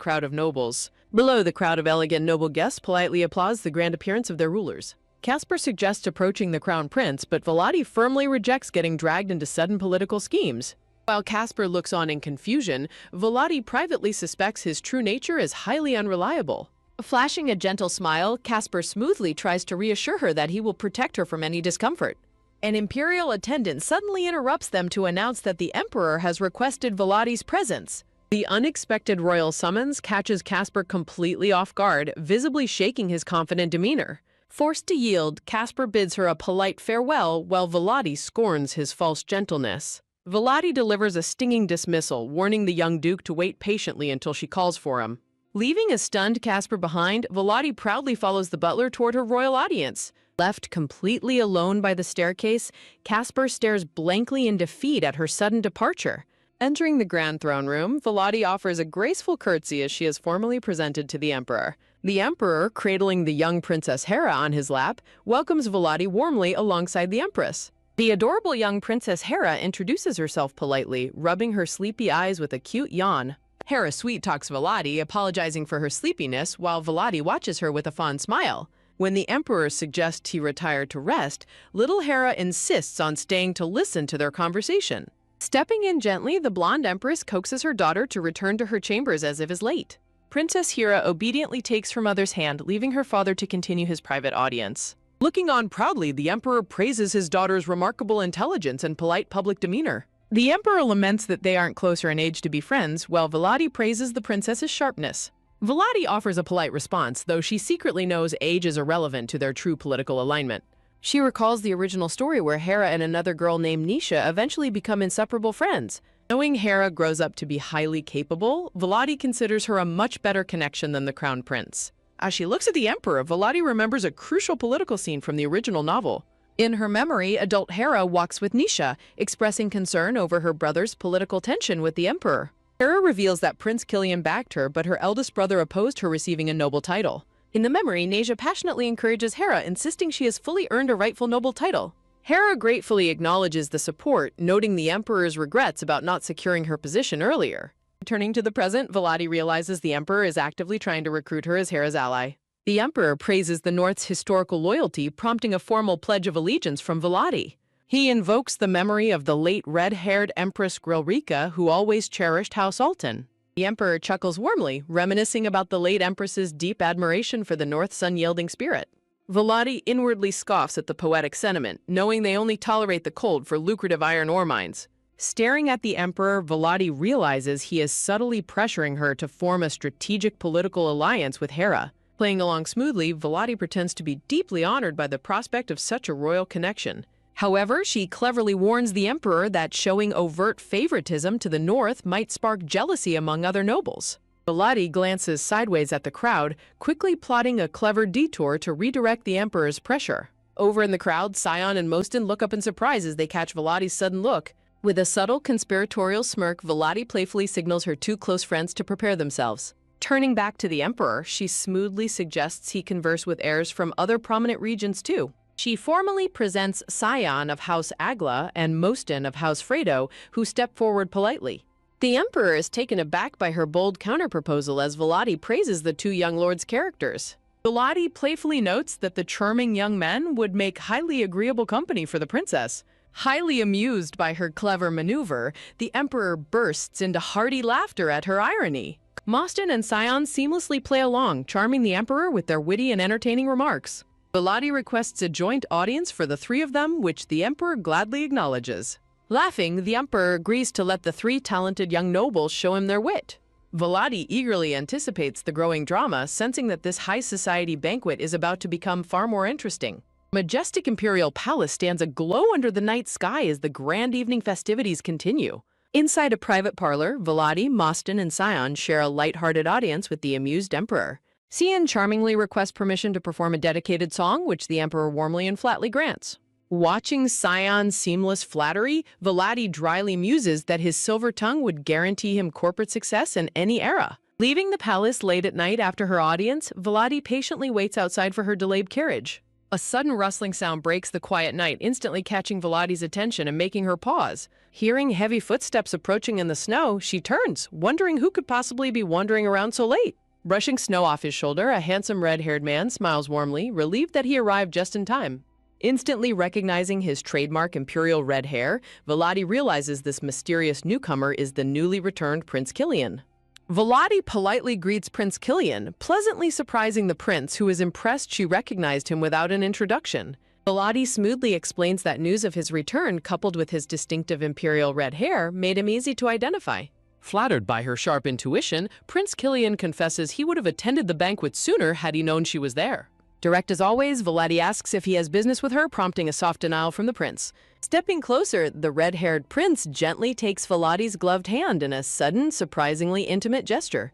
A: crowd of nobles. Below, the crowd of elegant noble guests politely applauds the grand appearance of their rulers. Caspar suggests approaching the crown prince, but Volati firmly rejects getting dragged into sudden political schemes. While Caspar looks on in confusion, Volati privately suspects his true nature is highly unreliable. Flashing a gentle smile, Caspar smoothly tries to reassure her that he will protect her from any discomfort. An imperial attendant suddenly interrupts them to announce that the emperor has requested Volati's presence. The unexpected royal summons catches Caspar completely off guard, visibly shaking his confident demeanor. Forced to yield, Caspar bids her a polite farewell while Volati scorns his false gentleness. Volati delivers a stinging dismissal, warning the young duke to wait patiently until she calls for him. Leaving a stunned Caspar behind, Volati proudly follows the butler toward her royal audience. Left completely alone by the staircase, Caspar stares blankly in defeat at her sudden departure. Entering the grand throne room, Volati offers a graceful curtsy as she is formally presented to the emperor. The emperor, cradling the young Princess Hera on his lap, welcomes Volati warmly alongside the empress. The adorable young Princess Hera introduces herself politely, rubbing her sleepy eyes with a cute yawn. Hera sweet-talks Volati, apologizing for her sleepiness, while Volati watches her with a fond smile. When the emperor suggests he retire to rest, little Hera insists on staying to listen to their conversation. Stepping in gently, the blonde empress coaxes her daughter to return to her chambers as if is late. Princess Hera obediently takes her mother's hand, leaving her father to continue his private audience. Looking on proudly, the emperor praises his daughter's remarkable intelligence and polite public demeanor. The emperor laments that they aren't closer in age to be friends, while Volati praises the princess's sharpness. Volati offers a polite response, though she secretly knows age is irrelevant to their true political alignment. She recalls the original story where Hera and another girl named Nisha eventually become inseparable friends. Knowing Hera grows up to be highly capable, Volati considers her a much better connection than the crown prince. As she looks at the emperor, Volati remembers a crucial political scene from the original novel. In her memory, adult Hera walks with Nisha, expressing concern over her brother's political tension with the emperor. Hera reveals that Prince Killian backed her, but her eldest brother opposed her receiving a noble title. In the memory, Nisha passionately encourages Hera, insisting she has fully earned a rightful noble title. Hera gratefully acknowledges the support, noting the emperor's regrets about not securing her position earlier. Turning to the present, Volati realizes the emperor is actively trying to recruit her as Hera's ally. The emperor praises the North's historical loyalty, prompting a formal pledge of allegiance from Volati. He invokes the memory of the late red-haired Empress Grilrika, who always cherished House Alton. The emperor chuckles warmly, reminiscing about the late empress's deep admiration for the North's unyielding spirit. Volati inwardly scoffs at the poetic sentiment, knowing they only tolerate the cold for lucrative iron ore mines. Staring at the emperor, Volati realizes he is subtly pressuring her to form a strategic political alliance with Hera. Playing along smoothly, Volati pretends to be deeply honored by the prospect of such a royal connection. However, she cleverly warns the emperor that showing overt favoritism to the north might spark jealousy among other nobles. Volati glances sideways at the crowd, quickly plotting a clever detour to redirect the emperor's pressure. Over in the crowd, Sion and Mostin look up in surprise as they catch Volati's sudden look. With a subtle conspiratorial smirk, Volati playfully signals her two close friends to prepare themselves. Turning back to the emperor, she smoothly suggests he converse with heirs from other prominent regions too. She formally presents Sion of House Agla and Mostin of House Fredo, who step forward politely. The emperor is taken aback by her bold counterproposal as Volati praises the two young lords' characters. Volati playfully notes that the charming young men would make highly agreeable company for the princess. Highly amused by her clever maneuver, the emperor bursts into hearty laughter at her irony. Mostin and Sion seamlessly play along, charming the emperor with their witty and entertaining remarks. Volati requests a joint audience for the three of them, which the emperor gladly acknowledges. Laughing, the emperor agrees to let the three talented young nobles show him their wit. Volati eagerly anticipates the growing drama, sensing that this high society banquet is about to become far more interesting. A majestic imperial palace stands aglow under the night sky as the grand evening festivities continue. Inside a private parlor, Volati, Mostin, and Sion share a light-hearted audience with the amused emperor. Sion charmingly requests permission to perform a dedicated song, which the emperor warmly and flatly grants. Watching Sion's seamless flattery, Volati dryly muses that his silver tongue would guarantee him corporate success in any era. Leaving the palace late at night after her audience, Volati patiently waits outside for her delayed carriage. A sudden rustling sound breaks the quiet night, instantly catching Volati's attention and making her pause. Hearing heavy footsteps approaching in the snow, she turns, wondering who could possibly be wandering around so late. Brushing snow off his shoulder, a handsome red-haired man smiles warmly, relieved that he arrived just in time. Instantly recognizing his trademark imperial red hair, Volati realizes this mysterious newcomer is the newly returned Prince Killian. Volati politely greets Prince Killian, pleasantly surprising the prince, who is impressed she recognized him without an introduction. Volati smoothly explains that news of his return, coupled with his distinctive imperial red hair, made him easy to identify. Flattered by her sharp intuition, Prince Killian confesses he would have attended the banquet sooner had he known she was there. Direct as always, Volati asks if he has business with her, prompting a soft denial from the prince. Stepping closer, the red-haired prince gently takes Volati's gloved hand in a sudden, surprisingly intimate gesture.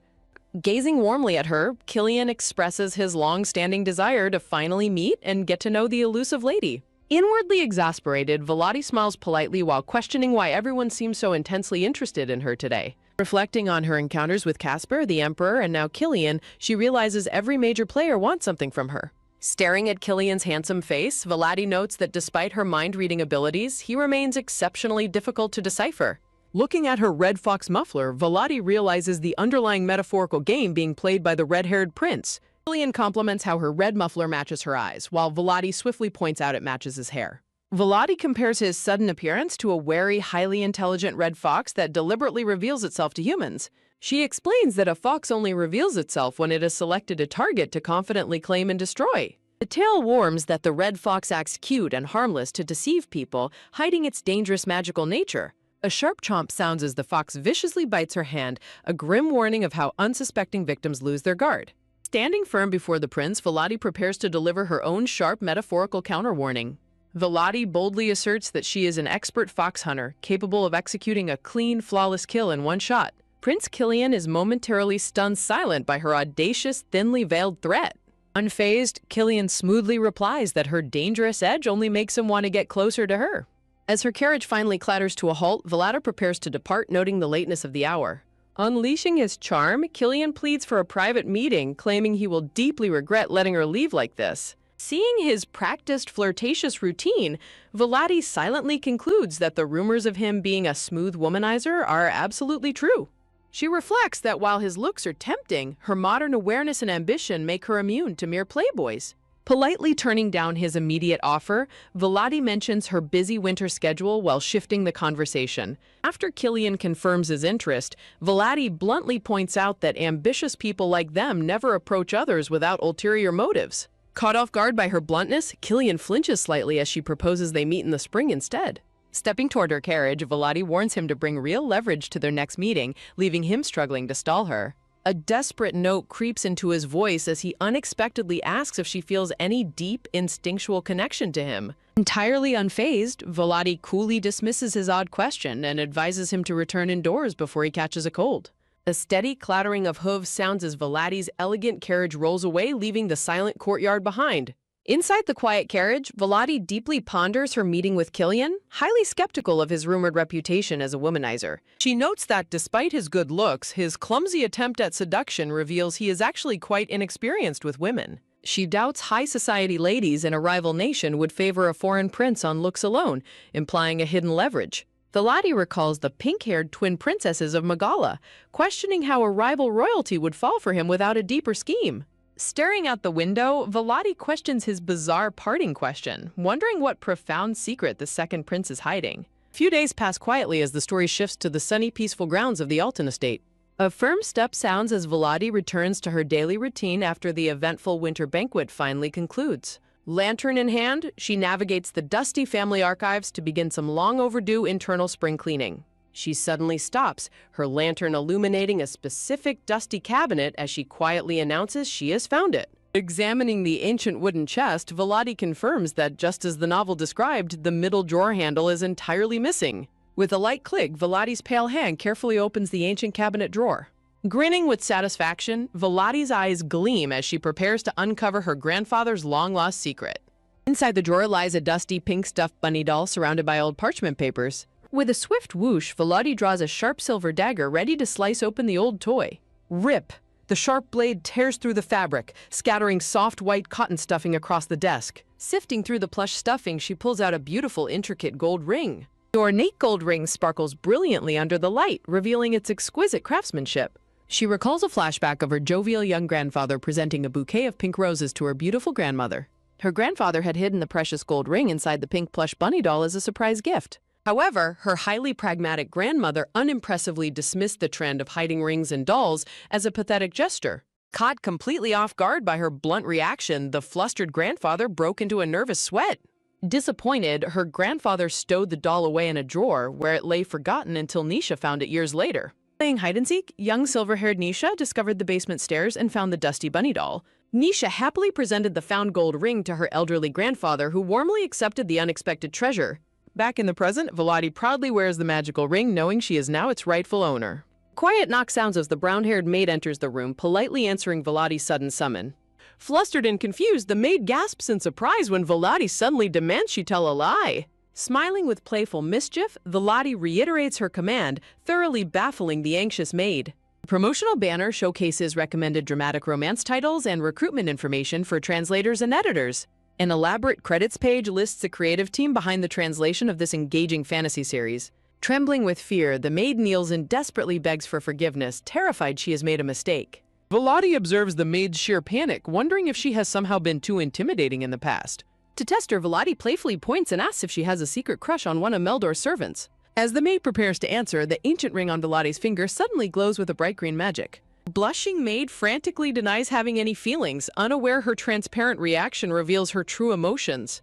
A: Gazing warmly at her, Killian expresses his long-standing desire to finally meet and get to know the elusive lady. Inwardly exasperated, Volati smiles politely while questioning why everyone seems so intensely interested in her today. Reflecting on her encounters with Caspar, the Emperor, and now Killian, she realizes every major player wants something from her. Staring at Killian's handsome face, Volati notes that despite her mind-reading abilities, he remains exceptionally difficult to decipher. Looking at her red fox muffler, Volati realizes the underlying metaphorical game being played by the red-haired prince. Killian compliments how her red muffler matches her eyes, while Volati swiftly points out it matches his hair. Volati compares his sudden appearance to a wary, highly intelligent red fox that deliberately reveals itself to humans. She explains that a fox only reveals itself when it has selected a target to confidently claim and destroy. The tale warns that the red fox acts cute and harmless to deceive people, hiding its dangerous magical nature. A sharp chomp sounds as the fox viciously bites her hand, a grim warning of how unsuspecting victims lose their guard. Standing firm before the prince, Volati prepares to deliver her own sharp metaphorical counter-warning. Volati boldly asserts that she is an expert fox hunter, capable of executing a clean, flawless kill in one shot. Prince Killian is momentarily stunned silent by her audacious, thinly veiled threat. Unfazed, Killian smoothly replies that her dangerous edge only makes him want to get closer to her. As her carriage finally clatters to a halt, Volati prepares to depart, noting the lateness of the hour. Unleashing his charm, Killian pleads for a private meeting, claiming he will deeply regret letting her leave like this. Seeing his practiced flirtatious routine, Volati silently concludes that the rumors of him being a smooth womanizer are absolutely true. She reflects that while his looks are tempting, her modern awareness and ambition make her immune to mere playboys. Politely turning down his immediate offer, Volati mentions her busy winter schedule while shifting the conversation. After Killian confirms his interest, Volati bluntly points out that ambitious people like them never approach others without ulterior motives. Caught off guard by her bluntness, Killian flinches slightly as she proposes they meet in the spring instead. Stepping toward her carriage, Volati warns him to bring real leverage to their next meeting, leaving him struggling to stall her. A desperate note creeps into his voice as he unexpectedly asks if she feels any deep, instinctual connection to him. Entirely unfazed, Volati coolly dismisses his odd question and advises him to return indoors before he catches a cold. A steady clattering of hooves sounds as Volati's elegant carriage rolls away, leaving the silent courtyard behind. Inside the quiet carriage, Volati deeply ponders her meeting with Killian, highly skeptical of his rumored reputation as a womanizer. She notes that despite his good looks, his clumsy attempt at seduction reveals he is actually quite inexperienced with women. She doubts high society ladies in a rival nation would favor a foreign prince on looks alone, implying a hidden leverage. Volati recalls the pink-haired twin princesses of Megala, questioning how a rival royalty would fall for him without a deeper scheme. Staring out the window, Volati questions his bizarre parting question, wondering what profound secret the second prince is hiding. Few days pass quietly as the story shifts to the sunny, peaceful grounds of the Alton estate. A firm step sounds as Volati returns to her daily routine after the eventful winter banquet finally concludes. Lantern in hand, she navigates the dusty family archives to begin some long-overdue internal spring cleaning. She suddenly stops, her lantern illuminating a specific dusty cabinet as she quietly announces she has found it. Examining the ancient wooden chest, Volati confirms that just as the novel described, the middle drawer handle is entirely missing. With a light click, Volati's pale hand carefully opens the ancient cabinet drawer. Grinning with satisfaction, Volati's eyes gleam as she prepares to uncover her grandfather's long-lost secret. Inside the drawer lies a dusty pink stuffed bunny doll surrounded by old parchment papers. With a swift whoosh, Volati draws a sharp silver dagger ready to slice open the old toy. Rip! The sharp blade tears through the fabric, scattering soft white cotton stuffing across the desk. Sifting through the plush stuffing, she pulls out a beautiful, intricate gold ring. The ornate gold ring sparkles brilliantly under the light, revealing its exquisite craftsmanship. She recalls a flashback of her jovial young grandfather presenting a bouquet of pink roses to her beautiful grandmother. Her grandfather had hidden the precious gold ring inside the pink plush bunny doll as a surprise gift. However, her highly pragmatic grandmother unimpressively dismissed the trend of hiding rings and dolls as a pathetic gesture. Caught completely off guard by her blunt reaction, the flustered grandfather broke into a nervous sweat. Disappointed, her grandfather stowed the doll away in a drawer where it lay forgotten until Nisha found it years later. Playing hide-and-seek, young silver-haired Nisha discovered the basement stairs and found the dusty bunny doll. Nisha happily presented the found gold ring to her elderly grandfather, who warmly accepted the unexpected treasure. Back in the present, Volati proudly wears the magical ring, knowing she is now its rightful owner. Quiet knock sounds as the brown-haired maid enters the room, politely answering Volati's sudden summon. Flustered and confused, the maid gasps in surprise when Volati suddenly demands she tell a lie. Smiling with playful mischief, Volati reiterates her command, thoroughly baffling the anxious maid. The promotional banner showcases recommended dramatic romance titles and recruitment information for translators and editors. An elaborate credits page lists the creative team behind the translation of this engaging fantasy series. Trembling with fear, the maid kneels and desperately begs for forgiveness, terrified she has made a mistake. Volati observes the maid's sheer panic, wondering if she has somehow been too intimidating in the past. To test her, Volati playfully points and asks if she has a secret crush on one of Meldor's servants. As the maid prepares to answer, the ancient ring on Volati's finger suddenly glows with a bright green magic. Blushing maid frantically denies having any feelings, unaware her transparent reaction reveals her true emotions.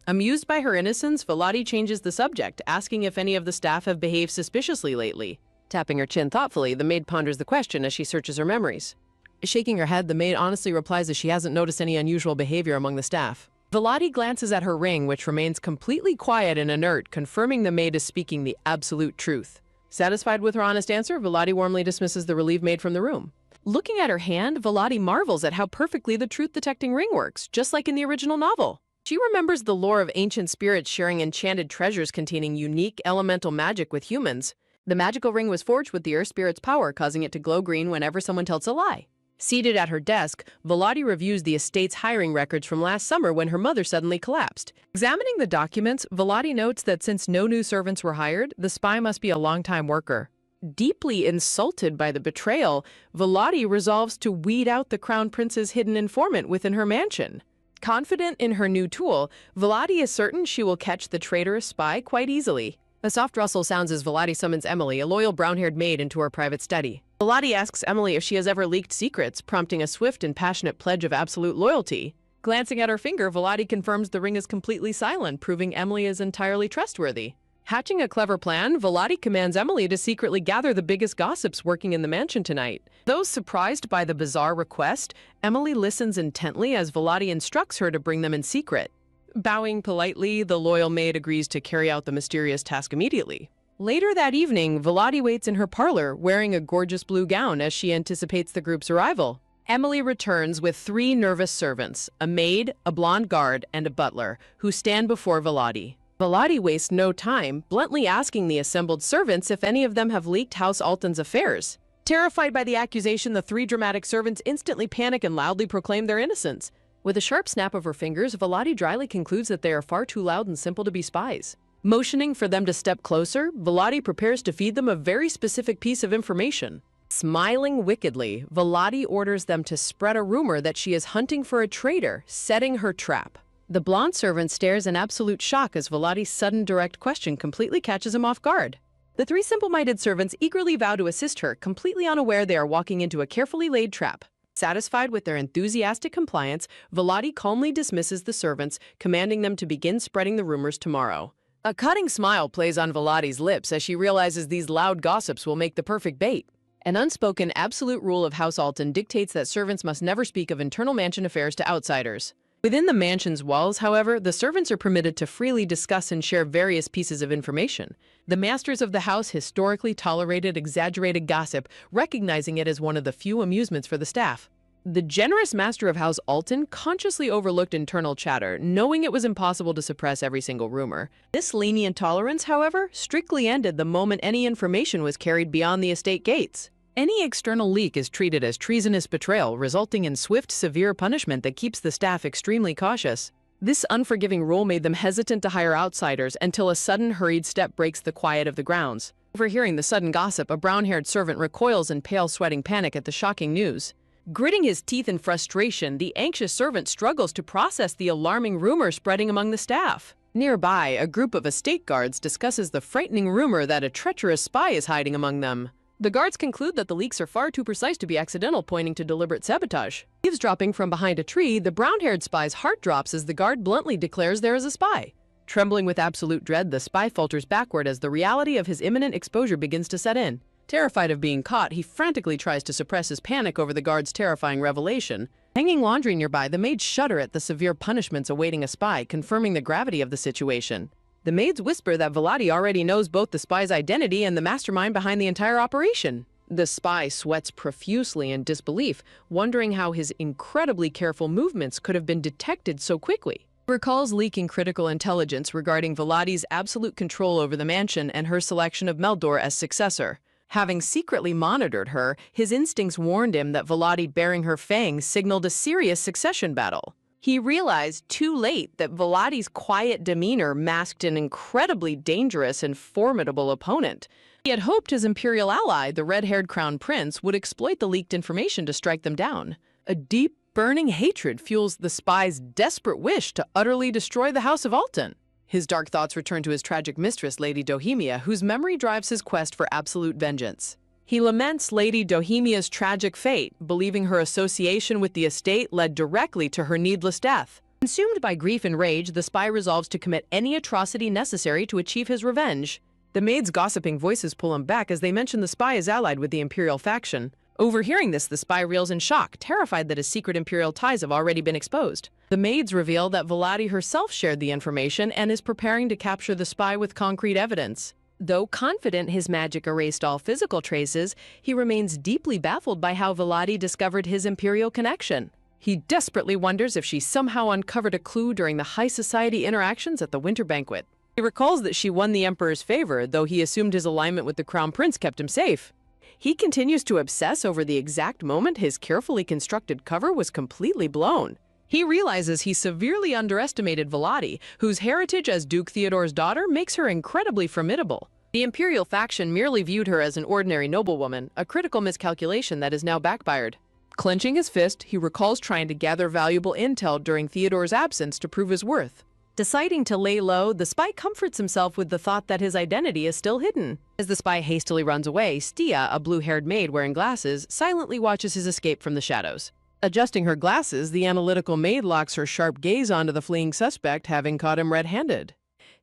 A: Amused by her innocence, Volati changes the subject, asking if any of the staff have behaved suspiciously lately. Tapping her chin thoughtfully, the maid ponders the question as she searches her memories. Shaking her head, the maid honestly replies that she hasn't noticed any unusual behavior among the staff. Volati glances at her ring, which remains completely quiet and inert, confirming the maid is speaking the absolute truth. Satisfied with her honest answer, Volati warmly dismisses the relieved maid from the room. Looking at her hand, Volati marvels at how perfectly the truth-detecting ring works, just like in the original novel. She remembers the lore of ancient spirits sharing enchanted treasures containing unique elemental magic with humans. The magical ring was forged with the earth spirit's power, causing it to glow green whenever someone tells a lie. Seated at her desk, Volati reviews the estate's hiring records from last summer when her mother suddenly collapsed. Examining the documents, Volati notes that since no new servants were hired, the spy must be a long-time worker. Deeply insulted by the betrayal, Volati resolves to weed out the crown prince's hidden informant within her mansion. Confident in her new tool, Volati is certain she will catch the traitorous spy quite easily. A soft rustle sounds as Volati summons Emily, a loyal brown-haired maid, into her private study. Volati asks Emily if she has ever leaked secrets, prompting a swift and passionate pledge of absolute loyalty. Glancing at her finger, Volati confirms the ring is completely silent, proving Emily is entirely trustworthy. Hatching a clever plan, Volati commands Emily to secretly gather the biggest gossips working in the mansion tonight. Though surprised by the bizarre request, Emily listens intently as Volati instructs her to bring them in secret. Bowing politely, the loyal maid agrees to carry out the mysterious task immediately. Later that evening, Volati waits in her parlor, wearing a gorgeous blue gown as she anticipates the group's arrival. Emily returns with 3 nervous servants, a maid, a blonde guard, and a butler, who stand before Volati. Volati wastes no time, bluntly asking the assembled servants if any of them have leaked House Alton's affairs. Terrified by the accusation, the 3 dramatic servants instantly panic and loudly proclaim their innocence. With a sharp snap of her fingers, Volati dryly concludes that they are far too loud and simple to be spies. Motioning for them to step closer, Volati prepares to feed them a very specific piece of information. Smiling wickedly, Volati orders them to spread a rumor that she is hunting for a traitor, setting her trap. The blonde servant stares in absolute shock as Volati's sudden direct question completely catches him off guard. The 3 simple-minded servants eagerly vow to assist her, completely unaware they are walking into a carefully laid trap. Satisfied with their enthusiastic compliance, Volati calmly dismisses the servants, commanding them to begin spreading the rumors tomorrow. A cutting smile plays on Volati's lips as she realizes these loud gossips will make the perfect bait. An unspoken absolute rule of House Alton dictates that servants must never speak of internal mansion affairs to outsiders. Within the mansion's walls, however, the servants are permitted to freely discuss and share various pieces of information. The masters of the house historically tolerated exaggerated gossip, recognizing it as one of the few amusements for the staff. The generous master of House Alton consciously overlooked internal chatter, knowing it was impossible to suppress every single rumor. This lenient tolerance, however, strictly ended the moment any information was carried beyond the estate gates. Any external leak is treated as treasonous betrayal, resulting in swift, severe punishment that keeps the staff extremely cautious. This unforgiving rule made them hesitant to hire outsiders until a sudden, hurried step breaks the quiet of the grounds. Overhearing the sudden gossip, a brown-haired servant recoils in pale, sweating panic at the shocking news. Gritting his teeth in frustration, the anxious servant struggles to process the alarming rumor spreading among the staff. Nearby, a group of estate guards discusses the frightening rumor that a treacherous spy is hiding among them. The guards conclude that the leaks are far too precise to be accidental, pointing to deliberate sabotage. Eavesdropping from behind a tree, the brown-haired spy's heart drops as the guard bluntly declares there is a spy. Trembling with absolute dread, the spy falters backward as the reality of his imminent exposure begins to set in. Terrified of being caught, he frantically tries to suppress his panic over the guard's terrifying revelation. Hanging laundry nearby, the maids shudder at the severe punishments awaiting a spy, confirming the gravity of the situation. The maids whisper that Vladi already knows both the spy's identity and the mastermind behind the entire operation. The spy sweats profusely in disbelief, wondering how his incredibly careful movements could have been detected so quickly. He recalls leaking critical intelligence regarding Vladi's absolute control over the mansion and her selection of Meldor as successor. Having secretly monitored her, his instincts warned him that Vladi bearing her fangs signaled a serious succession battle. He realized too late that Vladi's quiet demeanor masked an incredibly dangerous and formidable opponent. He had hoped his imperial ally, the red-haired crown prince, would exploit the leaked information to strike them down. A deep, burning hatred fuels the spy's desperate wish to utterly destroy the House of Alton. His dark thoughts return to his tragic mistress, Lady Dohemia, whose memory drives his quest for absolute vengeance. He laments Lady Dohemia's tragic fate, believing her association with the estate led directly to her needless death. Consumed by grief and rage, the spy resolves to commit any atrocity necessary to achieve his revenge. The maids' gossiping voices pull him back as they mention the spy is allied with the imperial faction. Overhearing this, the spy reels in shock, terrified that his secret imperial ties have already been exposed. The maids reveal that Vladi herself shared the information and is preparing to capture the spy with concrete evidence. Though confident his magic erased all physical traces, he remains deeply baffled by how Vladi discovered his imperial connection. He desperately wonders if she somehow uncovered a clue during the high society interactions at the winter banquet. He recalls that she won the emperor's favor, though he assumed his alignment with the crown prince kept him safe. He continues to obsess over the exact moment his carefully constructed cover was completely blown. He realizes he severely underestimated Vladi, whose heritage as Duke Theodore's daughter makes her incredibly formidable. The imperial faction merely viewed her as an ordinary noblewoman, a critical miscalculation that is now backfired. Clenching his fist, he recalls trying to gather valuable intel during Theodore's absence to prove his worth. Deciding to lay low, the spy comforts himself with the thought that his identity is still hidden. As the spy hastily runs away, Stia, a blue-haired maid wearing glasses, silently watches his escape from the shadows. Adjusting her glasses, the analytical maid locks her sharp gaze onto the fleeing suspect, having caught him red-handed.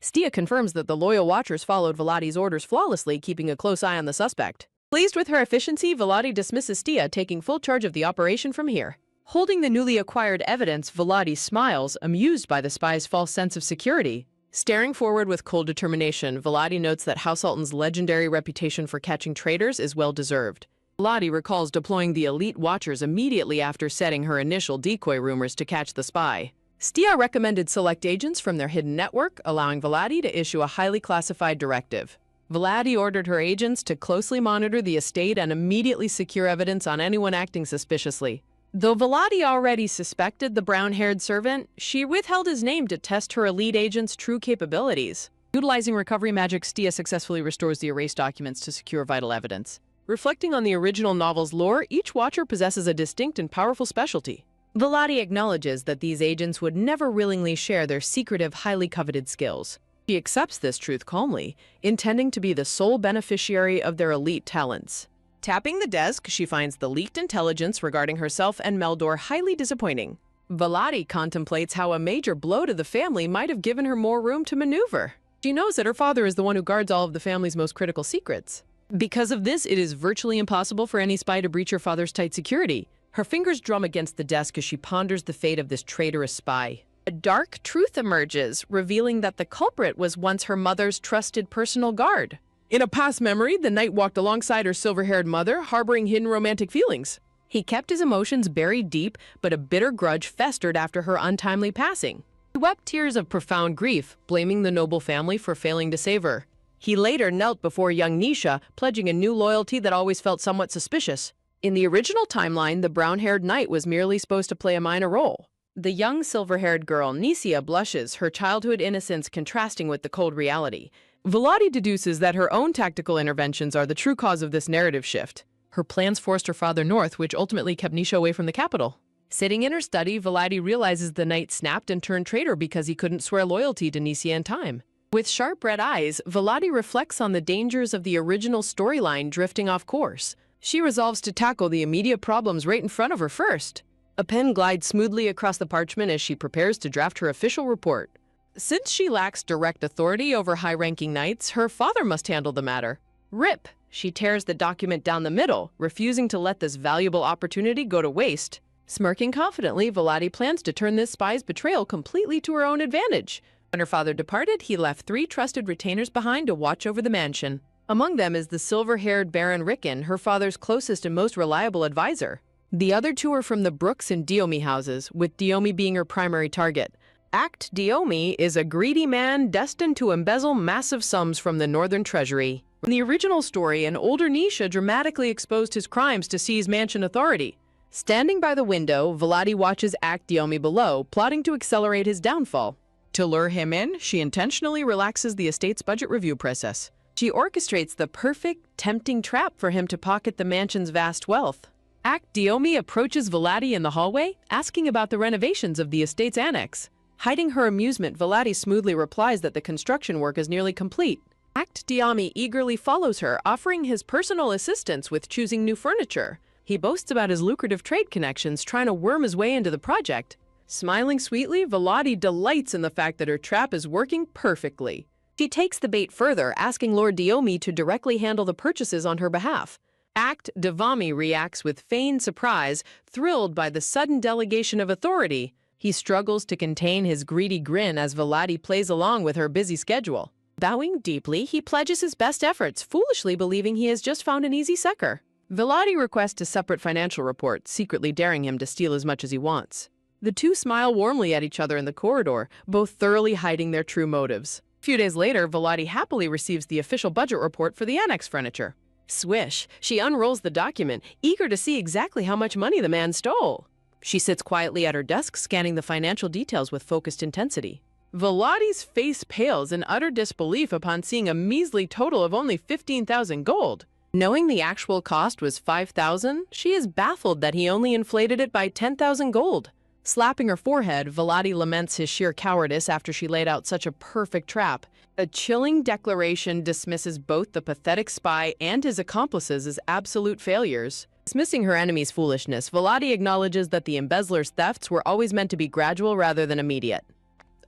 A: Stia confirms that the loyal watchers followed Vladi's orders flawlessly, keeping a close eye on the suspect. Pleased with her efficiency, Vladi dismisses Stia, taking full charge of the operation from here. Holding the newly acquired evidence, Vladi smiles, amused by the spy's false sense of security. Staring forward with cold determination, Vladi notes that House Alton's legendary reputation for catching traitors is well-deserved. Vladi recalls deploying the elite watchers immediately after setting her initial decoy rumors to catch the spy. Stia recommended select agents from their hidden network, allowing Vladi to issue a highly classified directive. Vladi ordered her agents to closely monitor the estate and immediately secure evidence on anyone acting suspiciously. Though Vladi already suspected the brown-haired servant, she withheld his name to test her elite agent's true capabilities. Utilizing recovery magic, Stia successfully restores the erased documents to secure vital evidence. Reflecting on the original novel's lore, each watcher possesses a distinct and powerful specialty. Vladi acknowledges that these agents would never willingly share their secretive, highly coveted skills. She accepts this truth calmly, intending to be the sole beneficiary of their elite talents. Tapping the desk, she finds the leaked intelligence regarding herself and Meldor highly disappointing. Vladi contemplates how a major blow to the family might have given her more room to maneuver. She knows that her father is the one who guards all of the family's most critical secrets. Because of this, it is virtually impossible for any spy to breach her father's tight security. Her fingers drum against the desk as she ponders the fate of this traitorous spy. A dark truth emerges, revealing that the culprit was once her mother's trusted personal guard. In a past memory, the knight walked alongside her silver-haired mother, harboring hidden romantic feelings. He kept his emotions buried deep, but a bitter grudge festered after her untimely passing. He wept tears of profound grief, blaming the noble family for failing to save her. He later knelt before young Nisha, pledging a new loyalty that always felt somewhat suspicious. In the original timeline, the brown-haired knight was merely supposed to play a minor role. The young silver-haired girl, Nisia, blushes, her childhood innocence contrasting with the cold reality. Volati deduces that her own tactical interventions are the true cause of this narrative shift. Her plans forced her father north, which ultimately kept Nisha away from the capital. Sitting in her study, Volati realizes the knight snapped and turned traitor because he couldn't swear loyalty to Nisia in time. With sharp red eyes, Volati reflects on the dangers of the original storyline drifting off course. She resolves to tackle the immediate problems right in front of her first. A pen glides smoothly across the parchment as she prepares to draft her official report. Since she lacks direct authority over high-ranking knights, her father must handle the matter. Rip! She tears the document down the middle, refusing to let this valuable opportunity go to waste. Smirking confidently, Volati plans to turn this spy's betrayal completely to her own advantage. When her father departed, he left 3 trusted retainers behind to watch over the mansion. Among them is the silver-haired Baron Rickon, her father's closest and most reliable advisor. The other 2 are from the Brooks and Diomi houses, with Diomi being her primary target. Act Diomi is a greedy man destined to embezzle massive sums from the Northern Treasury. In the original story, an older Nisha dramatically exposed his crimes to seize mansion authority. Standing by the window, Volati watches Act Diomi below, plotting to accelerate his downfall. To lure him in, she intentionally relaxes the estate's budget review process. She orchestrates the perfect, tempting trap for him to pocket the mansion's vast wealth. Act Diomi approaches Volati in the hallway, asking about the renovations of the estate's annex. Hiding her amusement, Volati smoothly replies that the construction work is nearly complete. Act Diomi eagerly follows her, offering his personal assistance with choosing new furniture. He boasts about his lucrative trade connections, trying to worm his way into the project. Smiling sweetly, Volati delights in the fact that her trap is working perfectly. She takes the bait further, asking Lord Diomi to directly handle the purchases on her behalf. Act Diomi reacts with feigned surprise, thrilled by the sudden delegation of authority. He struggles to contain his greedy grin as Volati plays along with her busy schedule. Bowing deeply, he pledges his best efforts, foolishly believing he has just found an easy sucker. Volati requests a separate financial report, secretly daring him to steal as much as he wants. The 2 smile warmly at each other in the corridor, both thoroughly hiding their true motives. A few days later, Volati happily receives the official budget report for the annex furniture. Swish! She unrolls the document, eager to see exactly how much money the man stole. She sits quietly at her desk, scanning the financial details with focused intensity. Volati's face pales in utter disbelief upon seeing a measly total of only 15,000 gold. Knowing the actual cost was 5,000, she is baffled that he only inflated it by 10,000 gold. Slapping her forehead, Volati laments his sheer cowardice after she laid out such a perfect trap. A chilling declaration dismisses both the pathetic spy and his accomplices as absolute failures. Dismissing her enemy's foolishness, Volati acknowledges that the embezzler's thefts were always meant to be gradual rather than immediate.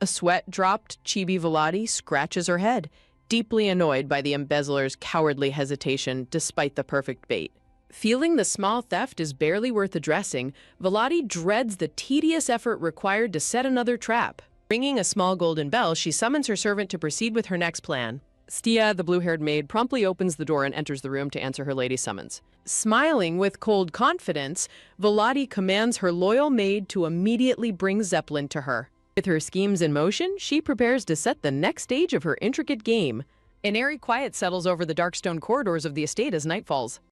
A: A sweat-dropped chibi Volati scratches her head, deeply annoyed by the embezzler's cowardly hesitation despite the perfect bait. Feeling the small theft is barely worth addressing, Volati dreads the tedious effort required to set another trap. Ringing a small golden bell, she summons her servant to proceed with her next plan. Stia, the blue-haired maid, promptly opens the door and enters the room to answer her lady's summons. Smiling with cold confidence, Volati commands her loyal maid to immediately bring Zeppelin to her. With her schemes in motion, she prepares to set the next stage of her intricate game. An airy quiet settles over the dark stone corridors of the estate as night falls.